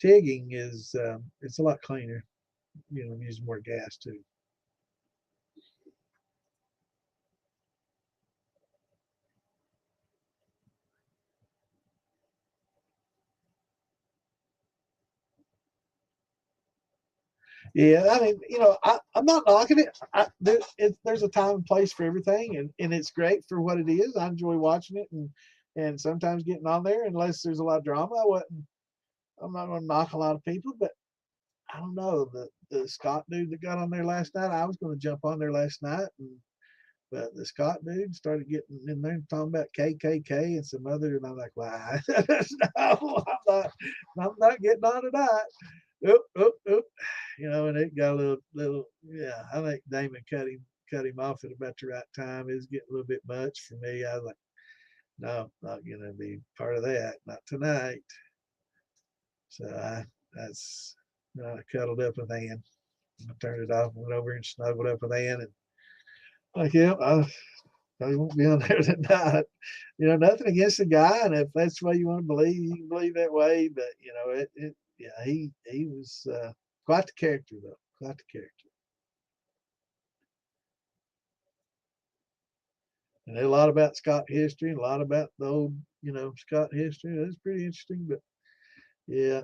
TIGging is it's a lot cleaner. You know, using more gas too. Yeah, I mean, you know, I'm not knocking it. There's a time and place for everything, and it's great for what it is. I enjoy watching it, and sometimes getting on there. Unless there's a lot of drama, I'm not going to knock a lot of people, but I don't know the Scott dude that got on there last night. I was going to jump on there last night, but the Scott dude started getting in there and talking about KKK and some other, and I'm like, why? No, I'm not getting on tonight. Oop, oop, oop. You know, and it got a little. Yeah, I think Damon cut him off at about the right time. It was getting a little bit much for me. I was like, no, not gonna be part of that, not tonight. So that's I cuddled up with Ann. I turned it off, went over and snuggled up with Ann, and like, yeah, I won't be on there tonight. You know, nothing against the guy, and if that's the way you want to believe, you can believe that way. But you know, yeah, he was quite the character, though, quite the character. And a lot about Scott history, and a lot about the old, you know, Scott history. That's pretty interesting. But yeah,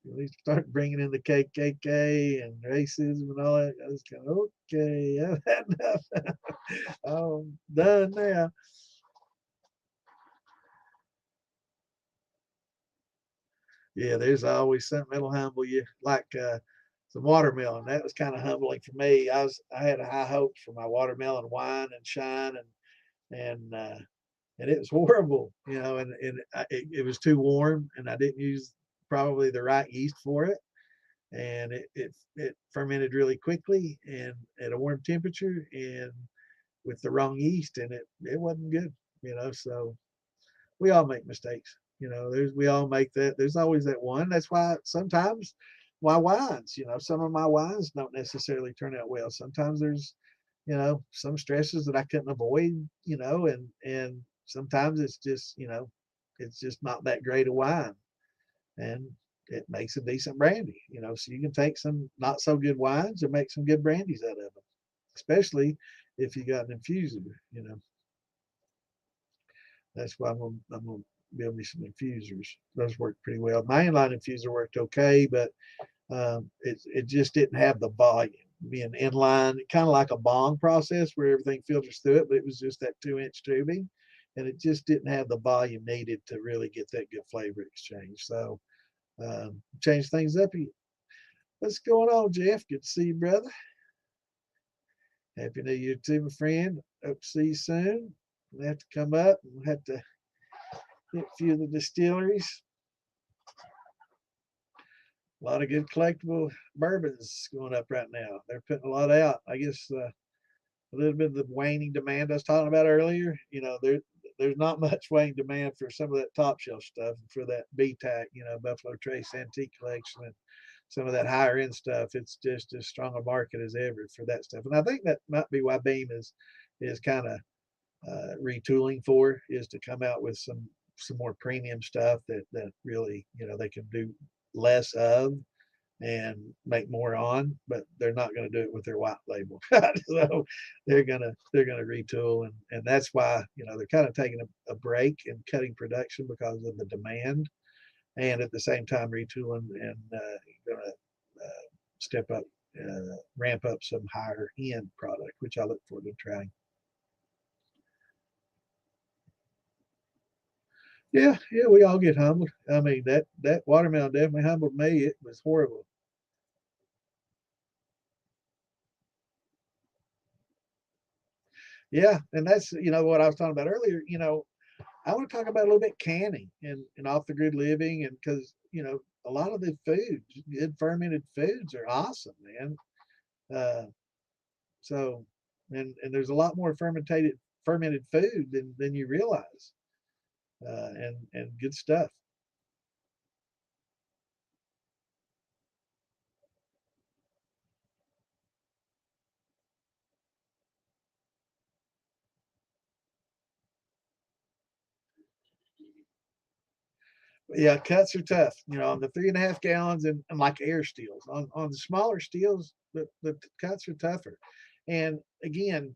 we start bringing in the KKK and racism and all that. I was kind of okay. I've had enough. I'm done now. Yeah, there's always something that'll humble you, like some watermelon. That was kind of humbling for me. I had high hopes for my watermelon wine and shine, and it was horrible, you know, it was too warm, and I didn't use probably the right yeast for it, and it fermented really quickly and at a warm temperature and with the wrong yeast, and it wasn't good, you know. So we all make mistakes. You know, we all make that. There's always that one. That's why sometimes my wines, you know, some of my wines don't necessarily turn out well. Sometimes there's, you know, some stresses that I couldn't avoid, you know, and sometimes it's just, you know, it's just not that great a wine, and it makes a decent brandy, you know. So you can take some not so good wines and make some good brandies out of them, especially if you got an infuser, you know. That's why I'm gonna build me some infusers. Those work pretty well. My inline infuser worked okay, but it just didn't have the volume. Being inline, kind of like a bong process where everything filters through it, but it was just that 2-inch tubing, and it just didn't have the volume needed to really get that good flavor exchange. So change things up. What's going on, Jeff? Good to see you, brother. Happy New Year to my friend. Hope to see you soon. We'll have to come up and we'll have to hit a few of the distilleries. A lot of good collectible bourbons going up right now. They're putting a lot out. I guess a little bit of the waning demand I was talking about earlier. You know, there's not much waning demand for some of that top shelf stuff, for that BTAC, you know, Buffalo Trace Antique Collection, and some of that higher end stuff. It's just as strong a market as ever for that stuff. And I think that might be why Beam is kind of retooling for, is to come out with some more premium stuff that really, you know, they can do less of and make more on, but they're not going to do it with their white label. So they're gonna retool, and that's why, you know, they're kind of taking a break and cutting production because of the demand, and at the same time retooling and gonna step up, ramp up some higher end product, which I look forward to trying. Yeah, yeah, we all get humbled. I mean, that watermelon definitely humbled me. It was horrible. Yeah, and that's, you know, what I was talking about earlier. You know, I want to talk about a little bit canning and off the grid living, and because, you know, a lot of the foods, good fermented foods, are awesome, man. Uh, so, and there's a lot more fermented food than you realize, and good stuff. Yeah, cuts are tough, on the 3.5 gallons and like air steels. On the smaller steels, the cuts are tougher. And again,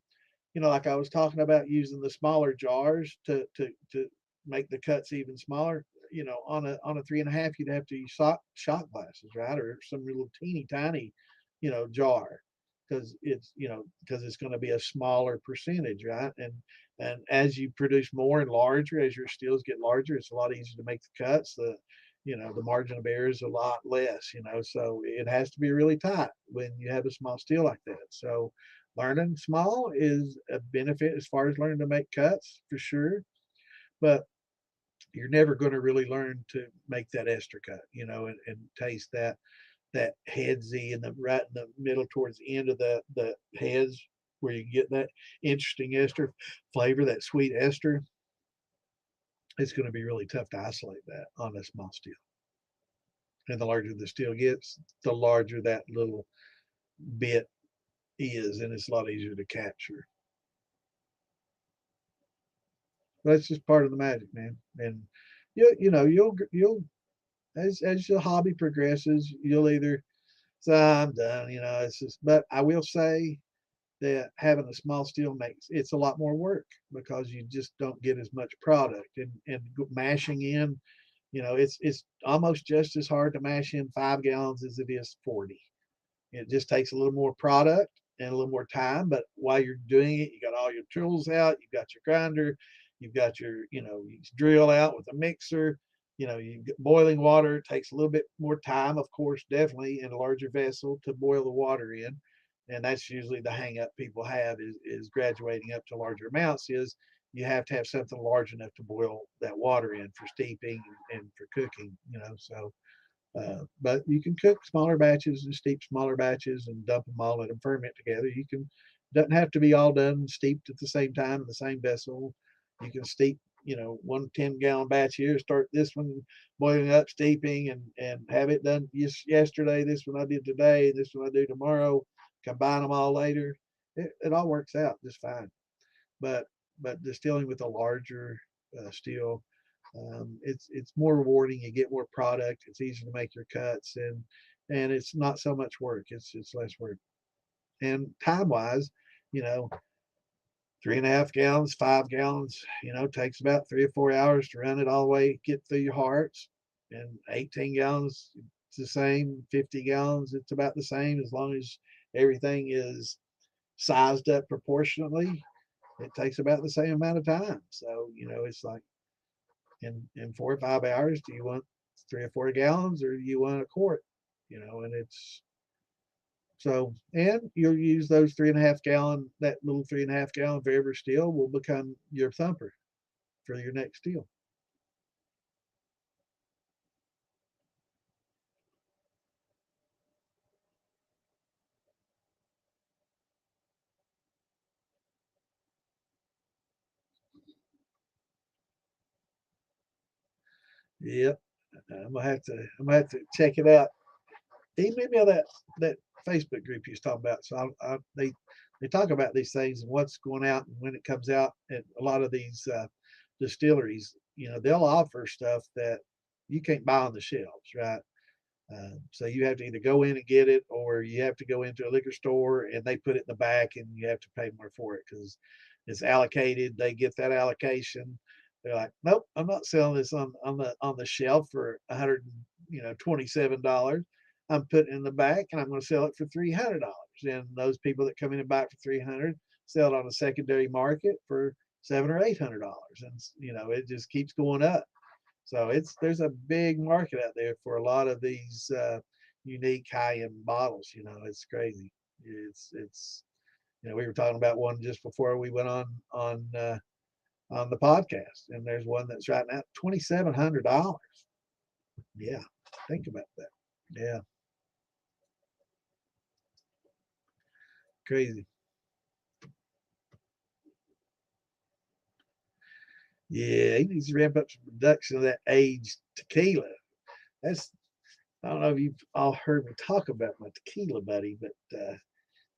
like I was talking about using the smaller jars to make the cuts even smaller. On a 3.5, you'd have to use shot glasses, right, or some little teeny tiny, jar, because it's going to be a smaller percentage, right? And as you produce more and larger, as your steels get larger, it's a lot easier to make the cuts. The margin of error is a lot less. So it has to be really tight when you have a small steel like that. So learning small is a benefit as far as learning to make cuts for sure, but you're never going to really learn to make that ester cut, and taste that headsy in the right in the middle towards the end of the heads where you get that interesting ester flavor, that sweet ester. It's going to be really tough to isolate that on a small steel. And the larger the steel gets, the larger that little bit is, and it's a lot easier to capture. That's just part of the magic, man. And you'll as your hobby progresses, you'll either say I'm done. It's just. But I will say that having a small steel makes it's a lot more work because you just don't get as much product and mashing in. It's almost just as hard to mash in 5 gallons as it is 40. It just takes a little more product and a little more time. But while you're doing it, you got all your tools out, you've got your grinder, you've got you drill out with a mixer, you get boiling water. It takes a little bit more time, of course, definitely in a larger vessel to boil the water in. And that's usually the hang up people have is graduating up to larger amounts is you have to have something large enough to boil that water in for steeping and for cooking, so but you can cook smaller batches and steep smaller batches and dump them all, let them ferment together. You can doesn't have to be all done steeped at the same time in the same vessel. You can steep, 1 10-gallon batch here, start this one boiling up, steeping, and have it done yesterday. This one I did today. This one I do tomorrow. Combine them all later. It all works out just fine. But distilling with a larger steel, it's more rewarding. You get more product. It's easier to make your cuts, and it's not so much work. It's less work. And time wise, you know, 3.5 gallons, 5 gallons, takes about 3 or 4 hours to run it all the way, get through your hearts. And 18 gallons, it's the same. 50 gallons, it's about the same as long as everything is sized up proportionately. It takes about the same amount of time. So, it's like in 4 or 5 hours, do you want 3 or 4 gallons or do you want a quart? And it's so, and you'll use those 3.5 gallon, that little 3.5 gallon Weber steel will become your thumper for your next steel. Yep. I'm gonna have to check it out. Email me that Facebook group you was talking about. So they talk about these things and what's going out and when it comes out. And a lot of these distilleries, they'll offer stuff that you can't buy on the shelves, right? So you have to either go in and get it, or you have to go into a liquor store and they put it in the back, and you have to pay more for it because it's allocated. They get that allocation. They're like, nope, I'm not selling this on the shelf for $127. I'm putting it in the back, and I'm going to sell it for $300. And those people that come in and buy it for 300 sell it on a secondary market for $700 or $800, and it just keeps going up. So there's a big market out there for a lot of these unique high end bottles. It's crazy. It's we were talking about one just before we went on the podcast, and there's one that's right now $2,700. Yeah, think about that. Yeah, crazy. Yeah, he needs to ramp up some production of that aged tequila. That's I don't know if you've all heard me talk about my tequila buddy, but that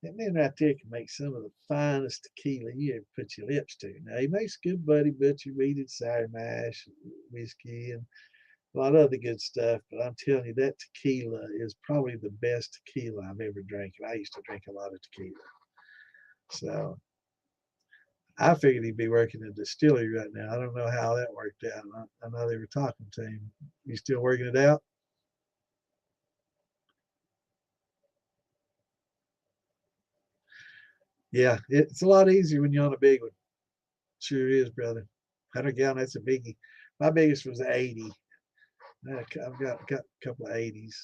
man right there can make some of the finest tequila you ever put your lips to. Now he makes good buddy butcher weeded sour mash whiskey, a lot of other good stuff, but I'm telling you, that tequila is probably the best tequila I've ever drank. And I used to drink a lot of tequila. So I figured he'd be working in a distillery right now. I don't know how that worked out. I know they were talking to him. You still working it out? Yeah, it's a lot easier when you're on a big one. Sure is, brother. 100 gallon, that's a biggie. My biggest was 80. I've got a couple of 80s.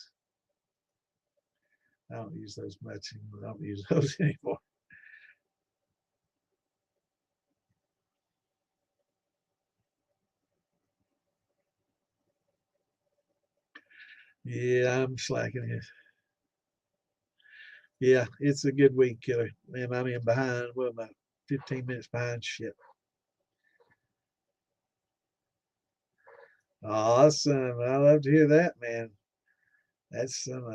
I don't use those much anymore. I don't use those anymore. Yeah, I'm slacking it. Yeah, it's a good week killer. Man, I'm in behind. Well, about 15 minutes behind shit. Awesome. I love to hear that, man. That's some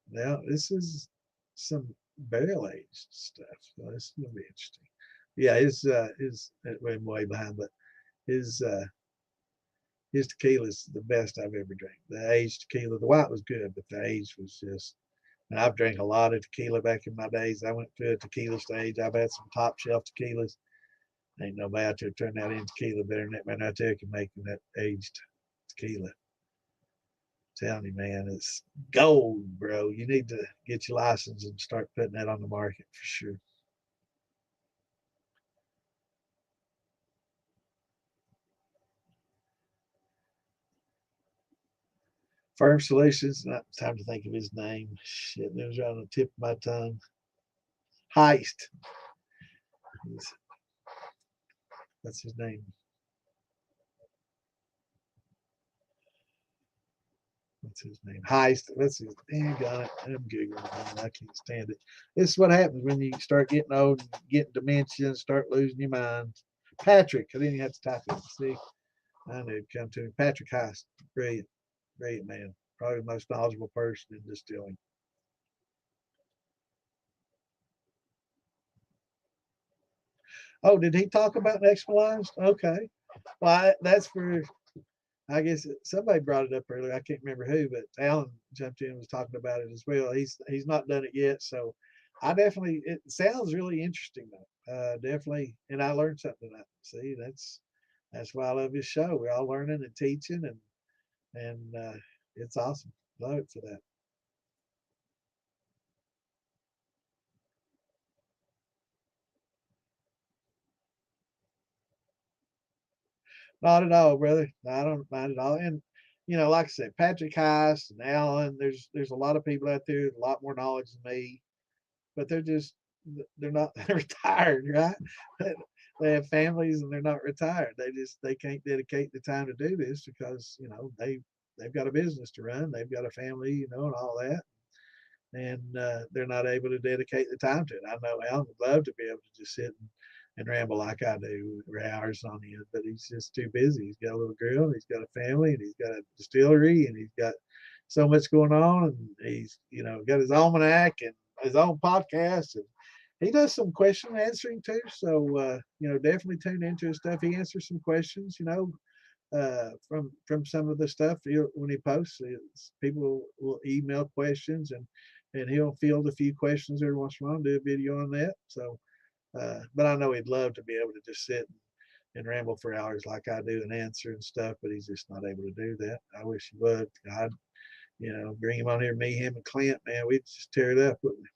now this is some barrel aged stuff. So this is gonna be interesting. Yeah, his way behind, but his uh his tequila is the best I've ever drank. The aged tequila, the white was good, but the aged was just. And I've drank a lot of tequila back in my days. I went through a tequila stage. I've had some top shelf tequilas. Ain't nobody out there turn that in tequila better than that man out there can make that aged tequila. I'm telling you, man, it's gold, bro. You need to get your license and start putting that on the market for sure. Firm Solutions, not time to think of his name. Shit, it was right on the tip of my tongue. Heist. That's his name. What's his name? Heist. That's his damn got it. I'm giggling, man. I can't stand it. This is what happens when you start getting old and getting dementia and start losing your mind. Patrick. I didn't even have to type it. See, I knew it'd come to me. Patrick Heist. Brilliant. Brilliant man. Probably the most knowledgeable person in distilling. Oh, did he talk about nextmalized? Okay. Well, that's for I guess somebody brought it up earlier. I can't remember who, but Alan jumped in and was talking about it as well. He's not done it yet, so I definitely. It sounds really interesting though. Definitely, and I learned something tonight. See, that's why I love this show. We're all learning and teaching, and it's awesome. Love it for that. Not at all, brother. I don't mind at all. And like I said, Patrick Heiss and Alan. There's a lot of people out there, with a lot more knowledge than me, but they're not they're retired, right? They have families and they're not retired. They can't dedicate the time to do this because they've got a business to run, they've got a family, and all that, and they're not able to dedicate the time to it. I know Alan would love to be able to just sit and ramble like I do for hours on end, but he's just too busy. He's got a little girl, and he's got a family, and he's got a distillery, and he's got so much going on, and he's got his almanac and his own podcast, and he does some question answering too. So definitely tune into his stuff. He answers some questions, from some of the stuff when he posts. People will email questions, and he'll field a few questions every once in a while and do a video on that. So, but I know he'd love to be able to just sit and ramble for hours like I do and answer and stuff, but he's just not able to do that. I wish he would. I'd, bring him on here, me, him, and Clint, man, we'd just tear it up, wouldn't we?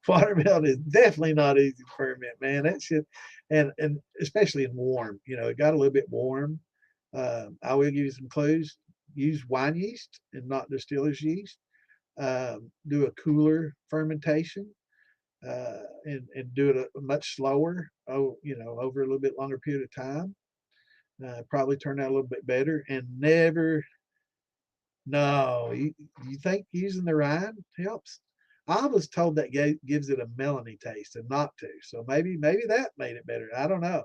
Watermelon is definitely not easy to ferment, man. That shit, and especially in warm, it got a little bit warm. I will give you some clues. Use wine yeast and not distiller's yeast. Do a cooler fermentation, and do it a much slower. Oh, over a little bit longer period of time. Probably turn out a little bit better, and never. No, you think using the rind helps? I was told that gives it a melony taste and not to. So maybe that made it better. I don't know.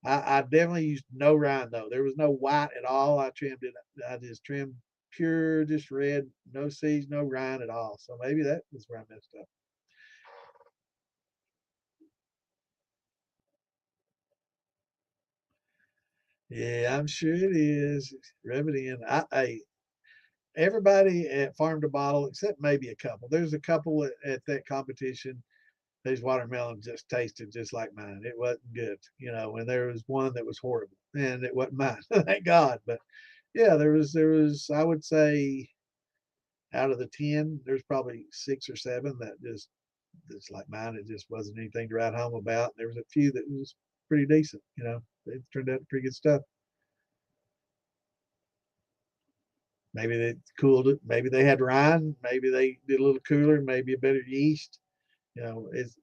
I definitely used no rind though. There was no white at all. I trimmed it. I just trimmed pure, just red, no seeds, no rind at all. So maybe that was where I messed up. Yeah, I'm sure it is. Rub it in. Everybody at Farm to Bottle, except maybe a couple. There's a couple at that competition. These watermelons just tasted just like mine. It wasn't good, and there was one that was horrible, and it wasn't mine. Thank God. But yeah, there was I would say out of the 10, there's probably 6 or 7 that just like mine. It just wasn't anything to write home about. There was a few that was pretty decent. They turned out pretty good stuff. Maybe they cooled it. Maybe they had rind. Maybe they did a little cooler. Maybe a better yeast.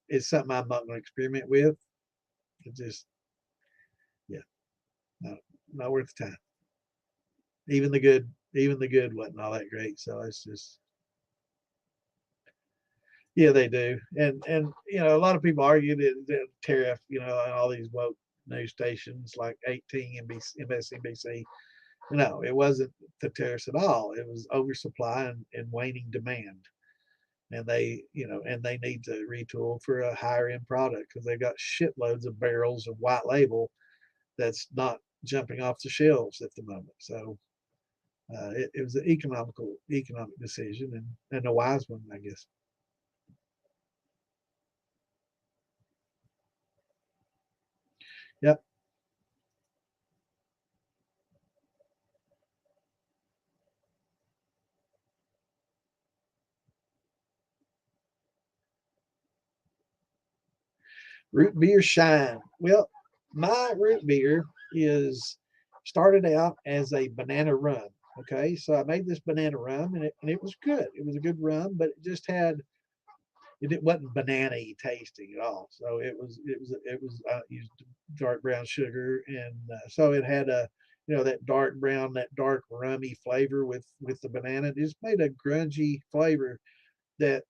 It's something I'm not going to experiment with. It just, yeah, not worth the time. Even the good wasn't all that great. So it's just, yeah, they do. And a lot of people argue that tariff, and all these woke news stations like 18 MSNBC. No, it wasn't the tariffs at all. It was oversupply and waning demand. And they need to retool for a higher end product because they've got shitloads of barrels of white label that's not jumping off the shelves at the moment. So it was an economic decision and a wise one, I guess. Yep. Root beer shine. Well, my root beer is started out as a banana rum. Okay, so I made this banana rum and it was good. It was a good rum, but it wasn't banana-y tasting at all. So it was used dark brown sugar, and so it had that dark brown, that dark rummy flavor with the banana. It just made a grungy flavor that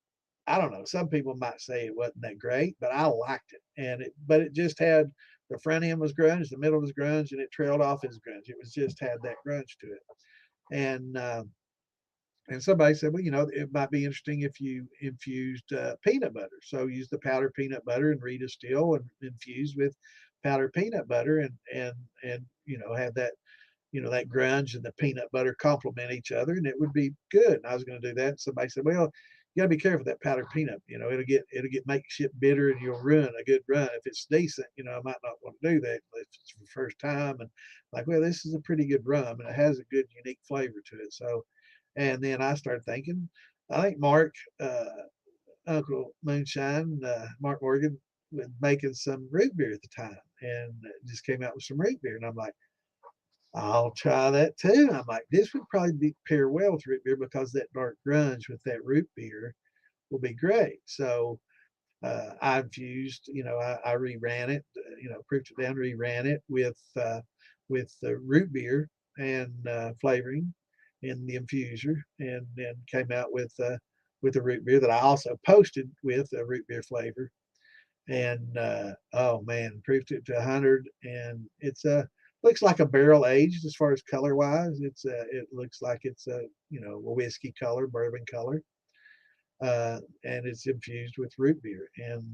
I don't know. Some people might say it wasn't that great, but I liked it. But it just had the front end was grunge, the middle was grunge, and it trailed off as grunge. It was just had that grunge to it. And somebody said, well, it might be interesting if you infused peanut butter. So use the powdered peanut butter and redistill and infuse with powdered peanut butter and have that grunge and the peanut butter complement each other, and it would be good. And I was going to do that. Somebody said, well, you got to be careful with that powdered peanut. It'll get makeshift bitter, and you'll ruin a good run. If it's decent, I might not want to do that if it's the first time. And like, well, this is a pretty good rum, and it has a good unique flavor to it. So, and then I started thinking, I think Mark, Uncle Moonshine, Mark Morgan, was making some root beer at the time, and just came out with some root beer, and I'm like, I'll try that too. I'm like, this would probably pair well with root beer because that dark grunge with that root beer will be great. So I infused, I reran it, proofed it down, reran it with the root beer and flavoring in the infuser, and then came out with a root beer that I also posted with a root beer flavor. And oh man, proofed it to 100, and it's a looks like a barrel aged as far as color wise. It looks like it's a whiskey color, bourbon color, and it's infused with root beer, and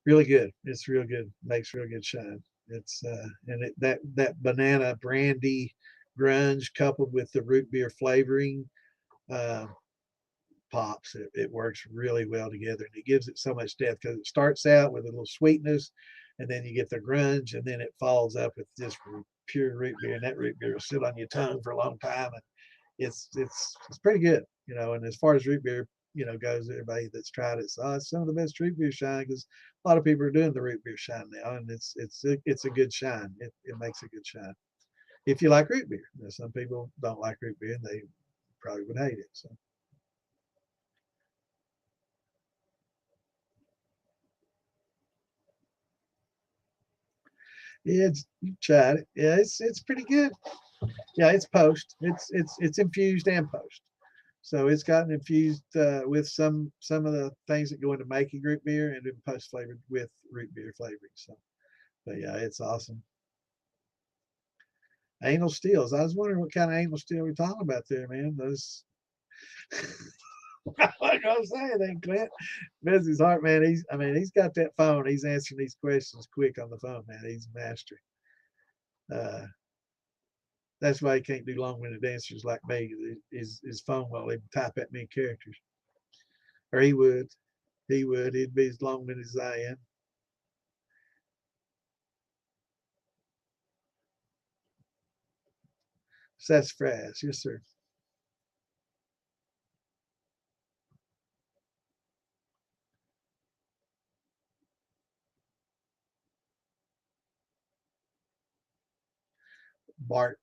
really good. It's real good. Makes real good shine. It's and it that banana brandy grunge coupled with the root beer flavoring. Uh, Pops. It works really well together, and it gives it so much depth because it starts out with a little sweetness, and then you get the grunge, and then it follows up with just pure root beer, and that root beer will sit on your tongue for a long time, and it's pretty good, And as far as root beer, goes, everybody that's tried it, so it's some of the best root beer shine because a lot of people are doing the root beer shine now, and it's a good shine. It makes a good shine if you like root beer. Some people don't like root beer, and they probably would hate it. So. Yeah, you tried it. Yeah, it's pretty good. Yeah, it's post. It's infused and post. So it's gotten infused with some of the things that go into making root beer, and then post flavored with root beer flavoring. So, but yeah, it's awesome. Anal steels. I was wondering what kind of anal steel we're talking about there, man. Those. Like I was saying, then Clint, bless his heart, man. He's got that phone. He's answering these questions quick on the phone, man. He's a master. Uh, that's why he can't do long-winded answers like me. His phone won't even type that many characters, or he would. He would. He'd be as long-winded as I am. Sassafras, yes, sir. Bark.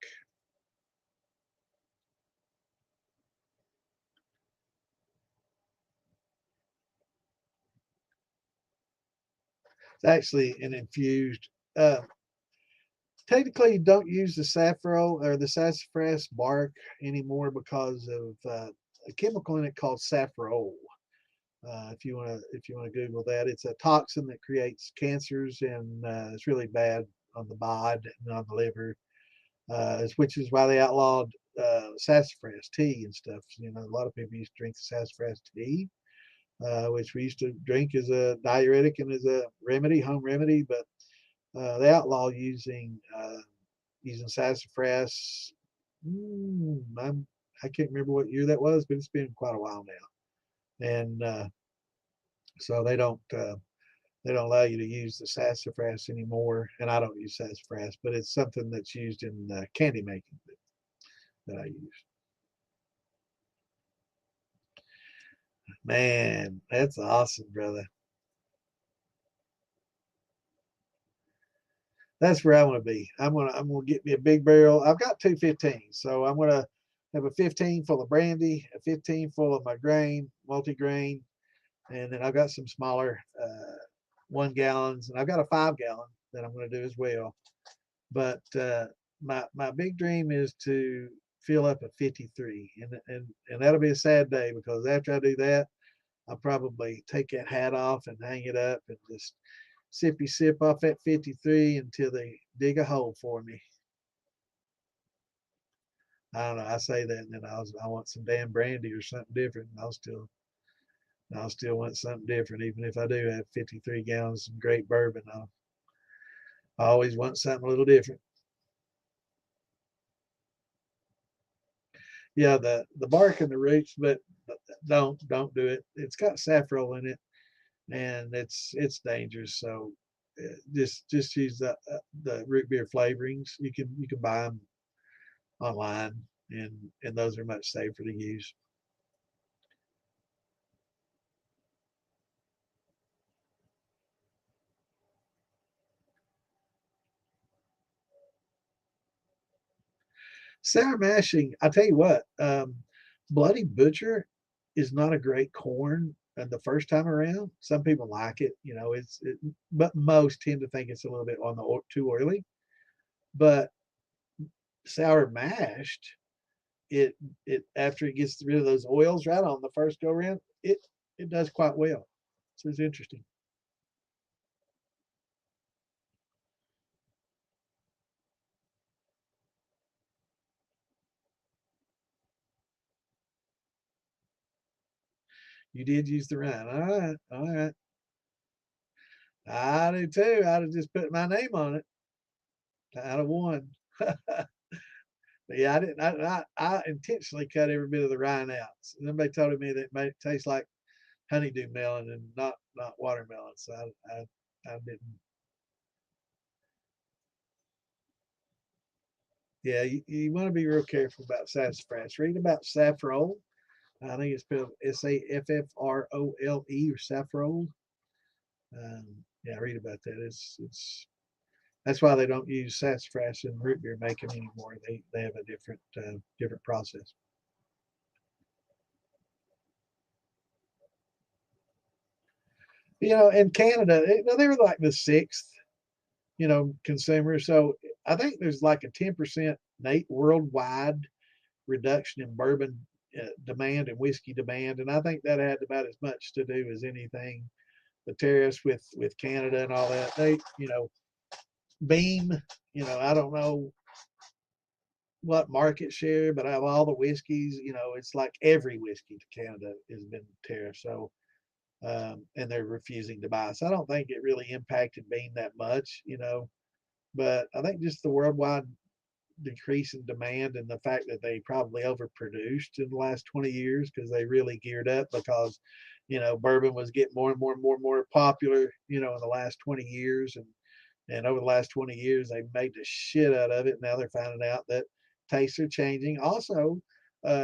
It's actually an infused. Technically, you don't use the saffron or the sassafras bark anymore because of a chemical in it called safrole. If you want to Google that, it's a toxin that creates cancers and it's really bad on the bod and on the liver, which is why they outlawed sassafras tea and stuff. A lot of people used to drink sassafras tea, which we used to drink as a diuretic and as a remedy, home remedy, but they outlaw using sassafras. I can't remember what year that was, but it's been quite a while now, and so they don't allow you to use the sassafras anymore. And I don't use sassafras, but it's something that's used in candy making that I use. Man, that's awesome, brother. That's where I want to be. I'm gonna get me a big barrel. I've got two 15s, so I'm gonna have a 15 full of brandy, a 15 full of my grain, multi-grain, and then I've got some smaller 1 gallons, and I've got a 5 gallon that I'm gonna do as well. But my big dream is to fill up a 53, and that'll be a sad day because after I do that, I'll probably take that hat off and hang it up and just sippy sip off that 53 until they dig a hole for me. I don't know. I say that, and then I want some damn brandy or something different. And I'll still want something different, even if I do have 53 gallons of great bourbon. I always want something a little different. Yeah, the bark and the roots, but don't do it. It's got saffron in it, and it's dangerous. So just use the root beer flavorings. You can buy them online, and those are much safer to use. Sour mashing, I tell you what, Bloody Butcher is not a great corn the first time around. Some people like it, but most tend to think it's a little bit on the too oily. But sour mashed, it after it gets rid of those oils right on the first go around, it does quite well. So it's interesting. You did use the rhyme. All right, all right. I do too. I'd have just put my name on it out of one. But yeah, I didn't. I intentionally cut every bit of the rind out. And somebody told me that it made it taste like honeydew melon and not watermelon. So I didn't. Yeah, you want to be real careful about sassafras. Read about saffrole. I think it's spelled Saffrole or saffrole. Yeah, read about that. It's that's why they don't use sassafras in root beer making anymore. They have a different process. In Canada, they were like the sixth, consumer. So I think there's like a 10% worldwide reduction in bourbon demand and whiskey demand, and I think that had about as much to do as anything. The tariffs with Canada and all that. Beam. I don't know what market share, but out of all the whiskeys, it's like every whiskey to Canada has been tariffed. So, and they're refusing to buy. So I don't think it really impacted Beam that much. But I think just the worldwide decrease in demand and the fact that they probably overproduced in the last 20 years because they really geared up because bourbon was getting more and more and more and more popular in the last 20 years, and over the last 20 years they've made the shit out of it. Now they're finding out that tastes are changing. Also,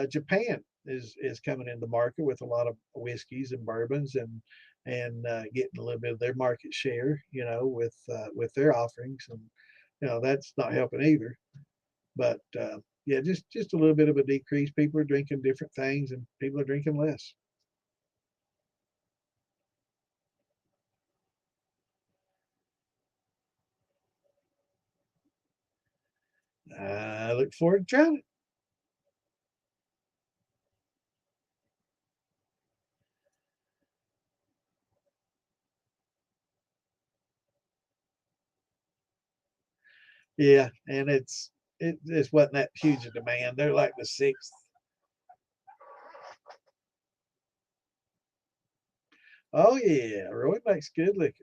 Japan is coming in the market with a lot of whiskeys and bourbons, and getting a little bit of their market share with their offerings, and that's not helping either. But yeah, just a little bit of a decrease. People are drinking different things, and people are drinking less. I look forward to trying it. Yeah, and it just wasn't that huge a demand. They're like the sixth. Oh yeah, Roy makes good liquor.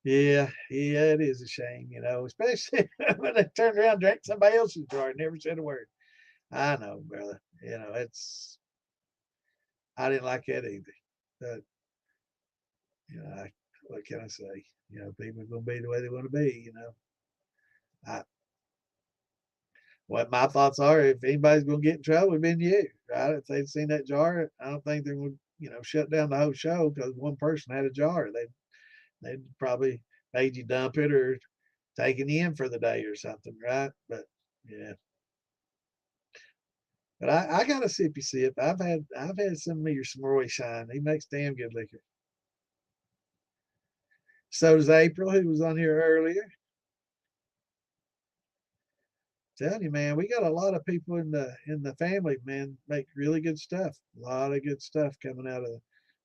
Yeah, yeah, it is a shame, especially when they turned around, drank somebody else's jar, and never said a word. I know, brother. It's I didn't like that either. But what can I say? People are gonna be the way they want to be. I, what my thoughts are, if anybody's gonna get in trouble, it'd been you, right? If they'd seen that jar, I don't think they would, shut down the whole show because one person had a jar. They'd probably made you dump it or taken you in for the day or something, right? But yeah. But I got a sippy sip. I've had some Roy Shine. He makes damn good liquor. So does April, who was on here earlier. Telling you, man, we got a lot of people in the family, man, make really good stuff. A lot of good stuff coming out of,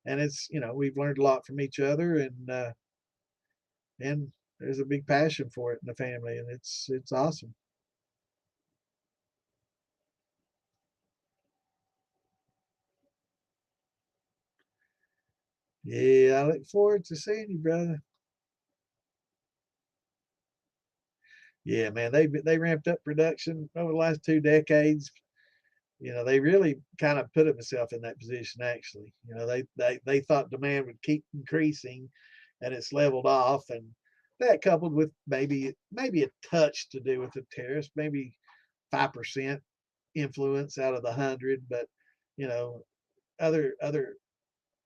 and it's we've learned a lot from each other, and there's a big passion for it in the family, and it's awesome. Yeah, I look forward to seeing you, brother. Yeah, man, they ramped up production over the last 2 decades. They really kind of put themselves in that position. Actually, they thought demand would keep increasing, and it's leveled off, and that coupled with maybe a touch to do with the tariffs, maybe 5% influence out of the 100, but you know, other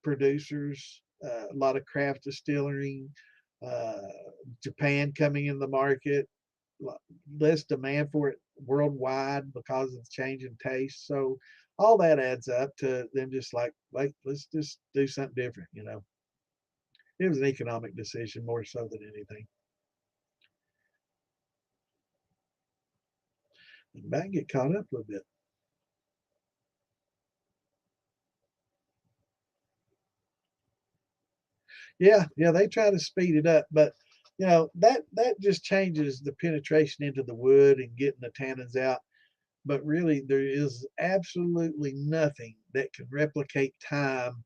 producers, a lot of craft distilling, uh, Japan coming in the market, less demand for it worldwide because of the change in taste. So all that adds up to them just like, wait, let's just do something different. It was an economic decision more so than anything. And back get caught up a little bit. Yeah, yeah, they try to speed it up, but that just changes the penetration into the wood and getting the tannins out. But really, there is absolutely nothing that can replicate time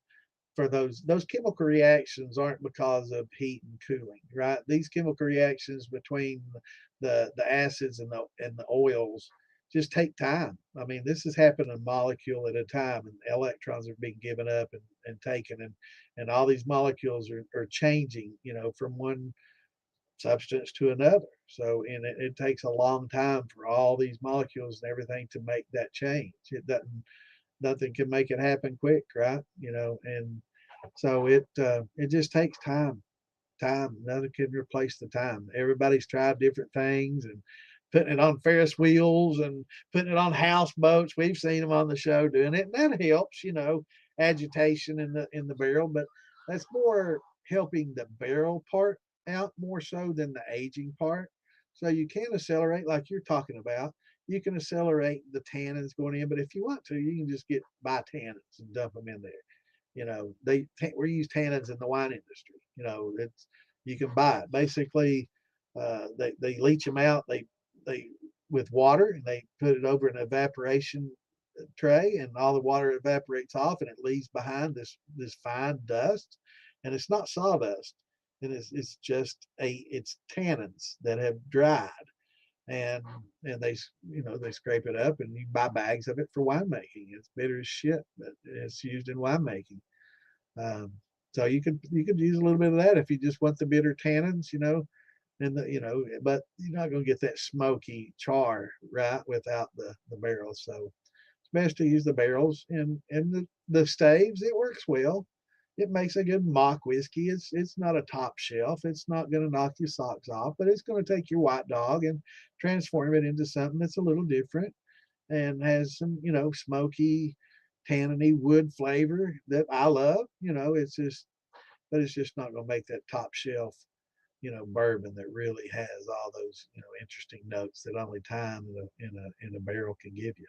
for those chemical reactions aren't because of heat and cooling, right? These chemical reactions between the acids and the oils just take time. I mean, this is happening a molecule at a time, and electrons are being given up and taken, and all these molecules are changing, from one substance to another. So, and it takes a long time for all these molecules and everything to make that change. It doesn't, nothing can make it happen quick, right? And so it just takes time. Time, nothing can replace the time. Everybody's tried different things and putting it on Ferris wheels and putting it on houseboats. We've seen them on the show doing it, and that helps, agitation in the barrel. But that's more helping the barrel part out more so than the aging part. So you can accelerate, like you're talking about. You can accelerate the tannins going in, but if you want to, you can just get buy tannins and dump them in there. We use tannins in the wine industry. It's you can buy it basically. They leach them out. They with water, and they put it over an evaporation tray, and all the water evaporates off, and it leaves behind this fine dust, and it's not sawdust, and it's just it's tannins that have dried, and they they scrape it up, and you buy bags of it for winemaking. It's bitter as shit, but it's used in winemaking. Um, so you could use a little bit of that if you just want the bitter tannins, and but you're not going to get that smoky char right without the barrels. So it's best to use the barrels, and the staves. It works well. It makes a good mock whiskey. It's not a top shelf. It's not going to knock your socks off, but it's going to take your white dog and transform it into something that's a little different and has some, smoky, tanniny wood flavor that I love. But it's just not going to make that top shelf, bourbon that really has all those, interesting notes that only time in a barrel can give you.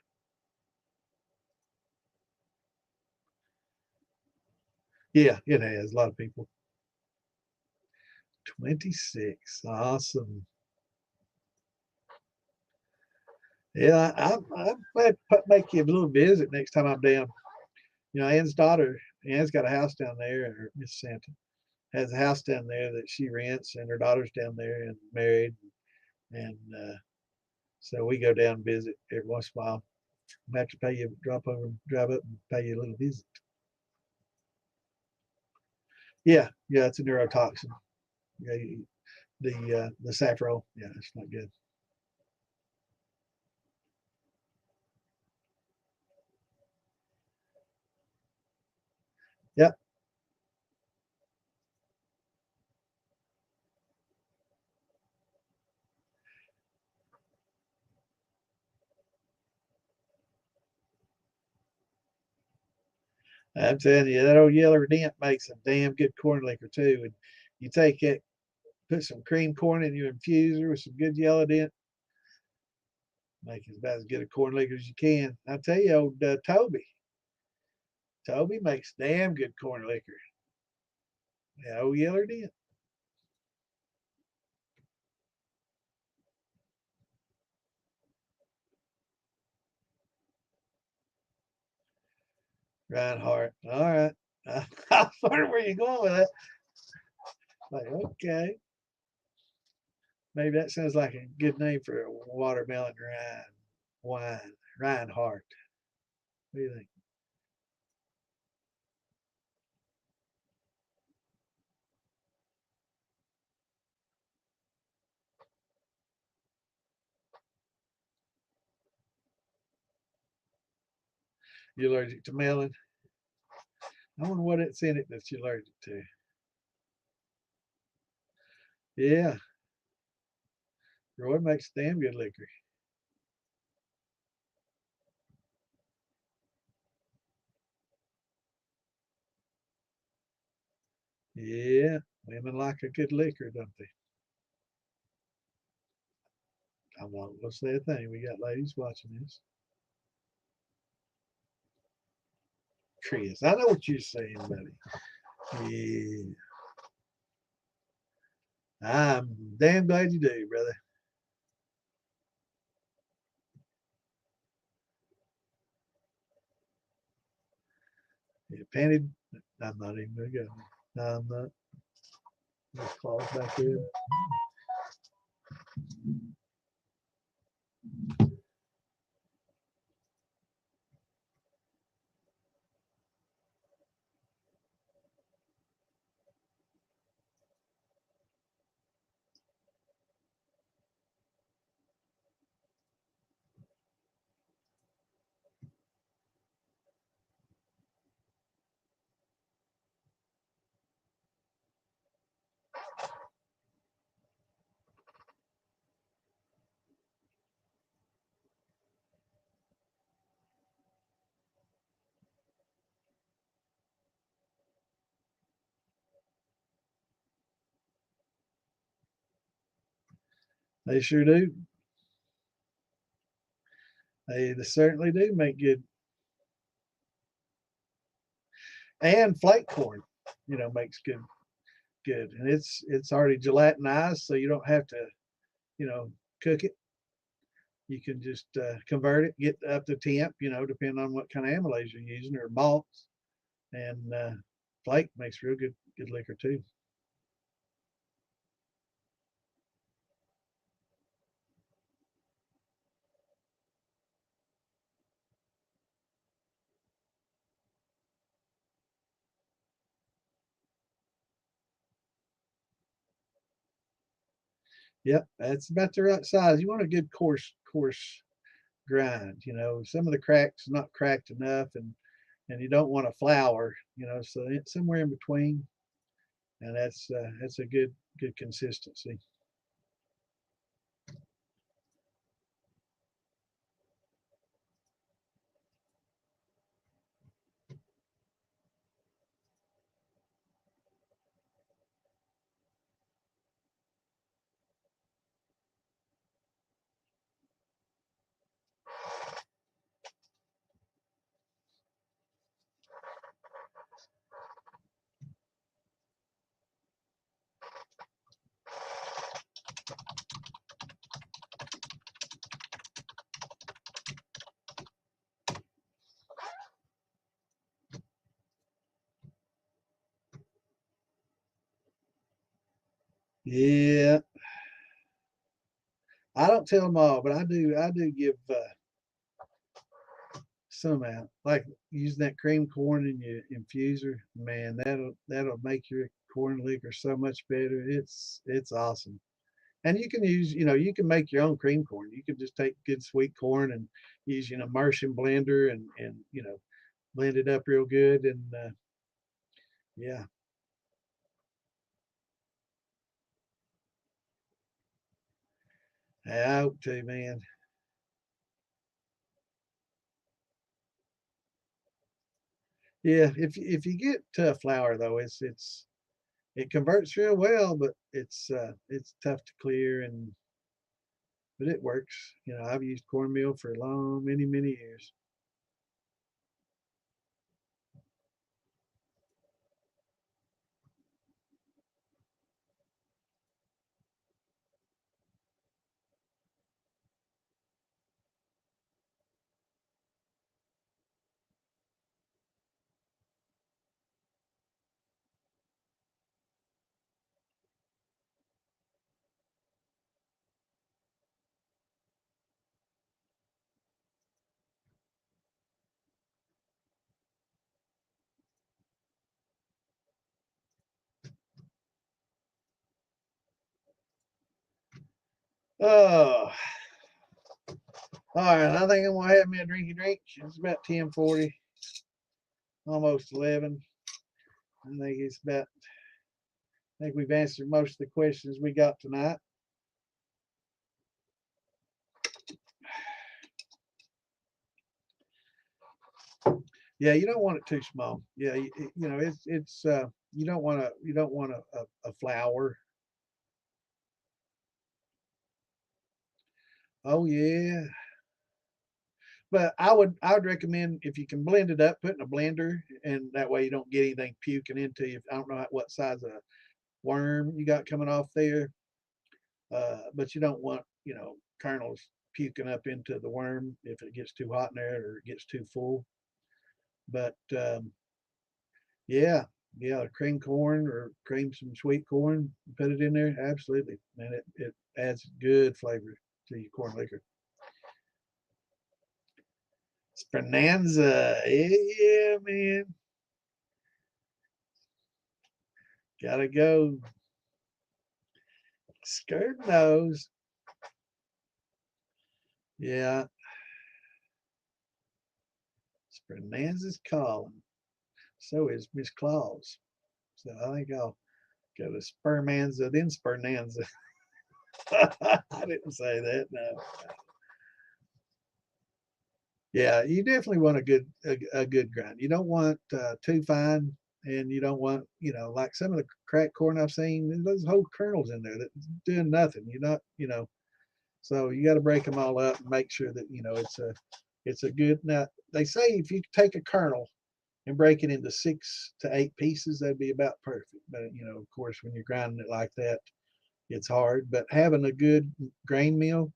Yeah, it has a lot of people. 26. Awesome. Yeah, I might make you a little visit next time I'm down. Ann's daughter, Ann's got a house down there, or Miss Santa has a house down there that she rents, and her daughter's down there and married, and so we go down and visit every once in a while. I have to pay you, drive up and pay you a little visit. Yeah, it's a neurotoxin. Yeah, the saffron. Yeah, it's not good. Yep. I'm telling you, that old Yeller Dent makes a damn good corn liquor too. And you take it, put some cream corn in your infuser with some good yellow dent, make it about as good a corn liquor as you can. I tell you, old Toby makes damn good corn liquor. Yeah, old Yeller Dent. Reinhardt. All right. I wonder where you're going with that. Like, okay. Maybe that sounds like a good name for a watermelon wine. Reinhardt. What do you think? You allergic to melon? I wonder what it's in it that you're allergic to. Yeah, Roy makes damn good liquor. Yeah, women like a good liquor, don't they? I'm not gonna say a thing. We got ladies watching this. Chris, I know what you're saying, buddy. Yeah, I'm damn glad you do, brother. Yeah, panty. I'm not even gonna go. No, I'm not. This claws back there. They sure do. They certainly do make good. And flake corn, makes good, and it's already gelatinized, so you don't have to cook it. You can just convert it, get up to temp, depending on what kind of amylase you're using or malts. And flake makes real good liquor too. Yep, that's about the right size. You want a good coarse grind. Some of the cracks not cracked enough, and you don't want a flour. So it's somewhere in between, and that's a good consistency. Yeah, I don't tell them all, but I do. I do give some out. Like using that cream corn in your infuser, man, that'll make your corn liquor so much better. It's awesome. And you can use, you can make your own cream corn. You can just take good sweet corn and use an immersion blender and blend it up real good. And yeah, I hope to, man. Yeah, if you get tough flour though, it converts real well, but it's tough to clear, and but it works. I've used cornmeal for long, many years. Oh, all right. I think I'm gonna have me a drinky drink. It's about 10:40, almost 11. I think it's about. I think we've answered most of the questions we got tonight. Yeah, you don't want it too small. Yeah, it's you don't want a flour. Oh yeah, but I would recommend if you can blend it up, put in a blender, and that way you don't get anything puking into you. I don't know what size of worm you got coming off there, but you don't want kernels puking up into the worm if it gets too hot in there or it gets too full. But yeah, yeah, cream corn or cream some sweet corn, put it in there. Absolutely, man, it adds good flavor to your corn liquor. Speranza, yeah, man, gotta go. Skirt nose, yeah. Speranza's calling. So is Miss Claus. So I think I'll go to Spermanza, then Spernanza. I didn't say that. No. Yeah, you definitely want a good grind. You don't want too fine, and you don't want like some of the cracked corn I've seen. There's whole kernels in there that's doing nothing. You're not so you got to break them all up and make sure that it's a good. Now they say if you take a kernel and break it into 6 to 8 pieces, that'd be about perfect. But of course, when you're grinding it like that, it's hard, but having a good grain mill,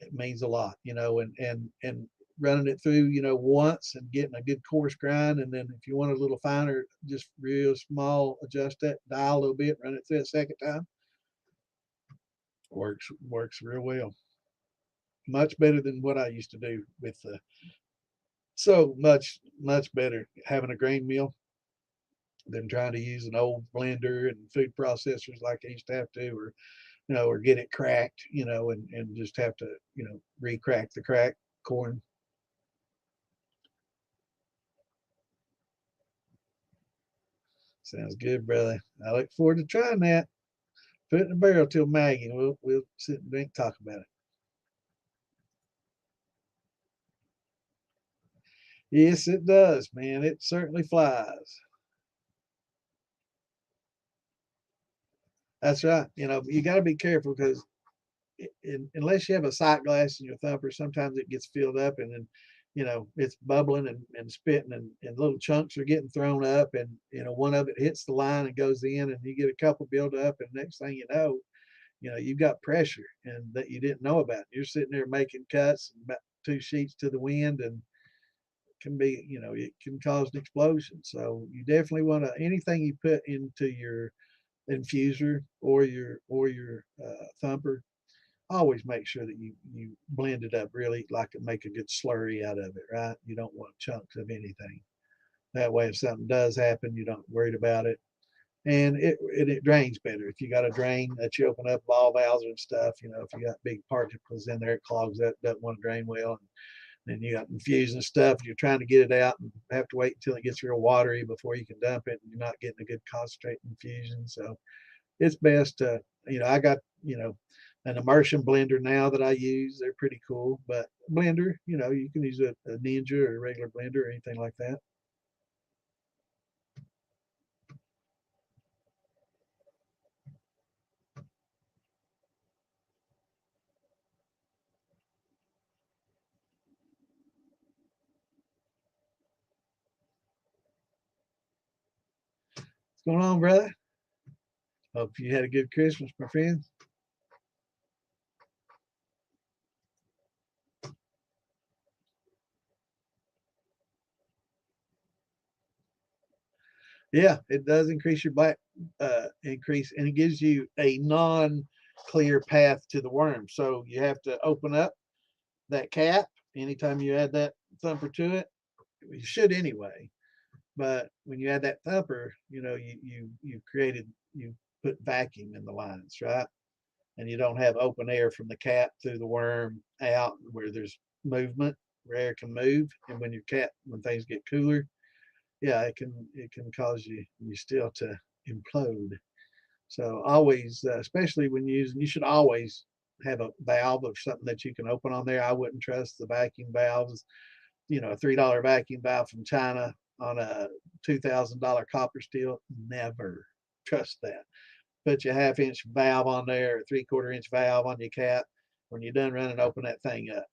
it means a lot, and running it through, once and getting a good coarse grind. And then if you want a little finer, just real small, adjust that dial a little bit, run it through a second time. Works real well. Much better than what I used to do with so much better having a grain mill than trying to use an old blender and food processors like I used to have to, or get it cracked, and just have to, re-crack the cracked corn. Sounds good, brother. I look forward to trying that. Put it in the barrel till Maggie, and we'll sit and drink, talk about it. Yes, it does, man. It certainly flies. That's right. You got to be careful because unless you have a sight glass in your thumper, sometimes it gets filled up and then, it's bubbling and spitting and little chunks are getting thrown up and, one of it hits the line and goes in and you get a couple build up and next thing you've got pressure and that you didn't know about. You're sitting there making cuts about 2 sheets to the wind and it can cause an explosion. So you definitely want to, anything you put into your infuser or your thumper, always make sure that you blend it up really like it, make a good slurry out of it, right? You don't want chunks of anything. That way if something does happen, you don't worry about it. And it drains better. If you got a drain that you open up ball valves and stuff, if you got big particles in there, it clogs that, doesn't want to drain well. And then you got infusing stuff, you're trying to get it out and have to wait until it gets real watery before you can dump it, and you're not getting a good concentrate infusion. So it's best to, I got, an immersion blender now that I use. They're pretty cool, but blender, you can use a Ninja or a regular blender or anything like that. What's going on, brother? Hope you had a good Christmas, my friend. Yeah, it does increase your black increase, and it gives you a non-clear path to the worm. So you have to open up that cap anytime you add that thumper to it. You should anyway. But when you add that thumper, you put vacuum in the lines, right? And you don't have open air from the cap through the worm out where there's movement, where air can move. And when things get cooler, yeah, it can cause you still to implode. So always, especially when you should always have a valve of something that you can open on there. I wouldn't trust the vacuum valves, a $3 vacuum valve from China on a $2,000 copper steel. Never trust that. Put your half-inch valve on there, or 3/4 inch valve on your cap. When you're done running, open that thing up.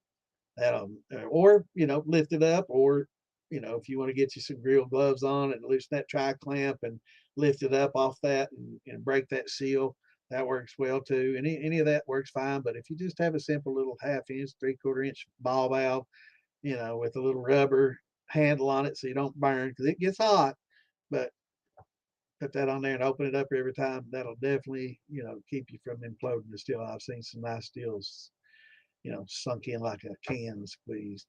That'll, or lift it up, or if you want to get you some grill gloves on and loosen that tri clamp and lift it up off that and break that seal. That works well too. Any of that works fine. But if you just have a simple little half-inch, 3/4 inch ball valve, with a little rubber handle on it so you don't burn because it gets hot. But put that on there and open it up every time. That'll definitely, keep you from imploding the steel. I've seen some nice steels, sunk in like a can squeezed.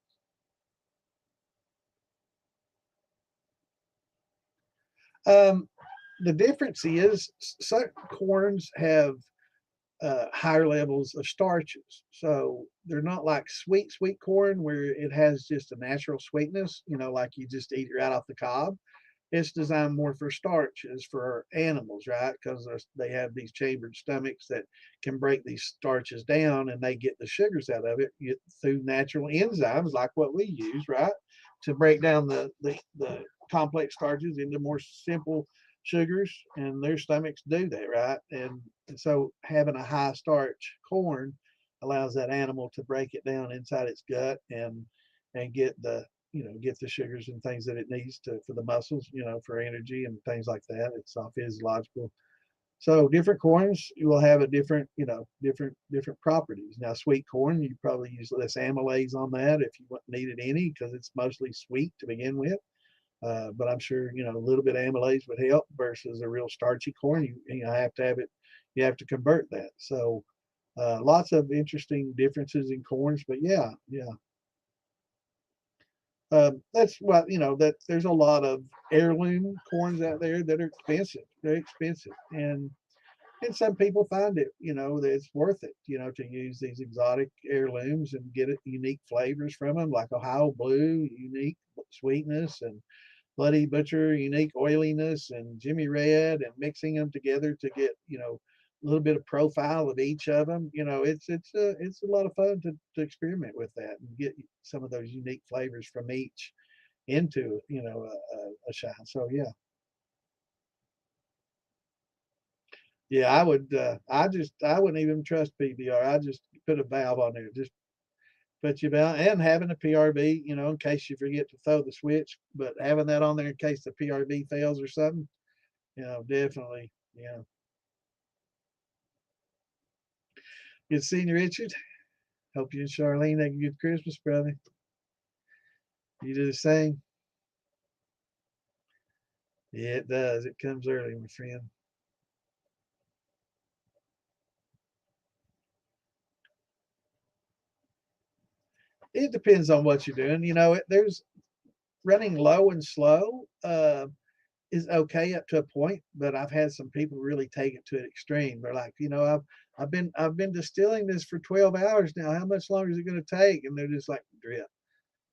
Um, the difference is certain corns have higher levels of starches. So they're not like sweet corn where it has just a natural sweetness, like you just eat it right off the cob. It's designed more for starches for animals, right? Because they have these chambered stomachs that can break these starches down and they get the sugars out of it through natural enzymes like what we use, right? To break down the complex starches into more simple sugars, and their stomachs do that, right? And so having a high starch corn allows that animal to break it down inside its gut and get the sugars and things that it needs to for the muscles, for energy and things like that. It's all physiological. So different corns, you will have a different, different properties. Now, sweet corn, you probably use less amylase on that if you needed any, because it's mostly sweet to begin with. But I'm sure a little bit of amylase would help versus a real starchy corn. You have to have it. You have to convert that. So lots of interesting differences in corns. But yeah, yeah. That's what that there's a lot of heirloom corns out there that are expensive. They're expensive, and some people find it, that it's worth it, to use these exotic heirlooms and get it unique flavors from them, like Ohio Blue, unique sweetness, and Bloody Butcher, unique oiliness, and Jimmy Red, and mixing them together to get, a little bit of profile of each of them. It's a lot of fun to experiment with that and get some of those unique flavors from each into, a shine. So yeah. Yeah, I would. I wouldn't even trust PBR. I just put a valve on there. Just put your valve and having a PRV, in case you forget to throw the switch. But having that on there in case the PRV fails or something, definitely. Yeah. Good seeing you, Richard. Hope you and Charlene have a good Christmas, brother. You do the same. Yeah, it does. It comes early, my friend. It depends on what you're doing. There's running low and slow. Is okay up to a point, but I've had some people really take it to an extreme. They're like, I've been distilling this for 12 hours now. How much longer is it going to take? And they're just like drip,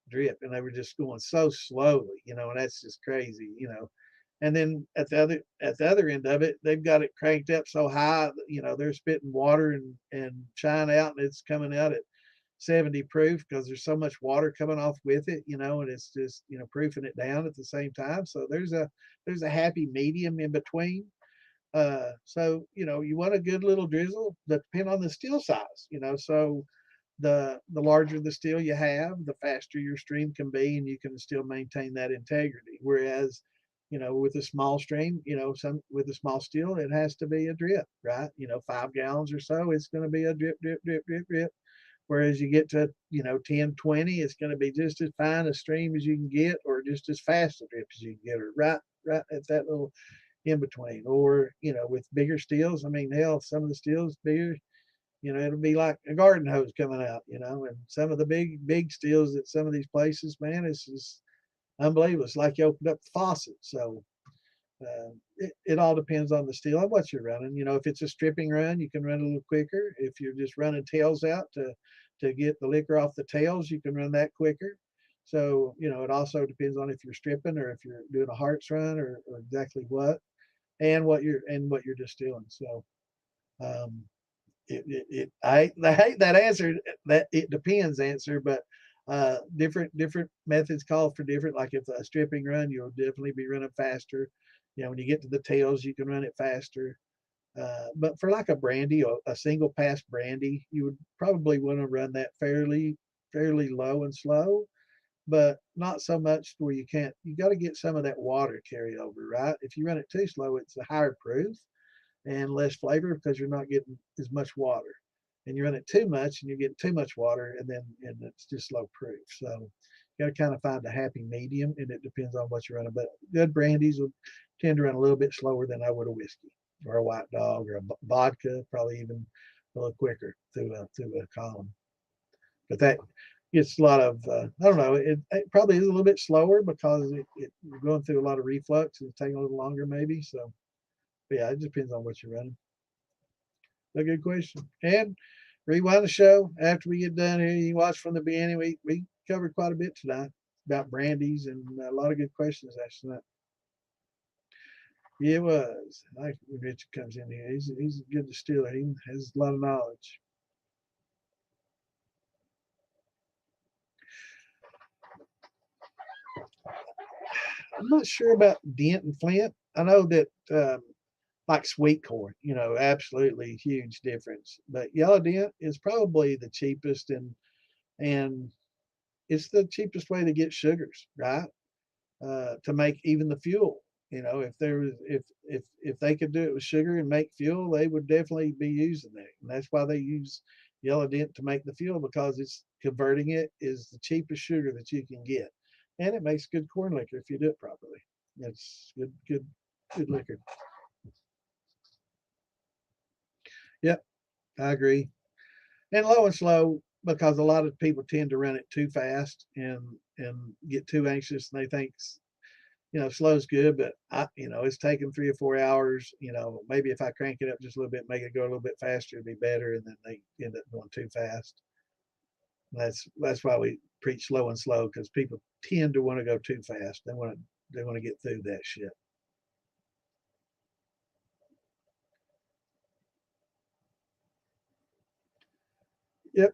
drip, and they were just going so slowly, and that's just crazy. And then at the other end of it, they've got it cranked up so high, they're spitting water and shine out, and it's coming out at 70 proof because there's so much water coming off with it, and it's just, proofing it down at the same time. So there's a happy medium in between. So you want a good little drizzle that depend on the steel size, so the larger the steel you have, the faster your stream can be, and you can still maintain that integrity. Whereas, with a small stream, some with a small steel, it has to be a drip, right? 5 gallons or so, it's going to be a drip, drip, drip, drip, drip. Whereas you get to, 10, 20, it's going to be just as fine a stream as you can get, or just as fast a drip as you can get, or right at that little in between. Or, with bigger steels, I mean, hell, some of the steels bigger, it'll be like a garden hose coming out, and some of the big steels at some of these places, man, it's just unbelievable. It's like you opened up the faucet. So it all depends on the steel and what you're running. If it's a stripping run, you can run a little quicker. If you're just running tails out to get the liquor off the tails, you can run that quicker. So it also depends on if you're stripping or if you're doing a hearts run, or exactly what, and what you're distilling. So um, I hate that answer, that it depends answer, but different methods call for different. Like if a stripping run, you'll definitely be running faster. When you get to the tails, you can run it faster. But for like a brandy, a single pass brandy, you would probably want to run that fairly low and slow, but not so much where you can't. You got to get some of that water carry over, right? If you run it too slow, it's a higher proof and less flavor because you're not getting as much water. And you run it too much and you get too much water, and it's just low proof. So you got to kind of find a happy medium, and it depends on what you're running. But good brandies will tend to run a little bit slower than I would a whiskey or a white dog or a vodka, probably even a little quicker through a column. But that gets a lot of I don't know. It probably is a little bit slower because you're going through a lot of reflux and it's taking a little longer maybe. So but yeah, it depends on what you're running. A good question. And rewind the show after we get done here. You can watch from the beginning. We covered quite a bit tonight about brandies and a lot of good questions actually. Yeah, it was. I like when Richard comes in here. He's a good distiller. He has a lot of knowledge. I'm not sure about Dent and Flint. I know that like sweet corn, absolutely huge difference. But yellow dent is probably the cheapest, and it's the cheapest way to get sugars, right? To make even the fuel. You know, if there was if they could do it with sugar and make fuel, they would definitely be using that. And that's why they use yellow dent to make the fuel, because it's converting it is the cheapest sugar that you can get. And it makes good corn liquor if you do it properly. It's good liquor. Yep, I agree. And low and slow, because a lot of people tend to run it too fast and get too anxious, and they think, slow's good, but it's taking 3 or 4 hours. Maybe if I crank it up just a little bit, make it go a little bit faster, it'd be better. And then they end up going too fast. That's why we preach slow and slow, because people tend to want to go too fast. They want to get through that shit. Yep.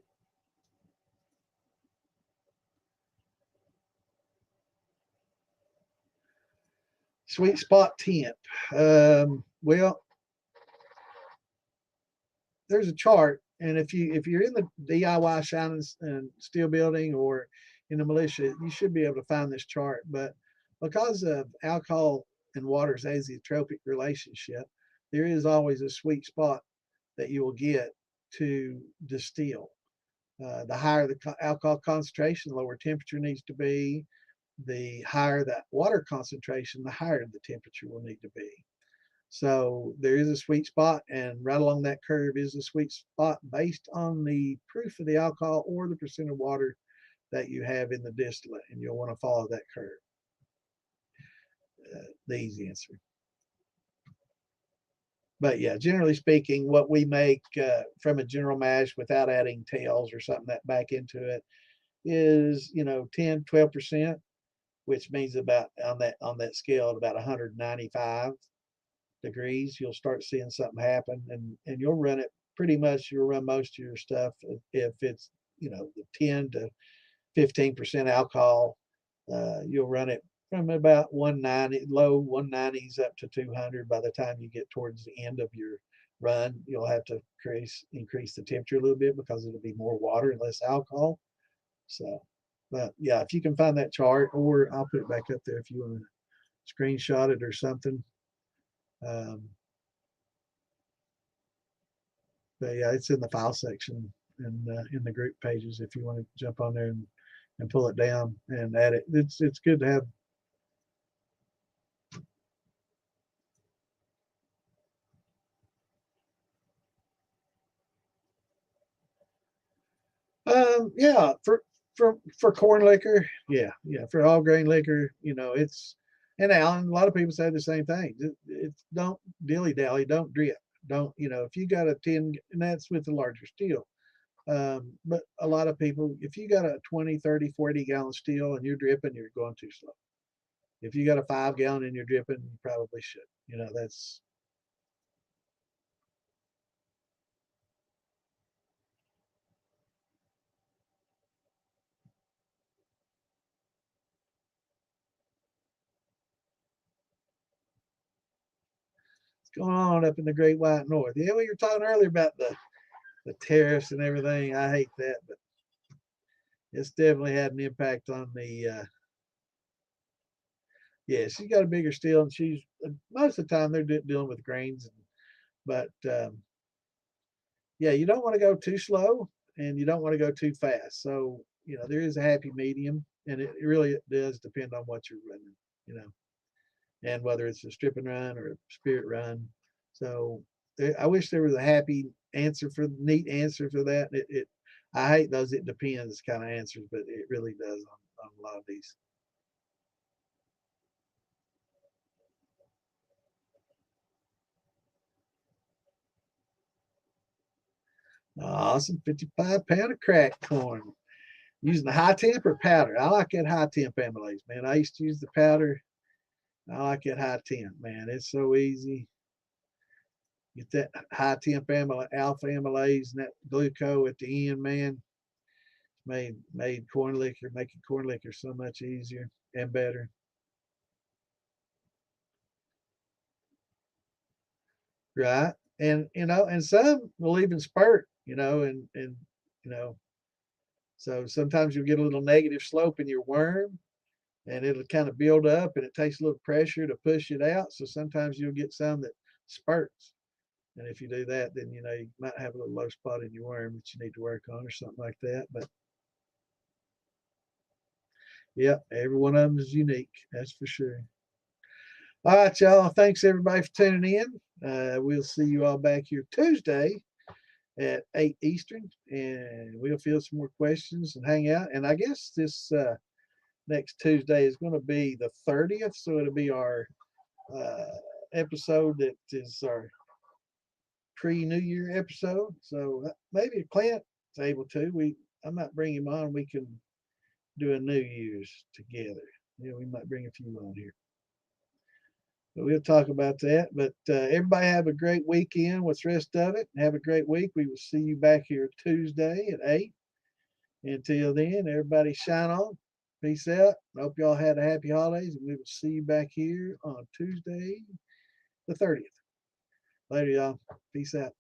Sweet spot temp. Well, there's a chart, and if you're in the DIY shining and steel building or in the militia, you should be able to find this chart. But because of alcohol and water's azeotropic relationship, there is always a sweet spot that you will get to distill. The higher the alcohol concentration, the lower temperature needs to be. The higher that water concentration, the higher the temperature will need to be. So there is a sweet spot, and right along that curve is a sweet spot based on the proof of the alcohol or the percent of water that you have in the distillate, and you'll want to follow that curve. The easy answer. But yeah, generally speaking, what we make from a general mash without adding tails or something that back into it is 10-12%, which means about on that scale at about 195 degrees, you'll start seeing something happen, and you'll run it pretty much. You'll run most of your stuff if it's the 10 to 15% alcohol. You'll run it from about 190, low 190s up to 200. By the time you get towards the end of your run, you'll have to increase the temperature a little bit, because it'll be more water and less alcohol. So, but yeah, if you can find that chart, or I'll put it back up there if you want to screenshot it or something. Um, but yeah, it's in the file section and in the group pages if you want to jump on there and pull it down and add it. It's good to have. Yeah, for corn liquor, yeah, for all grain liquor, it's, and Alan, a lot of people say the same thing. It's don't dilly dally, don't drip, don't if you got a 10, and that's with the larger steel. But a lot of people, if you got a 20, 30, 40 gallon steel and you're dripping, you're going too slow. If you got a 5 gallon and you're dripping, you probably should. That's what's going on up in the Great White North. Yeah, we were talking earlier about the tariffs and everything. I hate that, but it's definitely had an impact on the. Yeah, she's got a bigger steel, and she's most of the time they're dealing with grains, but yeah, you don't want to go too slow, and you don't want to go too fast. So there is a happy medium, and it really does depend on what you're running. And whether it's a strip and run or a spirit run. So I wish there was a happy answer for neat answer for that. I hate those it depends kind of answers, but it really does on a lot of these. Awesome. 55 pound of cracked corn. Using the high temp or powder. I like that high temp amylase, man. I used to use the powder. I like that high temp, man. It's so easy. Get that high temp alpha amylase and that glucose at the end, man. Made corn liquor, making corn liquor so much easier and better. Right. And some will even spurt, and you know, so sometimes you'll get a little negative slope in your worm, and it'll kind of build up, and it takes a little pressure to push it out. So sometimes you'll get some that spurts. And if you do that, then you know you might have a little low spot in your worm that you need to work on or something like that. But yeah, every one of them is unique. That's for sure. All right, y'all. Thanks everybody for tuning in. We'll see you all back here Tuesday at 8 Eastern, and we'll field some more questions and hang out. And I guess this next Tuesday is going to be the 30th, so it'll be our uh, episode that is our pre-New Year episode. So maybe Clint's able to. I might bring him on. We can do a New Year's together. Yeah, we might bring a few on here. But we'll talk about that. But everybody have a great weekend with the rest of it. Have a great week. We will see you back here Tuesday at 8. Until then, everybody shine on. Peace out. Hope y'all had a happy holidays. And we will see you back here on Tuesday the 30th. Later, y'all. Peace out.